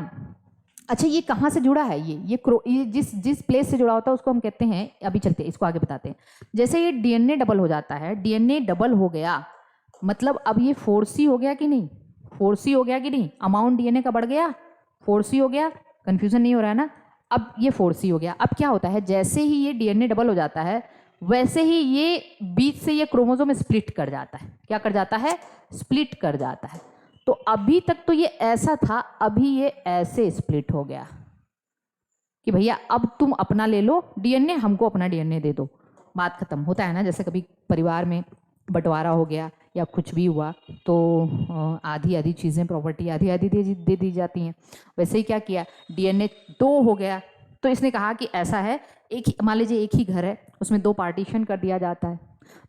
अच्छा ये कहाँ से जुड़ा है, ये जिस प्लेस से जुड़ा होता है उसको हम कहते हैं, अभी चलते हैं इसको आगे बताते हैं। जैसे ये डीएनए डबल हो जाता है, डीएनए डबल हो गया मतलब अब ये 4C हो गया कि नहीं, 4C हो गया कि नहीं, अमाउंट डीएनए का बढ़ गया, 4C हो गया, कंफ्यूजन नहीं हो रहा है ना। अब ये 4C हो गया। अब क्या होता है, जैसे ही ये डीएनए डबल हो जाता है वैसे ही ये बीच से ये क्रोमोसोम स्प्लिट कर जाता है। क्या कर जाता है, स्प्लिट कर जाता है। तो अभी तक तो ये ऐसा था, अभी ये ऐसे स्प्लिट हो गया कि भैया अब तुम अपना ले लो डीएनए, हमको अपना डीएनए दे दो, बात खत्म। होता है ना, जैसे कभी परिवार में बंटवारा हो गया या कुछ भी हुआ तो आधी आधी चीज़ें, प्रॉपर्टी आधी आधी दे दी जाती हैं। वैसे ही क्या किया, डीएनए 2 हो गया तो इसने कहा कि ऐसा है, एक ही, मान लीजिए एक ही घर है उसमें 2 पार्टीशन कर दिया जाता है,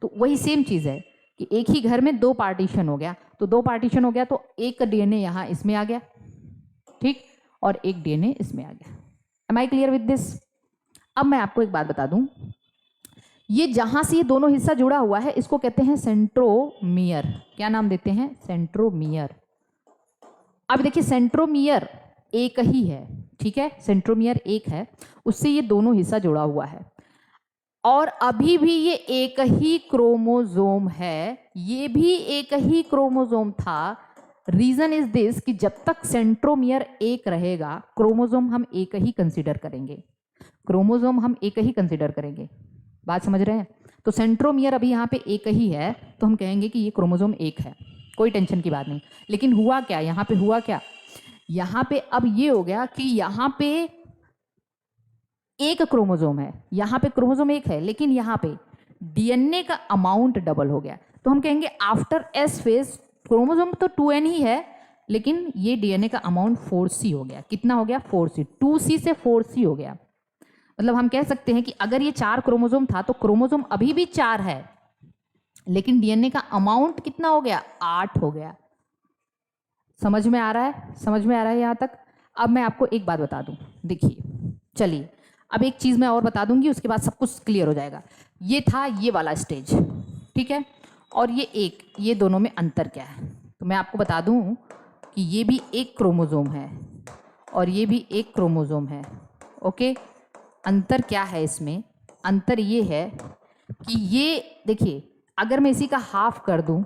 तो वही सेम चीज़ है कि एक ही घर में 2 पार्टीशन हो गया, तो 2 पार्टीशन हो गया तो एक डीएनए यहाँ इसमें आ गया, ठीक, और एक डीएनए इसमें आ गया। Am I clear with this. अब मैं आपको एक बात बता दूं, ये जहां से ये दोनों हिस्सा जुड़ा हुआ है इसको कहते हैं सेंट्रोमियर। क्या नाम देते हैं, सेंट्रोमियर। अब देखिए सेंट्रोमियर एक ही है, ठीक है, सेंट्रोमियर एक है, उससे ये दोनों हिस्सा जुड़ा हुआ है और अभी भी ये एक ही क्रोमोजोम है, ये भी एक ही क्रोमोजोम था। रीजन इज दिस कि जब तक सेंट्रोमियर एक रहेगा क्रोमोजोम हम एक ही कंसीडर करेंगे, क्रोमोजोम हम एक ही कंसीडर करेंगे, बात समझ रहे हैं। तो सेंट्रोमियर अभी यहाँ पे एक ही है तो हम कहेंगे कि ये क्रोमोजोम एक है, कोई टेंशन की बात नहीं। लेकिन हुआ क्या, यहाँ पे हुआ क्या, यहाँ पे अब ये हो गया कि यहाँ पे एक क्रोमोजोम है, यहाँ पे क्रोमोजोम एक है, लेकिन यहाँ पे डीएनए का अमाउंट डबल हो गया। तो हम कहेंगे आफ्टर एस फेज क्रोमोजोम तो 2n ही है, लेकिन ये डीएनए का अमाउंट 4C हो गया। कितना हो गया? 4C। 2C से 4C हो गया। मतलब हम कह सकते हैं कि अगर ये 4 क्रोमोसोम था तो क्रोमोसोम अभी भी 4 है, लेकिन डीएनए का अमाउंट कितना हो गया? 8 हो गया। समझ में आ रहा है? समझ में आ रहा है यहाँ तक? अब मैं आपको एक बात बता दूं, देखिए, चलिए अब एक चीज़ मैं और बता दूंगी, उसके बाद सब कुछ क्लियर हो जाएगा। ये था ये वाला स्टेज, ठीक है, और ये दोनों में अंतर क्या है? तो मैं आपको बता दूं कि ये भी एक क्रोमोसोम है और ये भी एक क्रोमोसोम है। ओके, अंतर क्या है इसमें? अंतर ये है कि ये देखिए, अगर मैं इसी का हाफ कर दूं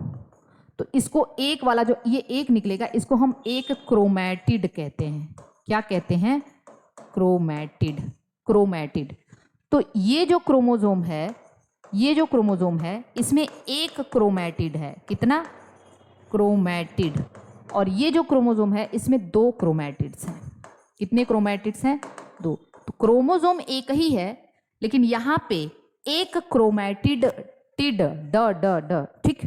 तो इसको एक वाला जो ये एक निकलेगा, इसको हम एक क्रोमैटिड कहते हैं। क्या कहते हैं? क्रोमैटिड। क्रोमैटिड। तो ये जो क्रोमोसोम है, ये जो क्रोमोसोम है, इसमें एक क्रोमैटिड है। कितना? क्रोमैटिड। और ये जो क्रोमोसोम है, इसमें 2 क्रोमैटिड्स हैं। कितने क्रोमैटिड्स हैं? 2। तो क्रोमोसोम एक ही है, लेकिन यहाँ पे एक क्रोमैटिड, टिड, ड ड ड, ठीक,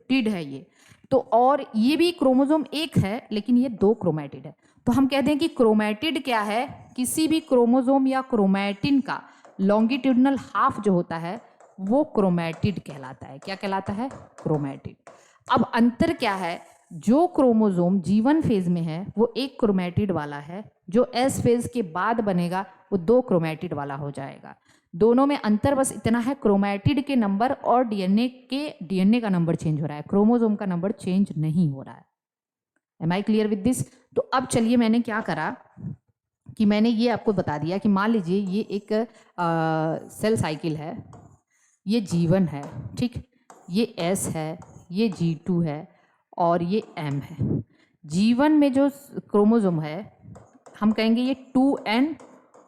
टिड है ये तो, और ये भी क्रोमोसोम एक है, लेकिन ये 2 क्रोमैटिड है। तो हम कहते हैं कि क्रोमैटिड क्या है? किसी भी क्रोमोसोम या क्रोमैटिन का लॉन्गिट्यूडनल हाफ जो होता है वो क्रोमैटिड कहलाता है। क्या कहलाता है? क्रोमैटिड। अब अंतर क्या है? जो क्रोमोसोम G1 फेज में है वो एक क्रोमैटिड वाला है, जो S फेज के बाद बनेगा वो 2 क्रोमैटिड वाला हो जाएगा। दोनों में अंतर बस इतना है, क्रोमैटिड के नंबर और डीएनए का नंबर चेंज हो रहा है, क्रोमोसोम का नंबर चेंज नहीं हो रहा है। Am I clear with this? तो अब चलिए, मैंने क्या करा कि मैंने ये आपको बता दिया कि मान लीजिए ये एक सेल साइकिल है, ये G1 है, ठीक, ये S है, ये G2 है और ये M है। G1 में जो क्रोमोसोम है हम कहेंगे ये 2N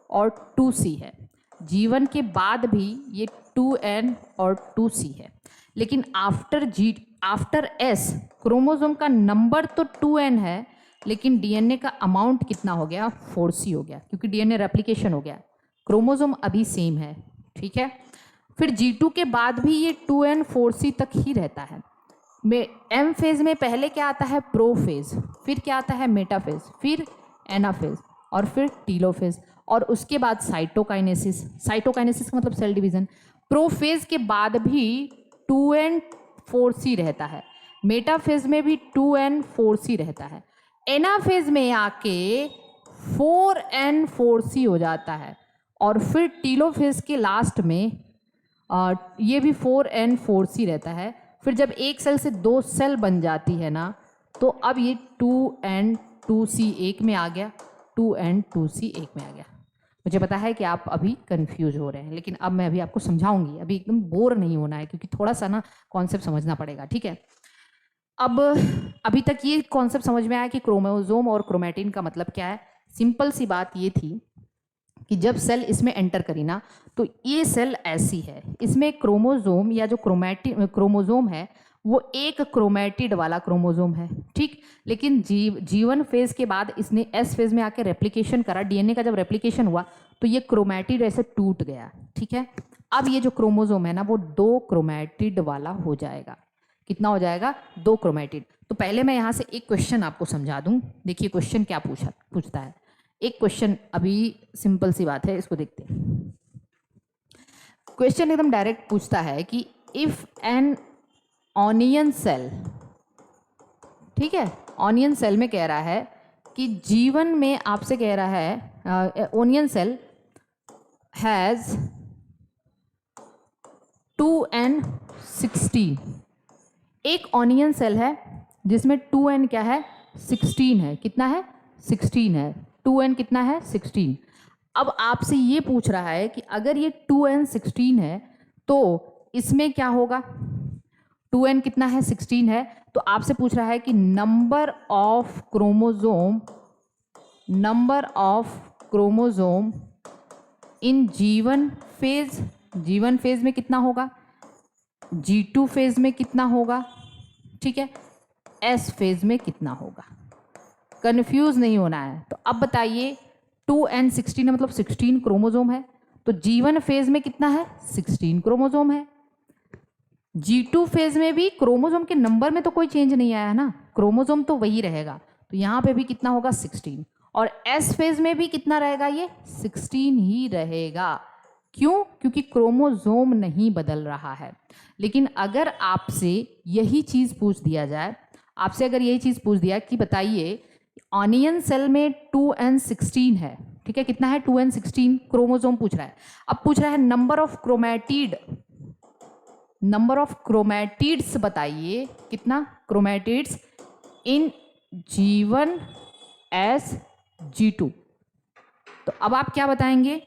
और 2C है। G1 के बाद भी ये 2N और 2C है, लेकिन आफ्टर S क्रोमोसोम का नंबर तो 2N है, लेकिन डीएनए का अमाउंट कितना हो गया? 4C हो गया, क्योंकि डीएनए रेप्लिकेशन हो गया, क्रोमोसोम अभी सेम है, ठीक है। फिर G2 के बाद भी ये 2N 4C तक ही रहता है। M फेज में पहले क्या आता है? प्रोफेज, फिर क्या आता है? मेटाफेज, फिर एनाफेज और फिर टीलोफेज, और उसके बाद साइटोकाइनेसिस। साइटोकाइनेसिस का मतलब सेल डिवीजन। प्रोफेज के बाद भी 2N 4C रहता है, मेटाफेज में भी 2N 4C रहता है, एनाफेज में आके 4N 4C हो जाता है, और फिर टीलोफेज के लास्ट में ये भी 4N 4C रहता है। फिर जब एक सेल से 2 सेल बन जाती है ना, तो अब ये 2N 2C एक में आ गया, 2N 2C एक में आ गया। मुझे पता है कि आप अभी कंफ्यूज हो रहे हैं, लेकिन अब मैं अभी आपको समझाऊंगी, अभी एकदम बोर नहीं होना है, क्योंकि थोड़ा सा ना कॉन्सेप्ट समझना पड़ेगा, ठीक है। अब अभी तक ये कॉन्सेप्ट समझ में आया कि क्रोमोसोम और क्रोमैटिन का मतलब क्या है। सिंपल सी बात ये थी कि जब सेल इसमें एंटर करी ना, तो ये सेल ऐसी है, इसमें क्रोमोसोम या जो क्रोमोसोम है वो एक क्रोमैटिड वाला क्रोमोसोम है, ठीक। लेकिन G1 फेज के बाद इसने S फेज में आके रेप्लिकेशन करा, डीएनए का जब रेप्लिकेशन हुआ तो ये क्रोमैटिड ऐसे टूट गया, ठीक है। अब ये जो क्रोमोसोम है ना वो 2 क्रोमैटिड वाला हो जाएगा। कितना हो जाएगा? 2 क्रोमैटिड। तो पहले मैं यहाँ से एक क्वेश्चन आपको समझा दूँ। देखिए क्वेश्चन क्या पूछता है। एक क्वेश्चन अभी सिंपल सी बात है, इसको देखते हैं। क्वेश्चन एकदम डायरेक्ट पूछता है कि इफ एन ऑनियन सेल, ठीक है, ऑनियन सेल में कह रहा है कि G1 में आपसे कह रहा है ऑनियन सेल हैज 2N16। एक ऑनियन सेल है जिसमें 2N क्या है? 16 है। कितना है? 16 है। 2N कितना है? 16। अब आपसे ये पूछ रहा है कि अगर ये 2N 16 है तो इसमें क्या होगा? 2N कितना है? 16 है। तो आपसे पूछ रहा है कि number of chromosome in G1 phase, G1 phase में कितना होगा, G2 फेज में कितना होगा, ठीक है, S फेज में कितना होगा। कंफ्यूज नहीं होना है। तो अब बताइए 2N 16 है, मतलब 16 क्रोमोसोम है, तो G1 फेज में कितना है? 16 क्रोमोसोम है। G2 फेज में भी क्रोमोसोम के नंबर में तो कोई चेंज नहीं आया है ना, क्रोमोसोम तो वही रहेगा। तो तो यहाँ पे भी कितना होगा 16, और एस फेज में भी कितना रहेगा, ये 16 ही रहेगा। क्यों? क्योंकि क्रोमोसोम नहीं बदल रहा है। लेकिन अगर आपसे यही चीज़ पूछ दिया जाए, आपसे अगर यही चीज़ पूछ दिया कि बताइए ऑनियन सेल में 2n16 है, ठीक है, कितना है 2n16 क्रोमोसोम पूछ रहा है। अब पूछ रहा है नंबर ऑफ क्रोमैटिड्स बताइए, कितना क्रोमैटिड्स इन G1 S G2। तो अब आप क्या बताएंगे?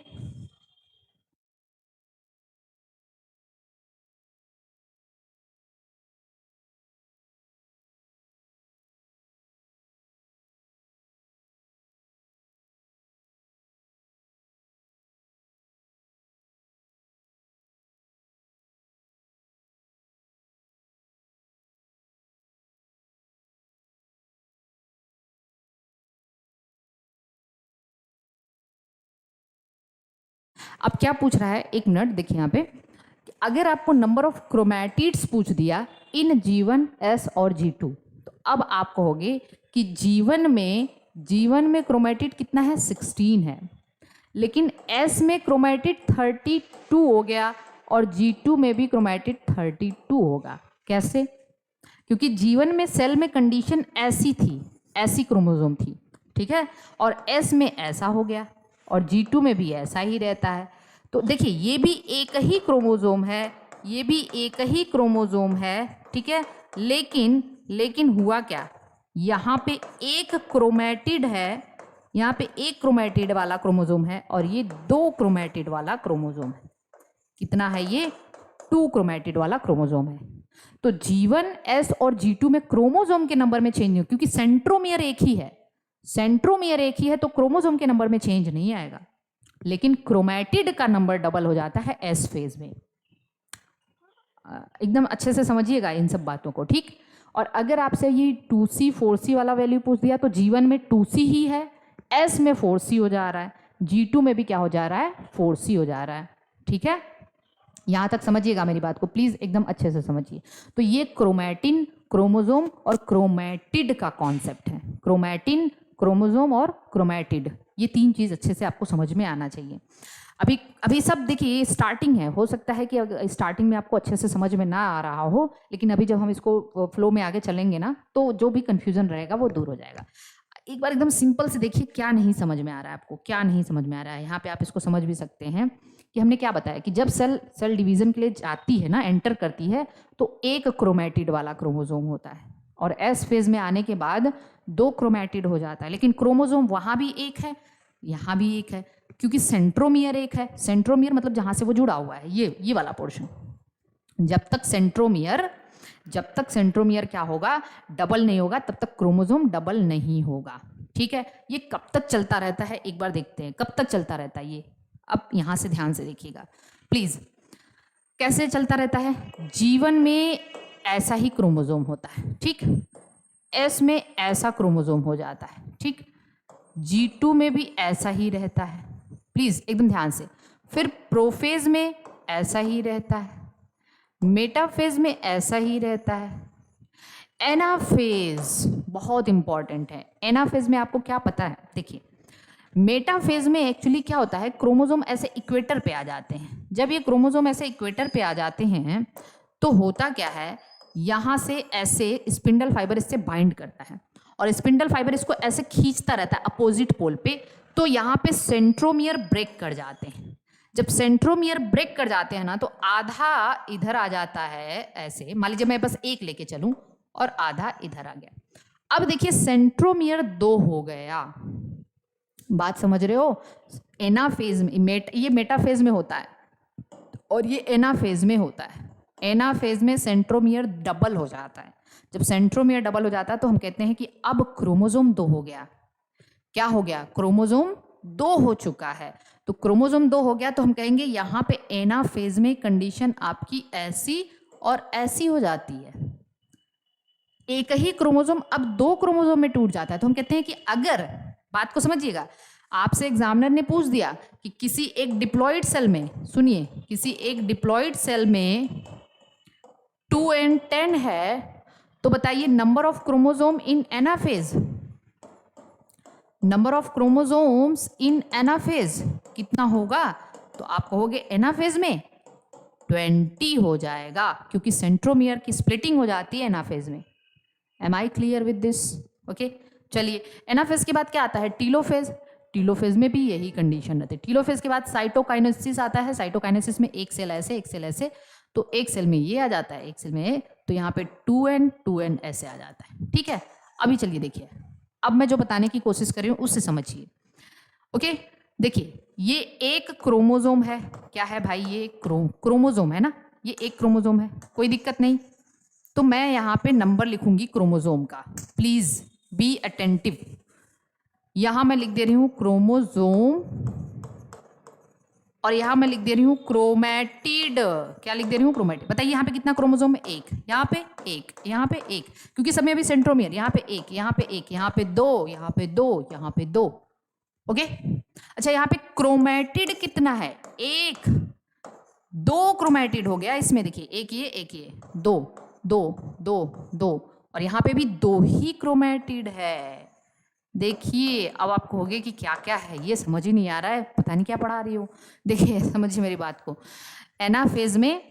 अब क्या पूछ रहा है, एक मिनट देखिए यहाँ पे, अगर आपको नंबर ऑफ क्रोमैटिड्स पूछ दिया इन G1 S और G2, तो अब आप कहोगे कि G1 में क्रोमैटिड कितना है 16 है, लेकिन S में क्रोमैटिड 32 हो गया और G2 में भी क्रोमैटिड 32 होगा। कैसे? क्योंकि G1 में सेल में कंडीशन ऐसी थी, ऐसी क्रोमोसोम थी, ठीक है, और S में ऐसा हो गया और G2 में भी ऐसा ही रहता है। तो देखिए ये भी एक ही क्रोमोसोम है, ये भी एक ही क्रोमोसोम है, ठीक है, लेकिन हुआ क्या, यहाँ पे एक क्रोमैटिड है, यहाँ पे एक क्रोमैटिड वाला क्रोमोसोम है और ये 2 क्रोमैटिड वाला क्रोमोसोम है। कितना है ये? 2 क्रोमैटिड वाला क्रोमोसोम है। तो G1 S और G2 में क्रोमोसोम के नंबर में चेंज नहीं हो, क्योंकि सेंट्रोमियर एक ही है, सेंट्रोमियर एक ही है, तो क्रोमोसोम के नंबर में चेंज नहीं आएगा, लेकिन क्रोमैटिड का नंबर डबल हो जाता है एस फेज में। एकदम अच्छे से समझिएगा इन सब बातों को, ठीक। और अगर आपसे ये 2C 4C वाला वैल्यू पूछ दिया तो G1 में 2C ही है, S में 4C हो जा रहा है, G2 में भी क्या हो जा रहा है 4C हो जा रहा है, ठीक है। यहाँ तक समझिएगा मेरी बात को, प्लीज़ एकदम अच्छे से समझिए। तो ये क्रोमैटिन, क्रोमोसोम और क्रोमैटिड का कॉन्सेप्ट है। क्रोमैटिन, क्रोमोसोम और क्रोमैटिड, ये 3 चीज़ अच्छे से आपको समझ में आना चाहिए। अभी सब देखिए स्टार्टिंग है, हो सकता है कि स्टार्टिंग में आपको अच्छे से समझ में ना आ रहा हो, लेकिन अभी जब हम इसको फ्लो में आगे चलेंगे ना, तो जो भी कन्फ्यूजन रहेगा वो दूर हो जाएगा। एक बार एकदम सिंपल से देखिए क्या नहीं समझ में आ रहा है आपको, क्या नहीं समझ में आ रहा है। यहाँ पे आप इसको समझ भी सकते हैं कि हमने क्या बताया कि जब सेल डिवीजन के लिए जाती है ना, एंटर करती है, तो एक क्रोमैटिड वाला क्रोमोसोम होता है और एस फेज में आने के बाद 2 क्रोमैटिड हो जाता है, लेकिन क्रोमोसोम वहाँ भी एक है, यहाँ भी एक है, क्योंकि सेंट्रोमियर एक है। सेंट्रोमियर मतलब जहाँ से वो जुड़ा हुआ है, ये वाला पोर्शन। जब तक सेंट्रोमियर क्या होगा, डबल नहीं होगा, तब तक क्रोमोसोम डबल नहीं होगा, ठीक है। ये कब तक चलता रहता है, एक बार देखते हैं कब तक चलता रहता है ये। अब यहाँ से ध्यान से देखिएगा प्लीज, कैसे चलता रहता है। जीवन में ऐसा ही क्रोमोसोम होता है, ठीक, एस में ऐसा क्रोमोसोम हो जाता है, ठीक, G2 में भी ऐसा ही रहता है, प्लीज एकदम ध्यान से। फिर प्रोफेज में ऐसा ही रहता है, मेटाफेज में ऐसा ही रहता है, एनाफेज बहुत इंपॉर्टेंट है। एनाफेज में आपको क्या पता है, देखिए मेटाफेज में एक्चुअली क्या होता है, क्रोमोसोम ऐसे इक्वेटर पे आ जाते हैं। जब ये क्रोमोसोम ऐसे इक्वेटर पे आ जाते हैं तो होता क्या है, यहाँ से ऐसे स्पिंडल फाइबर इससे बाइंड करता है और स्पिंडल फाइबर इसको ऐसे खींचता रहता है अपोजिट पोल पे, तो यहाँ पे सेंट्रोमियर ब्रेक कर जाते हैं। जब सेंट्रोमियर ब्रेक कर जाते हैं ना, तो आधा इधर आ जाता है, ऐसे मान लीजिए मैं बस एक लेके चलूं और आधा इधर आ गया। अब देखिए सेंट्रोमियर 2 हो गया, बात समझ रहे हो। एनाफेज में ये मेटाफेज में होता है और ये एनाफेज में होता है। एनाफेज में सेंट्रोमियर डबल हो जाता है। जब सेंट्रोमियर डबल हो जाता है तो हम कहते हैं कि अब क्रोमोसोम 2 हो गया। क्या हो गया, क्रोमोसोम 2 हो चुका है। तो क्रोमोसोम 2 हो गया तो हम कहेंगे यहाँ पे एनाफेज में कंडीशन आपकी ऐसी और ऐसी हो जाती है। एक ही क्रोमोसोम अब 2 क्रोमोसोम में टूट जाता है, तो हम कहते हैं कि अगर, बात को समझिएगा, आपसे एग्जामिनर ने पूछ दिया कि किसी एक डिप्लॉइड सेल में, सुनिए, किसी एक डिप्लॉइड सेल में 2n10 है, तो बताइए number of chromosome in anaphase number of chromosomes in anaphase कितना होगा, तो आप कहोगे एनाफेज में 20 हो जाएगा, क्योंकि सेंट्रोमियर की स्प्लिटिंग हो जाती है एनाफेज में। Am I clear with this? Okay, चलिए एनाफेज के बाद क्या आता है, टीलोफेज। टीलोफेज में भी यही कंडीशन रहती है। टीलोफेज के बाद साइटोकाइनेसिस आता है। साइटोकाइनेसिस में एक सेल ऐसे, एक सेल ऐसे, तो एक सेल में ये आ जाता है, एक सेल में, तो यहाँ पे 2n ऐसे आ जाता है। ठीक है, अभी चलिए देखिए, अब मैं जो बताने की कोशिश कर रही हूँ उससे समझिए। ओके, देखिए ये एक क्रोमोजोम है। क्या है भाई, ये क्रोमोजोम है ना, ये एक क्रोमोजोम है, कोई दिक्कत नहीं। तो मैं यहाँ पे नंबर लिखूंगी क्रोमोजोम का, प्लीज बी अटेंटिव। यहां मैं लिख दे रही हूं क्रोमोजोम, और यहां मैं लिख दे रही हूं क्रोमैटिड। क्या लिख दे रही हूं, क्रोमैटिड। बताइए यहाँ पे कितना क्रोमोजोम है, एक, यहाँ पे एक, यहाँ पे एक, क्योंकि सब में अभी सेंट्रोमियर, यहाँ पे एक, यहाँ पे एक, यहाँ पे दो, यहाँ पे दो, यहाँ पे दो। ओके, अच्छा यहाँ पे क्रोमैटिड कितना है, एक, दो क्रोमैटिड हो गया इसमें, देखिए एक ये, दो दो दो दो, और यहाँ पे भी दो ही क्रोमैटिड है। देखिए अब आप कहोगे कि क्या क्या है, ये समझ ही नहीं आ रहा है, पता नहीं क्या पढ़ा रही हो। देखिए समझिए मेरी बात को, एनाफेज में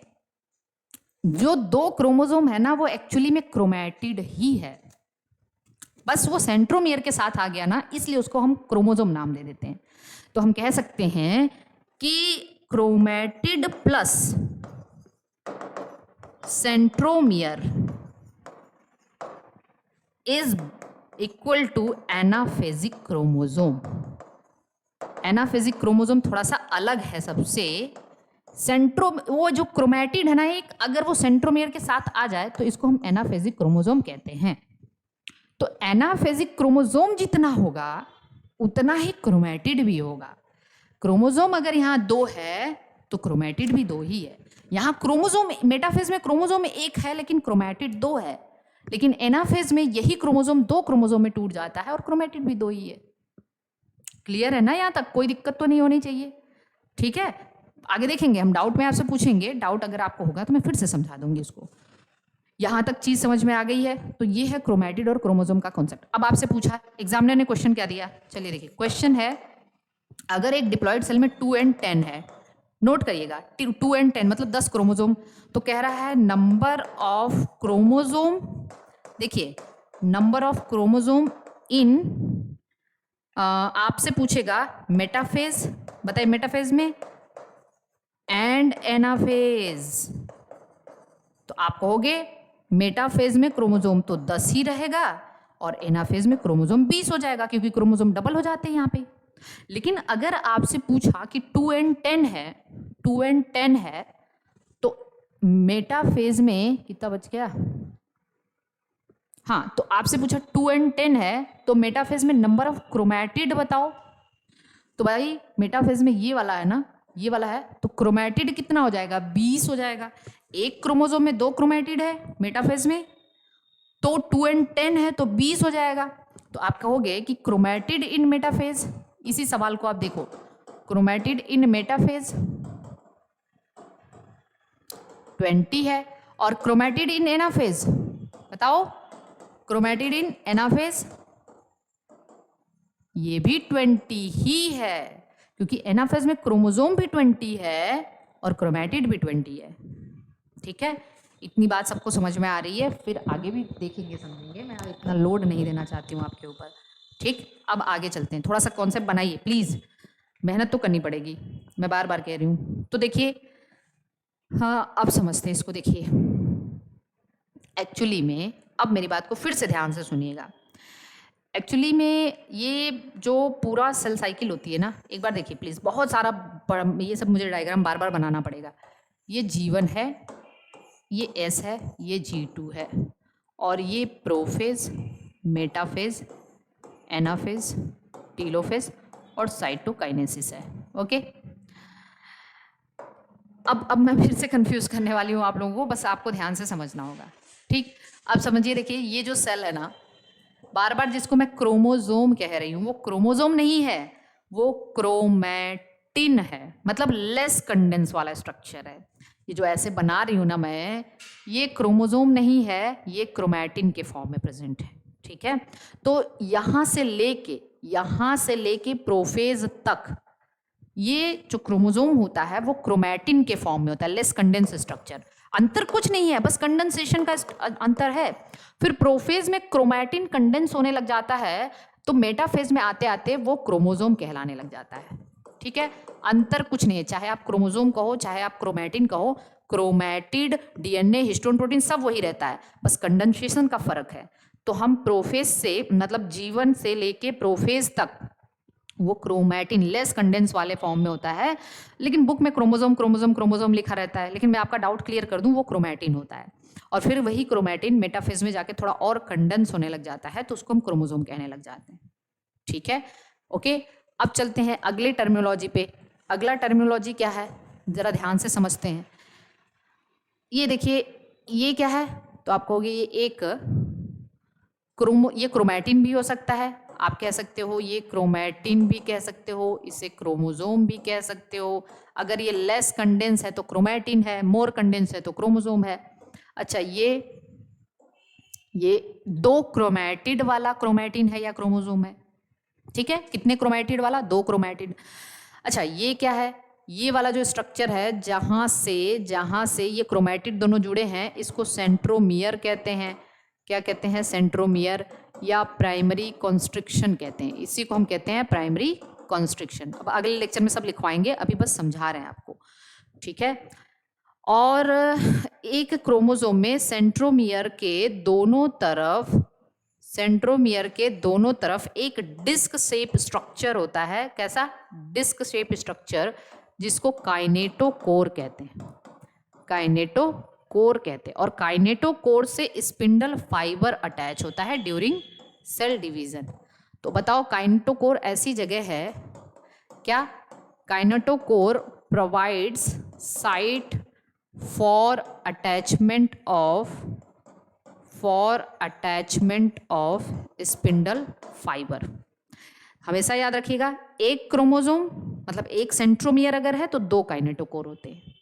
जो दो क्रोमोसोम है ना, वो एक्चुअली में क्रोमैटिड ही है, बस वो सेंट्रोमियर के साथ आ गया ना, इसलिए उसको हम क्रोमोसोम नाम दे देते हैं। तो हम कह सकते हैं कि chromatid plus centromere is equal to anaphasic chromosome. Anaphasic chromosome थोड़ा सा अलग है सबसे। वो जो क्रोमैटिड है ना एक, अगर वो सेंट्रोमियर के साथ आ जाए तो इसको हम एनाफेजिक क्रोमोसोम कहते हैं। तो एनाफेजिक क्रोमोसोम जितना होगा उतना ही क्रोमैटिड भी होगा। क्रोमोसोम अगर यहाँ दो है तो क्रोमैटिड भी दो ही है। यहाँ क्रोमोसोम मेटाफेज में क्रोमोसोम एक है लेकिन क्रोमैटिड दो है, लेकिन एनाफेज में यही क्रोमोसोम दो क्रोमोसोम में टूट जाता है और क्रोमैटिड भी दो ही है। क्लियर है ना, यहाँ तक कोई दिक्कत तो नहीं होनी चाहिए। ठीक है, आगे देखेंगे हम, डाउट में आपसे पूछेंगे, डाउट अगर आपको होगा तो मैं फिर से समझा दूंगी इसको। यहाँ तक चीज समझ में आ गई है, तो ये है क्रोमैटिड और क्रोमोसोम का कॉन्सेप्ट। अब आपसे पूछा एग्जामिनर ने क्वेश्चन क्या दिया, चलिए देखिए क्वेश्चन है, अगर एक डिप्लॉयड सेल में 2n10 है, नोट करिएगा 2n10 मतलब 10 क्रोमोसोम, तो कह रहा है नंबर ऑफ क्रोमोसोम, देखिए नंबर ऑफ क्रोमोसोम इन, आपसे पूछेगा मेटाफेज, बताइए मेटाफेज में एंड एनाफेज, तो आप कहोगे मेटाफेज में क्रोमोसोम तो 10 ही रहेगा और एनाफेज में क्रोमोसोम 20 हो जाएगा, क्योंकि क्रोमोसोम डबल हो जाते हैं यहाँ पे। लेकिन अगर आपसे पूछा कि 2n10 है, 2n10 है, तो मेटाफेज में कितना बच गया, हाँ, तो आपसे पूछा 2n10 है तो मेटाफेज में नंबर ऑफ क्रोमैटिड बताओ। तो भाई मेटाफेज में ये वाला है ना, ये वाला है, तो क्रोमैटिड कितना हो जाएगा, 20 हो जाएगा। एक क्रोमोसोम में दो क्रोमैटिड है मेटाफेज में, तो 2n10 है तो 20 हो जाएगा। तो आप कहोगे कि क्रोमैटिड इन मेटाफेज, इसी सवाल को आप देखो, क्रोमैटिड इन मेटाफेज 20 है, और क्रोमैटिड इन एनाफेज बताओ, क्रोमैटिड इन एनाफेज ये भी 20 ही है, क्योंकि एनाफेज में क्रोमोसोम भी 20 है और क्रोमैटिड भी 20 है। ठीक है, इतनी बात सबको समझ में आ रही है, फिर आगे भी देखेंगे समझेंगे, मैं इतना लोड नहीं देना चाहती हूँ आपके ऊपर। ठीक, अब आगे चलते हैं, थोड़ा सा कॉन्सेप्ट बनाइए प्लीज, मेहनत तो करनी पड़ेगी, मैं बार बार कह रही हूँ। तो देखिए, हाँ अब समझते हैं इसको। देखिए एक्चुअली में, अब मेरी बात को फिर से ध्यान से सुनिएगा। एक्चुअली में ये जो पूरा सेल साइकिल होती है ना, एक बार देखिए प्लीज, बहुत सारा ये सब मुझे डायग्राम बार बार बनाना पड़ेगा। ये G1 है, ये S है, ये G2 है, और ये प्रोफेज, मेटाफेज, एनाफेज, टीलोफेज और साइटोकाइनेसिस है। ओके, अब मैं फिर से कंफ्यूज करने वाली हूँ आप लोगों को, बस आपको ध्यान से समझना होगा। ठीक, अब समझिए, देखिए ये जो सेल है ना, बार बार जिसको मैं क्रोमोसोम कह रही हूँ, वो क्रोमोसोम नहीं है, वो क्रोमैटिन है, मतलब लेस कंडेंस वाला स्ट्रक्चर है। ये जो ऐसे बना रही हूँ ना मैं, ये क्रोमोसोम नहीं है, ये क्रोमैटिन के फॉर्म में प्रेजेंट है। ठीक है, तो यहाँ से लेके यहाँ से लेके प्रोफेज तक ये जो क्रोमोसोम होता है वो क्रोमैटिन के फॉर्म में होता है, लेस कंडेंस स्ट्रक्चर। अंतर कुछ नहीं है, बस कंडेंसेशन का अंतर है। फिर प्रोफेज में क्रोमैटिन कंडेंस होने लग जाता है, तो मेटाफेज में आते आते वो क्रोमोसोम कहलाने लग जाता है। ठीक है, अंतर कुछ नहीं है, चाहे आप क्रोमोसोम कहो चाहे आप क्रोमैटिन कहो, क्रोमैटिड, डीएनए, हिस्टोन प्रोटीन सब वही रहता है, बस कंडेंसेशन का फर्क है। तो हम प्रोफेज से मतलब जीवन से लेके प्रोफेज तक वो क्रोमैटिन लेस कंडेंस वाले फॉर्म में होता है, लेकिन बुक में क्रोमोसोम क्रोमोसोम क्रोमोसोम लिखा रहता है, लेकिन मैं आपका डाउट क्लियर कर दूं, वो क्रोमैटिन होता है। और फिर वही क्रोमैटिन मेटाफेज में जाके थोड़ा और कंडेंस होने लग जाता है, तो उसको हम क्रोमोसोम कहने लग जाते हैं। ठीक है, ओके। अब चलते हैं अगले टर्मिनोलॉजी पे। अगला टर्मिनोलॉजी क्या है, जरा ध्यान से समझते हैं। ये देखिए, ये क्या है, तो आप कहोगे ये एक ये क्रोमैटिन भी हो सकता है, आप कह सकते हो ये क्रोमैटिन भी कह सकते हो, इसे क्रोमोसोम भी कह सकते हो। अगर ये लेस कंडेंस है तो क्रोमैटिन है, मोर कंडेंस है तो क्रोमोसोम है। अच्छा, ये दो क्रोमैटिड वाला क्रोमैटिन है या क्रोमोसोम है? ठीक है, कितने क्रोमैटिड वाला? दो क्रोमैटिड। अच्छा, ये क्या है? ये वाला जो स्ट्रक्चर है जहां से ये क्रोमैटिड दोनों जुड़े हैं, इसको सेंट्रोमियर कहते हैं। क्या कहते हैं? सेंट्रोमियर, या प्राइमरी कॉन्स्ट्रिक्शन कहते हैं। इसी को हम कहते हैं प्राइमरी कॉन्स्ट्रिक्शन। अब अगले लेक्चर में सब लिखवाएंगे, अभी बस समझा रहे हैं आपको। ठीक है, और एक क्रोमोसोम में सेंट्रोमियर के दोनों तरफ एक डिस्क शेप स्ट्रक्चर होता है। कैसा? डिस्क शेप स्ट्रक्चर, जिसको काइनेटोकोर कहते हैं। काइनेटोकोर कहते हैं, और काइनेटोकोर से स्पिंडल फाइबर अटैच होता है ड्यूरिंग सेल डिवीजन। तो बताओ, काइनेटोकोर ऐसी जगह है क्या? Kinetochore provides site for attachment of spindle fibre. हमेशा याद रखिएगा, एक क्रोमोसोम मतलब एक सेंट्रोमियर अगर है तो दो काइनेटोकोर होते हैं।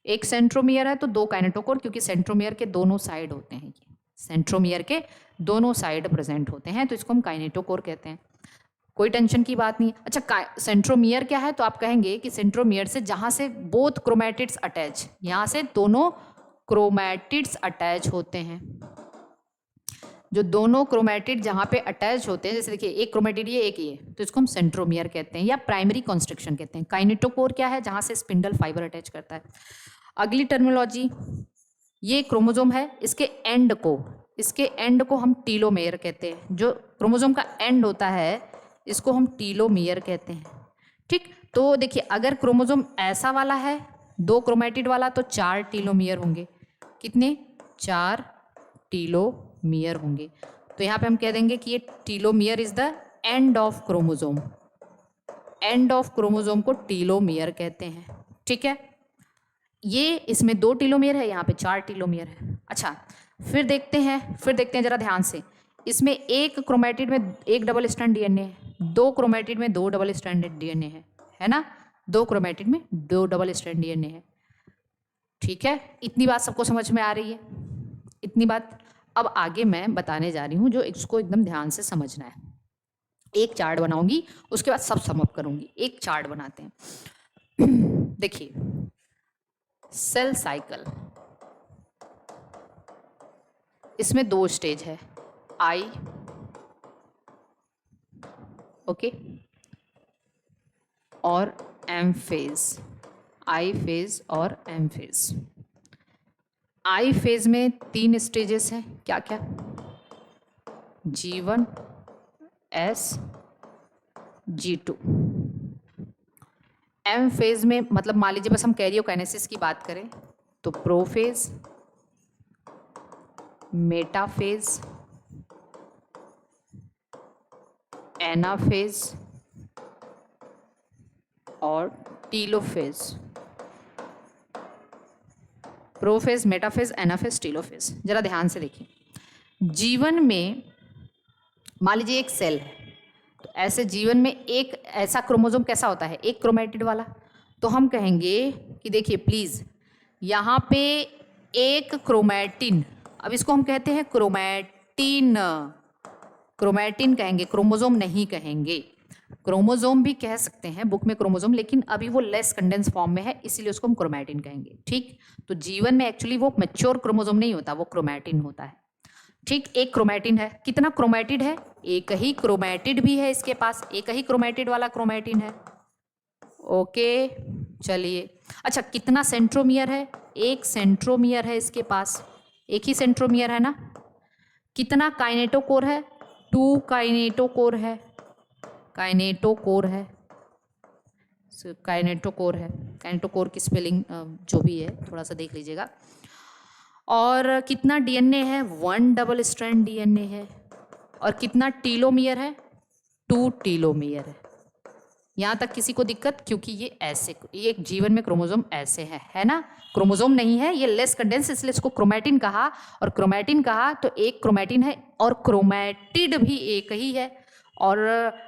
एक सेंट्रोमियर है तो दो काइनेटोकोर, क्योंकि सेंट्रोमियर के दोनों साइड होते हैं, ये सेंट्रोमियर के दोनों साइड प्रेजेंट होते हैं, तो इसको हम काइनेटोकोर कहते हैं। कोई टेंशन की बात नहीं। अच्छा, सेंट्रोमियर क्या है? तो आप कहेंगे कि सेंट्रोमियर से जहां से बोथ क्रोमैटिड्स अटैच, यहां से दोनों क्रोमैटिड्स अटैच होते हैं। जो दोनों क्रोमैटिड जहां पे अटैच होते हैं, जैसे देखिए एक क्रोमैटिड ये एक ये, तो इसको हम सेंट्रोमियर कहते हैं या प्राइमरी कॉन्स्ट्रिक्शन कहते हैं। काइनेटोकोर क्या है? जहां से स्पिंडल फाइबर अटैच करता है। अगली टर्मिनोलॉजी, ये क्रोमोसोम है, इसके एंड को हम टीलोमेयर कहते हैं। जो क्रोमोसोम का एंड होता है इसको हम टीलोमेयर कहते हैं। ठीक, तो देखिए, अगर क्रोमोसोम ऐसा वाला है, दो क्रोमैटिड वाला, तो 4 टीलोमेयर होंगे। कितने? 4 टीलोमेयर होंगे। तो यहाँ पे हम कह देंगे कि ये telomere is the end of chromosome. End of chromosome को टीलोमेयर कहते हैं। ठीक है, ये इसमें 2 टीलोमेयर है, यहाँ पे 4 टीलोमेयर है। अच्छा, फिर देखते हैं जरा ध्यान से। इसमें एक क्रोमैटिड में एक डबल स्ट्रैंड डीएनए है, दो क्रोमैटिड में 2 डबल स्ट्रैंडेड डीएनए है ना? 2 क्रोमैटिड में 2 डबल स्ट्रैंड डीएनए है। ठीक है, इतनी बात सबको समझ में आ रही है? इतनी बात। अब आगे मैं बताने जा रही हूँ, जो इसको एकदम ध्यान से समझना है। एक चार्ट बनाऊंगी, उसके बाद सब सम अप करूंगी। एक चार्ट बनाते हैं। देखिए, सेल साइकिल, इसमें 2 स्टेज है, आई, ओके, और एम फेज। आई फेज और एम फेज। आई फेज में 3 स्टेजेस हैं। क्या क्या? G1, S, G2। M phase में मतलब मान लीजिए बस हम कैरियोकाइनेसिस की बात करें तो प्रोफेज, मेटाफेज, एनाफेज और telophase. Prophase, metaphase, anaphase, telophase. जरा ध्यान से देखिए, जीवन में मान लीजिए एक सेल है, तो ऐसे जीवन में एक ऐसा क्रोमोसोम कैसा होता है? एक क्रोमैटिड वाला। तो हम कहेंगे कि देखिए प्लीज, यहाँ पे एक क्रोमैटिन, अब इसको हम कहते हैं क्रोमैटिन। क्रोमैटिन कहेंगे, क्रोमोसोम नहीं कहेंगे। क्रोमोसोम भी कह सकते हैं बुक में क्रोमोसोम, लेकिन अभी वो लेस कंडेंस फॉर्म में है, इसीलिए उसको हम क्रोमैटिन कहेंगे। ठीक, तो जीवन में एक्चुअली वो मैच्योर क्रोमोसोम नहीं होता, वो क्रोमैटिन होता है। ठीक, एक क्रोमैटिन है। कितना क्रोमैटिड है? एक ही क्रोमैटिड भी है इसके पास, एक ही क्रोमैटिड वाला क्रोमैटिन है। ओके, चलिए। अच्छा, कितना सेंट्रोमियर है? एक सेंट्रोमियर है इसके पास, एक ही सेंट्रोमियर है ना। कितना काइनेटोकोर है? 2 काइनेटोकोर है, काइनेटोकोर है, काइनेटोकोर है। काइनेटोकोर की स्पेलिंग जो भी है थोड़ा सा देख लीजिएगा। और कितना डीएनए है? 1 डबल स्ट्रैंड डीएनए है। और कितना टीलोमियर है? 2 टीलोमियर है। यहाँ तक किसी को दिक्कत? क्योंकि ये ऐसे, ये जीवन में क्रोमोसोम ऐसे है ना। क्रोमोसोम नहीं है, ये लेस कंडेंस, इसलिए इसको क्रोमैटिन कहा। और क्रोमैटिन कहा तो एक क्रोमैटिन है और क्रोमैटिड भी एक ही है, और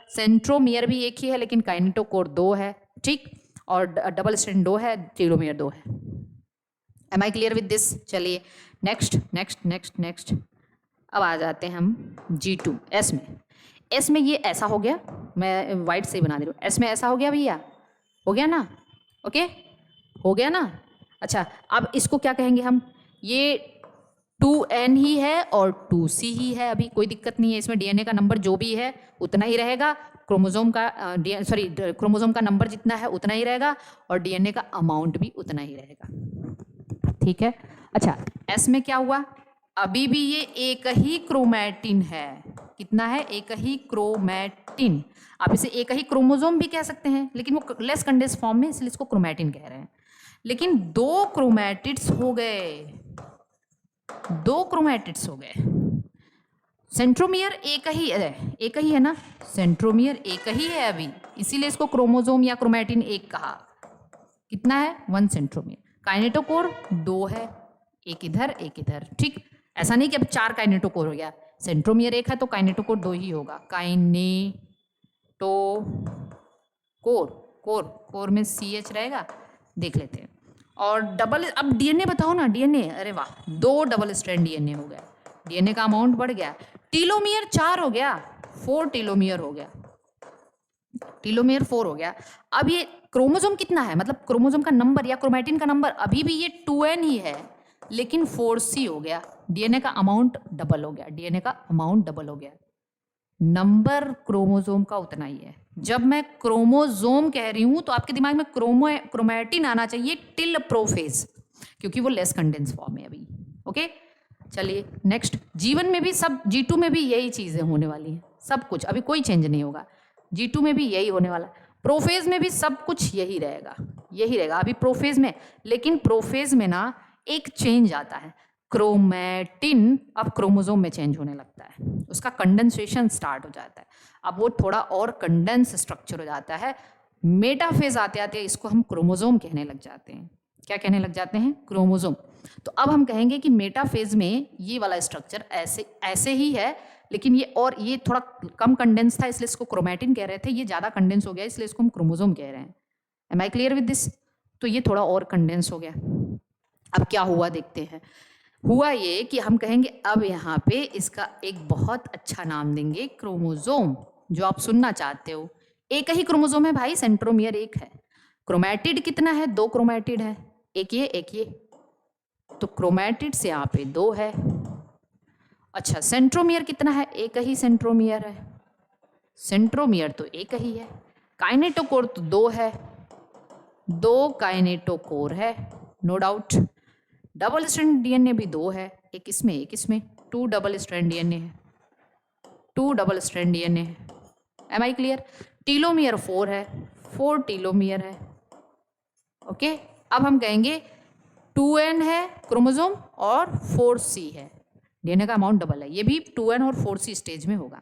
सेंट्रोमियर भी एक ही है, लेकिन काइनेटोकोर 2 है। ठीक, और डबल स्ट्रैंड 2 है, टीलोमियर 2 है। Am I clear with this? चलिए नेक्स्ट नेक्स्ट नेक्स्ट नेक्स्ट। अब आ जाते हैं हम G2 S में। एस में ये ऐसा हो गया, मैं वाइट से ही बना दे रही हूँ। एस में ऐसा हो गया भैया, हो गया ना? ओके, हो गया ना? अच्छा, अब इसको क्या कहेंगे हम? ये 2N ही है और 2C ही है, अभी कोई दिक्कत नहीं है इसमें। डीएनए का नंबर जो भी है उतना ही रहेगा, क्रोमोसोम का क्रोमोसोम का नंबर जितना है उतना ही रहेगा, और डीएनए का अमाउंट भी उतना ही रहेगा। ठीक है। अच्छा, एस में क्या हुआ? अभी भी ये एक ही क्रोमैटिन है। कितना है? एक ही क्रोमैटिन। आप इसे एक ही क्रोमोसोम भी कह सकते हैं, लेकिन वो लेस कंडेंस फॉर्म में, इसलिए इसको क्रोमैटिन कह रहे हैं। लेकिन 2 क्रोमैटिड्स हो गए, 2 क्रोमैटिड्स हो गए। सेंट्रोमियर एक ही है ना, सेंट्रोमियर एक ही है अभी, इसीलिए इसको क्रोमोसोम या क्रोमैटिन एक कहा। कितना है? 1 सेंट्रोमियर। काइनेटोकोर 2 है, एक इधर एक इधर। ठीक, ऐसा नहीं कि अब 4 काइनेटोकोर हो गया। सेंट्रोमियर एक है तो काइनेटोकोर 2 ही होगा। काइनेटोकोर, कोर में CH रहेगा, देख लेते हैं। और डबल, अब डीएनए बताओ ना, डीएनए, अरे वाह, 2 डबल स्ट्रैंड डीएनए हो गया, डीएनए का अमाउंट बढ़ गया। टीलोमियर 4 हो गया, 4 टीलोमियर हो गया, टीलोमियर 4 हो गया। अब ये क्रोमोसोम कितना है, मतलब क्रोमोसोम का नंबर या क्रोमैटिन का नंबर अभी भी ये 2N ही है, लेकिन 4C हो गया। डीएनए का अमाउंट डबल हो गया, डीएनए का अमाउंट डबल हो गया। नंबर क्रोमोसोम का उतना ही है। जब मैं क्रोमोसोम कह रही हूं तो आपके दिमाग में क्रोमैटिन आना चाहिए टिल प्रोफेज, क्योंकि वो लेस कंडेंस फॉर्म है अभी। ओके, चलिए नेक्स्ट। जीवन में भी सब, G2 में भी यही चीजें होने वाली हैं, सब कुछ, अभी कोई चेंज नहीं होगा। G2 में भी यही होने वाला, प्रोफेज में भी सब कुछ यही रहेगा, यही रहेगा अभी प्रोफेज में। लेकिन प्रोफेज में ना एक चेंज आता है, क्रोमैटिन अब क्रोमोसोम में चेंज होने लगता है, उसका कंडेंसेशन स्टार्ट हो जाता है, अब वो थोड़ा और कंडेंस स्ट्रक्चर हो जाता है। मेटाफेज आते आते इसको हम क्रोमोसोम कहने लग जाते हैं। क्या कहने लग जाते हैं? क्रोमोसोम। तो अब हम कहेंगे कि मेटाफेज में ये वाला स्ट्रक्चर ऐसे ऐसे ही है, लेकिन ये थोड़ा कम कंडेंस था, इसलिए इसको क्रोमैटिन कह रहे थे। ये ज़्यादा कंडेंस हो गया, इसलिए इसको हम क्रोमोसोम कह रहे हैं। Am I clear with this? तो ये थोड़ा और कंडेंस हो गया। अब क्या हुआ देखते हैं। हुआ ये कि हम कहेंगे अब यहाँ पे इसका एक बहुत अच्छा नाम देंगे, क्रोमोसोम, जो आप सुनना चाहते हो। एक ही क्रोमोसोम है भाई, सेंट्रोमियर एक है। क्रोमैटिड कितना है? 2 क्रोमैटिड है, एक ये एक ये, तो क्रोमैटिड से यहाँ पे 2 है। अच्छा, सेंट्रोमियर कितना है? एक ही सेंट्रोमियर है, सेंट्रोमियर तो एक ही है। काइनेटोकोर तो 2 है, 2 काइनेटोकोर है, no doubt. Double strand DNA भी 2 है, एक इसमें एक इसमें, 2 डबल स्ट्रैंड डीएनए है, 2 डबल स्ट्रैंड डीएनए है। Am I clear? टीलोमियर 4 है, 4 टीलोमियर है। ओके, अब हम कहेंगे 2N है क्रोमोसोम और 4C है, डीएनए का अमाउंट डबल है, ये भी 2N और 4C स्टेज में होगा।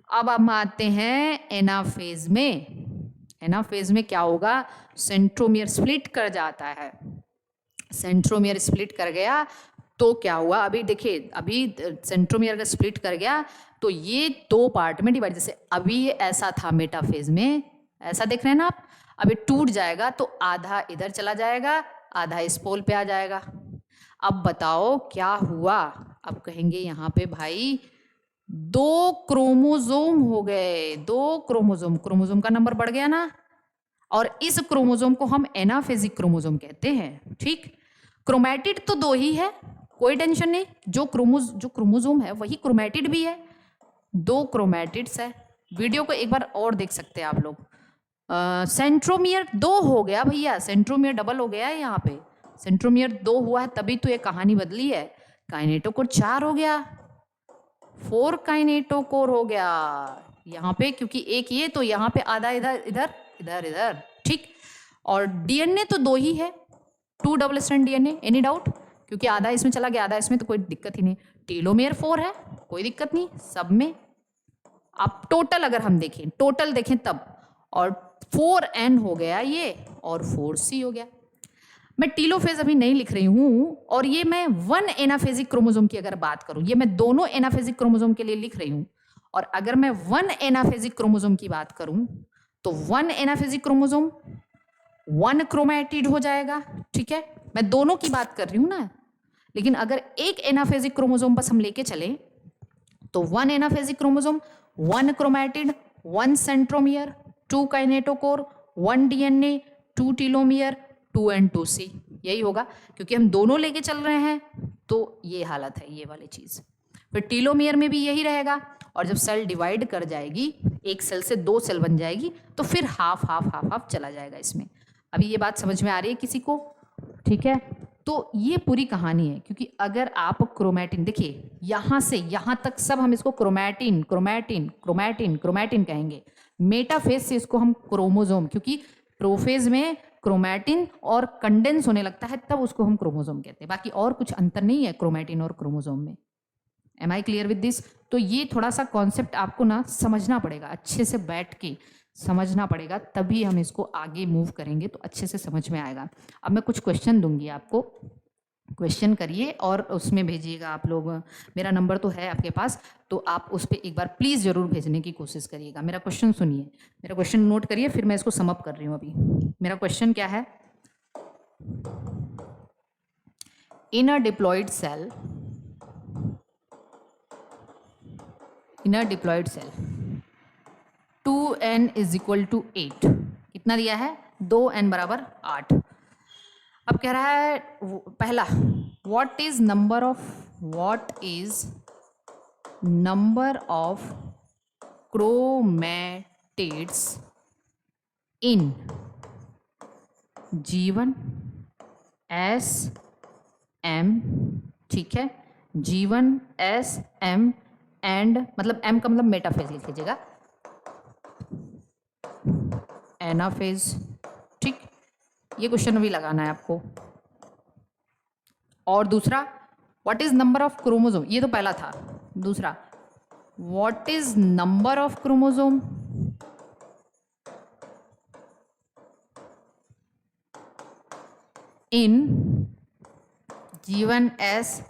अब हम आते हैं एनाफेज में। एनाफेज में क्या होगा? सेंट्रोमियर स्प्लिट कर जाता है, सेंट्रोमियर स्प्लिट कर गया तो क्या हुआ? अभी देखिए, अभी सेंट्रोमियर का स्प्लिट कर गया तो ये 2 पार्ट में डिवाइड, जैसे अभी ये ऐसा था मेटाफेज में, ऐसा देख रहे हैं ना आप। अभी टूट जाएगा तो आधा इधर चला जाएगा, आधा इस पोल पे आ जाएगा। अब बताओ क्या हुआ? अब कहेंगे यहाँ पे भाई दो क्रोमोजोम हो गए, दो क्रोमोजोम, क्रोमोजोम का नंबर बढ़ गया ना, और इस क्रोमोजोम को हम एनाफेजिक क्रोमोजोम कहते हैं। ठीक, क्रोमैटिड तो दो ही है, कोई टेंशन नहीं, जो क्रोमोजोम है वही क्रोमैटिड भी है, दो क्रोमैटिड्स है। वीडियो को एक बार और देख सकते हैं आप लोग। सेंट्रोमियर दो हो गया भैया, सेंट्रोमियर डबल हो गया है यहाँ पे, सेंट्रोमियर दो हुआ है तभी तो ये कहानी बदली है। काइनेटोकोर 4 हो गया, 4 काइनेटोकोर हो गया यहाँ पे, क्योंकि एक ये तो यहाँ पे आधा इधर इधर इधर इधर। ठीक, और डीएनए तो दो ही है, 2 double strand DNA, any doubt, क्योंकि आधा इसमें चला गया आधा इसमें, तो कोई दिक्कत ही नहीं। टेलोमेयर 4 है, कोई दिक्कत नहीं सब में। आप टोटल अगर हम देखें, टोटल देखें तब, और 4N हो गया ये, और 4C हो गया। मैं टीलोफेज अभी नहीं लिख रही हूँ, और ये मैं 1 एनाफेजिक क्रोमोसोम की अगर बात करूँ, ये मैं दोनों एनाफेजिक क्रोमोसोम के लिए लिख रही हूँ, और अगर मैं 1 एनाफेजिक क्रोमोसोम की बात करूँ तो 1 एनाफेजिक क्रोमोसोम 1 क्रोमैटिड हो जाएगा। ठीक है, मैं दोनों की बात कर रही हूँ ना, लेकिन अगर एक एनाफेजिक क्रोमोसोम बस हम लेके चले तो 1 anaphasic chromosome 1 chromatid 1 centromere 2 kinetochore 1 DNA 2 telomere 2 end 2C, यही होगा, क्योंकि हम दोनों लेके चल रहे हैं तो ये हालत है, ये वाली चीज। फिर टीलोमियर में भी यही रहेगा, और जब सेल डिवाइड कर जाएगी, एक सेल से 2 सेल बन जाएगी, तो फिर हाफ हाफ हाफ हाफ चला जाएगा इसमें। अभी ये बात समझ में आ रही है किसी को? ठीक है, तो ये पूरी कहानी है, क्योंकि अगर आप क्रोमैटिन देखिए, यहां से यहां तक सब हम इसको क्रोमैटिन क्रोमैटिन क्रोमैटिन क्रोमैटिन कहेंगे। मेटाफेज से इसको हम क्रोमोजोम, क्योंकि प्रोफेज में क्रोमैटिन और कंडेंस होने लगता है तब उसको हम क्रोमोजोम कहते हैं, बाकी और कुछ अंतर नहीं है क्रोमैटिन और क्रोमोजोम में। Am I clear with this? तो ये थोड़ा सा कॉन्सेप्ट आपको ना समझना पड़ेगा, अच्छे से बैठ के समझना पड़ेगा, तभी हम इसको आगे मूव करेंगे तो अच्छे से समझ में आएगा। अब मैं कुछ क्वेश्चन दूंगी आपको, क्वेश्चन करिए और उसमें भेजिएगा आप लोग। मेरा नंबर तो है आपके पास, तो आप उस पर एक बार प्लीज़ ज़रूर भेजने की कोशिश करिएगा। मेरा क्वेश्चन सुनिए, मेरा क्वेश्चन नोट करिए, फिर मैं इसको समअप कर रही हूँ अभी। मेरा क्वेश्चन क्या है? In a diploid cell, in a diploid cell 2n is equal to 8, कितना दिया है? 2n बराबर 8। अब कह रहा है पहला, what is number of chromatids in G1 S M, ठीक है, G1 S M एंड, मतलब M का मतलब मेटाफेज लिख लीजिएगा, एनाफेज। ठीक, ये क्वेश्चन अभी लगाना है आपको। और दूसरा, what is number of chromosome, ये तो पहला था। दूसरा, what is number of chromosome in G1S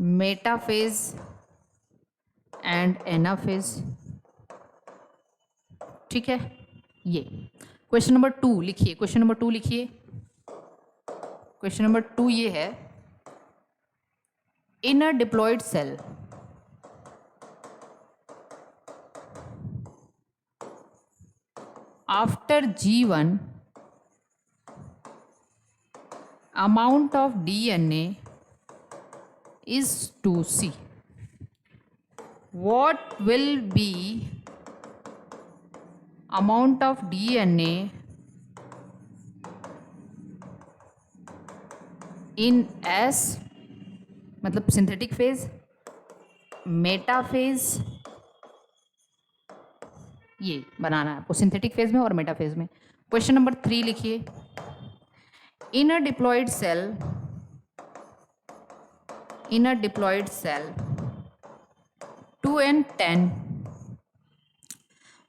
metaphase and anaphase. ठीक है, ये क्वेश्चन नंबर 2 लिखिए, क्वेश्चन नंबर 2 लिखिए। क्वेश्चन नंबर 2 ये है, in a diploid cell after G1 amount of DNA is 2C, what will be amount of DNA in S, मतलब synthetic phase, metaphase, ये बनाना है आपको, सिंथेटिक फेज में और मेटाफेज में। क्वेश्चन नंबर 3 लिखिए, इन a diploid cell 2 and 10,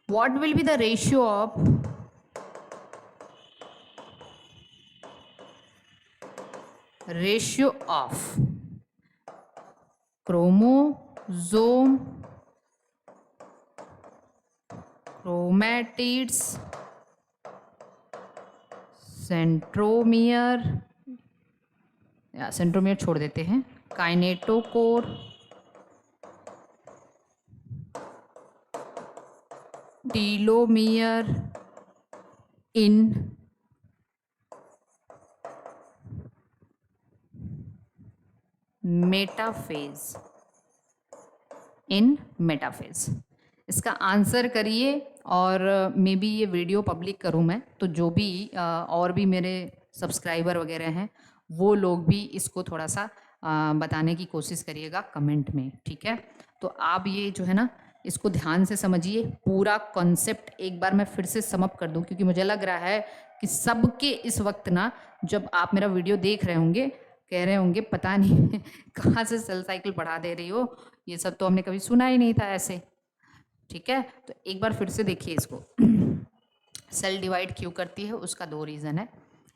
what will be the ratio of chromosome, chromatids, centromere, या centromere छोड़ देते हैं, काइनेटोकोर टीलोमियर इन मेटाफेज, इन मेटाफेज। इसका आंसर करिए और मे बी ये वीडियो पब्लिक करूँ मैं, तो जो भी और भी मेरे सब्सक्राइबर वगैरह हैं वो लोग भी इसको थोड़ा सा बताने की कोशिश करिएगा कमेंट में, ठीक है। तो आप ये जो है ना इसको ध्यान से समझिए, पूरा कॉन्सेप्ट एक बार मैं फिर से समअप कर दूं, क्योंकि मुझे लग रहा है कि सबके इस वक्त ना जब आप मेरा वीडियो देख रहे होंगे कह रहे होंगे पता नहीं कहाँ से सेल साइकिल पढ़ा दे रही हो, ये सब तो हमने कभी सुना ही नहीं था ऐसे, ठीक है। तो एक बार फिर से देखिए इसको। सेल डिवाइड क्यों करती है उसका दो रीज़न है,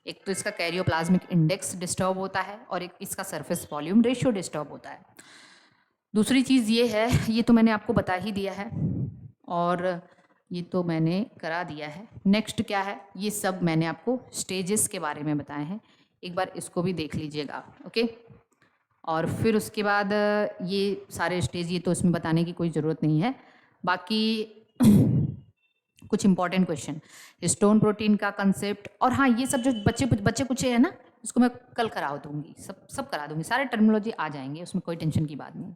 एक तो इसका कैरियोप्लाज्मिक इंडेक्स डिस्टर्ब होता है और एक इसका सरफेस वॉल्यूम रेशियो डिस्टर्ब होता है। दूसरी चीज़ ये है, ये तो मैंने आपको बता ही दिया है और ये तो मैंने करा दिया है। नेक्स्ट क्या है, ये सब मैंने आपको स्टेजेस के बारे में बताए हैं, एक बार इसको भी देख लीजिएगा, ओके। और फिर उसके बाद ये सारे स्टेज ये तो इसमें बताने की कोई ज़रूरत नहीं है। बाकी कुछ इंपॉर्टेंट क्वेश्चन, हिस्टोन प्रोटीन का कंसेप्ट, और हाँ ये सब जो बच्चे कुछ है ना इसको मैं कल करा दूंगी, सब करा दूंगी, सारे टर्मिनोलॉजी आ जाएंगे, उसमें कोई टेंशन की बात नहीं।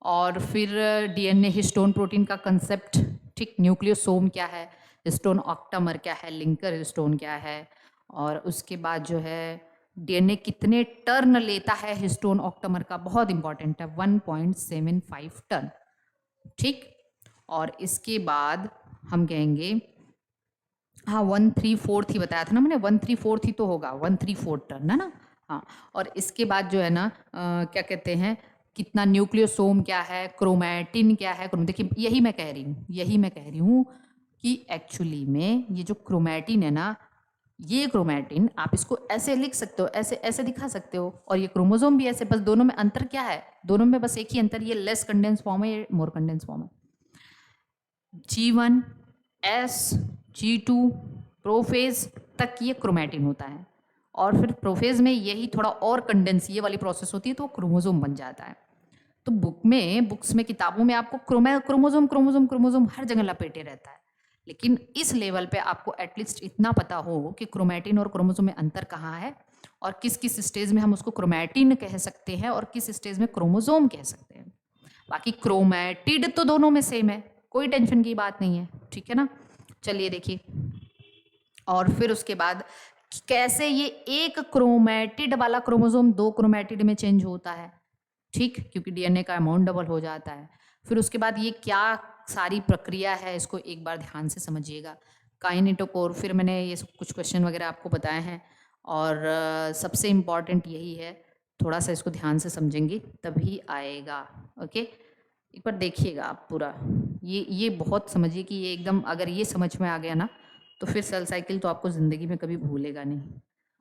और फिर डीएनए हिस्टोन प्रोटीन का कंसेप्ट, ठीक, न्यूक्लियोसोम क्या है, हिस्टोन ऑक्टामर क्या है, लिंकर हिस्टोन क्या है, और उसके बाद जो है डीएनए कितने टर्न लेता है हिस्टोन ऑक्टामर का, बहुत इंपॉर्टेंट है, 1.75 टर्न, ठीक। और इसके बाद हम कहेंगे हाँ 1/3/4 ही बताया था ना मैंने, 1/3/4 ही तो होगा, 1/3/4 टर्न है ना, हाँ। और इसके बाद जो है ना क्या कहते हैं, कितना न्यूक्लियोसोम क्या है, क्रोमैटिन क्या है, देखिए यही मैं कह रही हूँ कि एक्चुअली में ये जो क्रोमैटिन है ना, ये क्रोमैटिन आप इसको ऐसे लिख सकते हो, ऐसे ऐसे दिखा सकते हो, और ये क्रोमोसोम भी ऐसे, बस दोनों में अंतर क्या है, दोनों में बस एक ही अंतर, ये लेस कंडेंस फॉर्म है, ये मोर कंडेंस फॉर्म है। G1 S G2 प्रोफेज तक ये क्रोमैटिन होता है, और फिर प्रोफेज में यही थोड़ा और कंडेंस ये वाली प्रोसेस होती है तो क्रोमोसोम बन जाता है। तो बुक्स में किताबों में आपको क्रोमोसोम क्रोमोसोम क्रोमोसोम हर जगह लपेटे रहता है, लेकिन इस लेवल पे आपको एटलीस्ट इतना पता हो कि क्रोमैटिन और क्रोमोसोम में अंतर कहाँ है, और किस किस स्टेज में हम उसको क्रोमैटिन कह सकते हैं और किस स्टेज में क्रोमोसोम कह सकते हैं। बाकी क्रोमैटिड तो दोनों में सेम है, कोई टेंशन की बात नहीं है, ठीक है ना। चलिए देखिए, और फिर उसके बाद कैसे ये एक क्रोमैटिड वाला क्रोमोसोम दो क्रोमैटिड में चेंज होता है, ठीक, क्योंकि डीएनए का अमाउंट डबल हो जाता है। फिर उसके बाद ये क्या सारी प्रक्रिया है इसको एक बार ध्यान से समझिएगा, काइनेटोकोर, फिर मैंने ये सब कुछ क्वेश्चन वगैरह आपको बताए हैं, और सबसे इम्पॉर्टेंट यही है, थोड़ा सा इसको ध्यान से समझेंगे तभी आएगा, ओके। एक बार देखिएगा आप पूरा, ये बहुत समझिए कि ये एकदम अगर ये समझ में आ गया ना तो फिर सेल साइकिल तो आपको ज़िंदगी में कभी भूलेगा नहीं,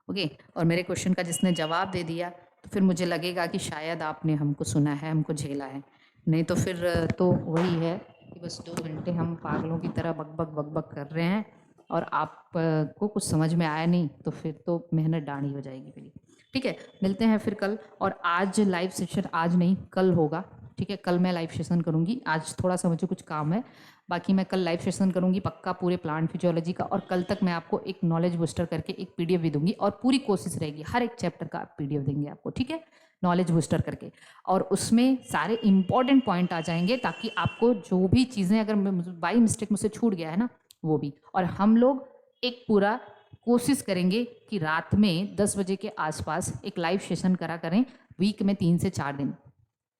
ओके। और मेरे क्वेश्चन का जिसने जवाब दे दिया तो फिर मुझे लगेगा कि शायद आपने हमको सुना है, हमको झेला है, नहीं तो फिर तो वही है कि बस 2 घंटे हम पागलों की तरह बक कर रहे हैं और आपको कुछ समझ में आया नहीं तो फिर तो मेहनत डाढ़ी हो जाएगी मेरी, ठीक है। मिलते हैं फिर कल, और आज लाइव सेशन आज नहीं कल होगा, ठीक है। कल मैं लाइव सेशन करूँगी, आज थोड़ा सा मुझे कुछ काम है, बाकी मैं कल लाइव सेशन करूँगी पक्का पूरे प्लांट फिजियोलॉजी का, और कल तक मैं आपको एक नॉलेज बूस्टर करके एक पीडीएफ भी दूंगी, और पूरी कोशिश रहेगी हर एक चैप्टर का पीडीएफ देंगे आपको, ठीक है, नॉलेज बूस्टर करके, और उसमें सारे इंपॉर्टेंट पॉइंट आ जाएंगे ताकि आपको जो भी चीज़ें अगर बाई मिस्टेक मुझसे छूट गया है ना वो भी, और हम लोग एक पूरा कोशिश करेंगे कि रात में 10 बजे के आसपास एक लाइव सेशन करा करें, वीक में 3 से 4 दिन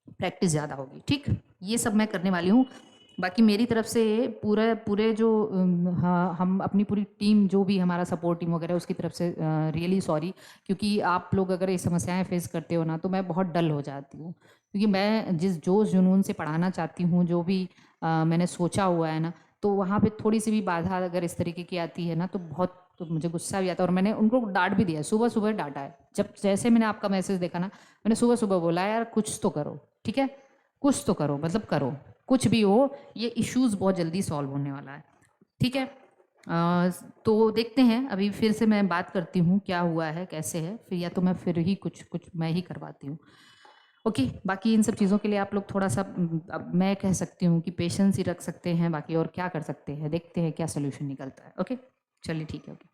प्रैक्टिस ज़्यादा होगी, ठीक, ये सब मैं करने वाली हूँ। बाकी मेरी तरफ से पूरे जो हाँ, हम अपनी पूरी टीम जो भी हमारा सपोर्ट टीम वगैरह उसकी तरफ से रियली सॉरी, क्योंकि आप लोग अगर ये समस्याएं फेस करते हो ना तो मैं बहुत डल हो जाती हूँ, क्योंकि मैं जिस जोश जुनून से पढ़ाना चाहती हूँ, जो भी मैंने सोचा हुआ है ना, तो वहाँ पे थोड़ी सी भी बाधा अगर इस तरीके की आती है ना तो बहुत, तो मुझे गुस्सा भी आता है, और मैंने उनको डांट भी दिया है, सुबह सुबह डांटा है, जब जैसे मैंने आपका मैसेज देखा ना मैंने सुबह सुबह बोला यार कुछ तो करो, ठीक है, कुछ तो करो, मतलब करो कुछ भी हो, ये इश्यूज बहुत जल्दी सॉल्व होने वाला है, ठीक है। तो देखते हैं, अभी फिर से मैं बात करती हूँ क्या हुआ है कैसे है, फिर या तो मैं फिर ही कुछ मैं ही करवाती हूँ, ओके, बाकी इन सब चीज़ों के लिए आप लोग थोड़ा-सा अब मैं कह सकती हूँ कि पेशेंस ही रख सकते हैं, बाकी और क्या कर सकते हैं, देखते हैं क्या सॉल्यूशन निकलता है। ओके, चलिए ठीक है, ओके।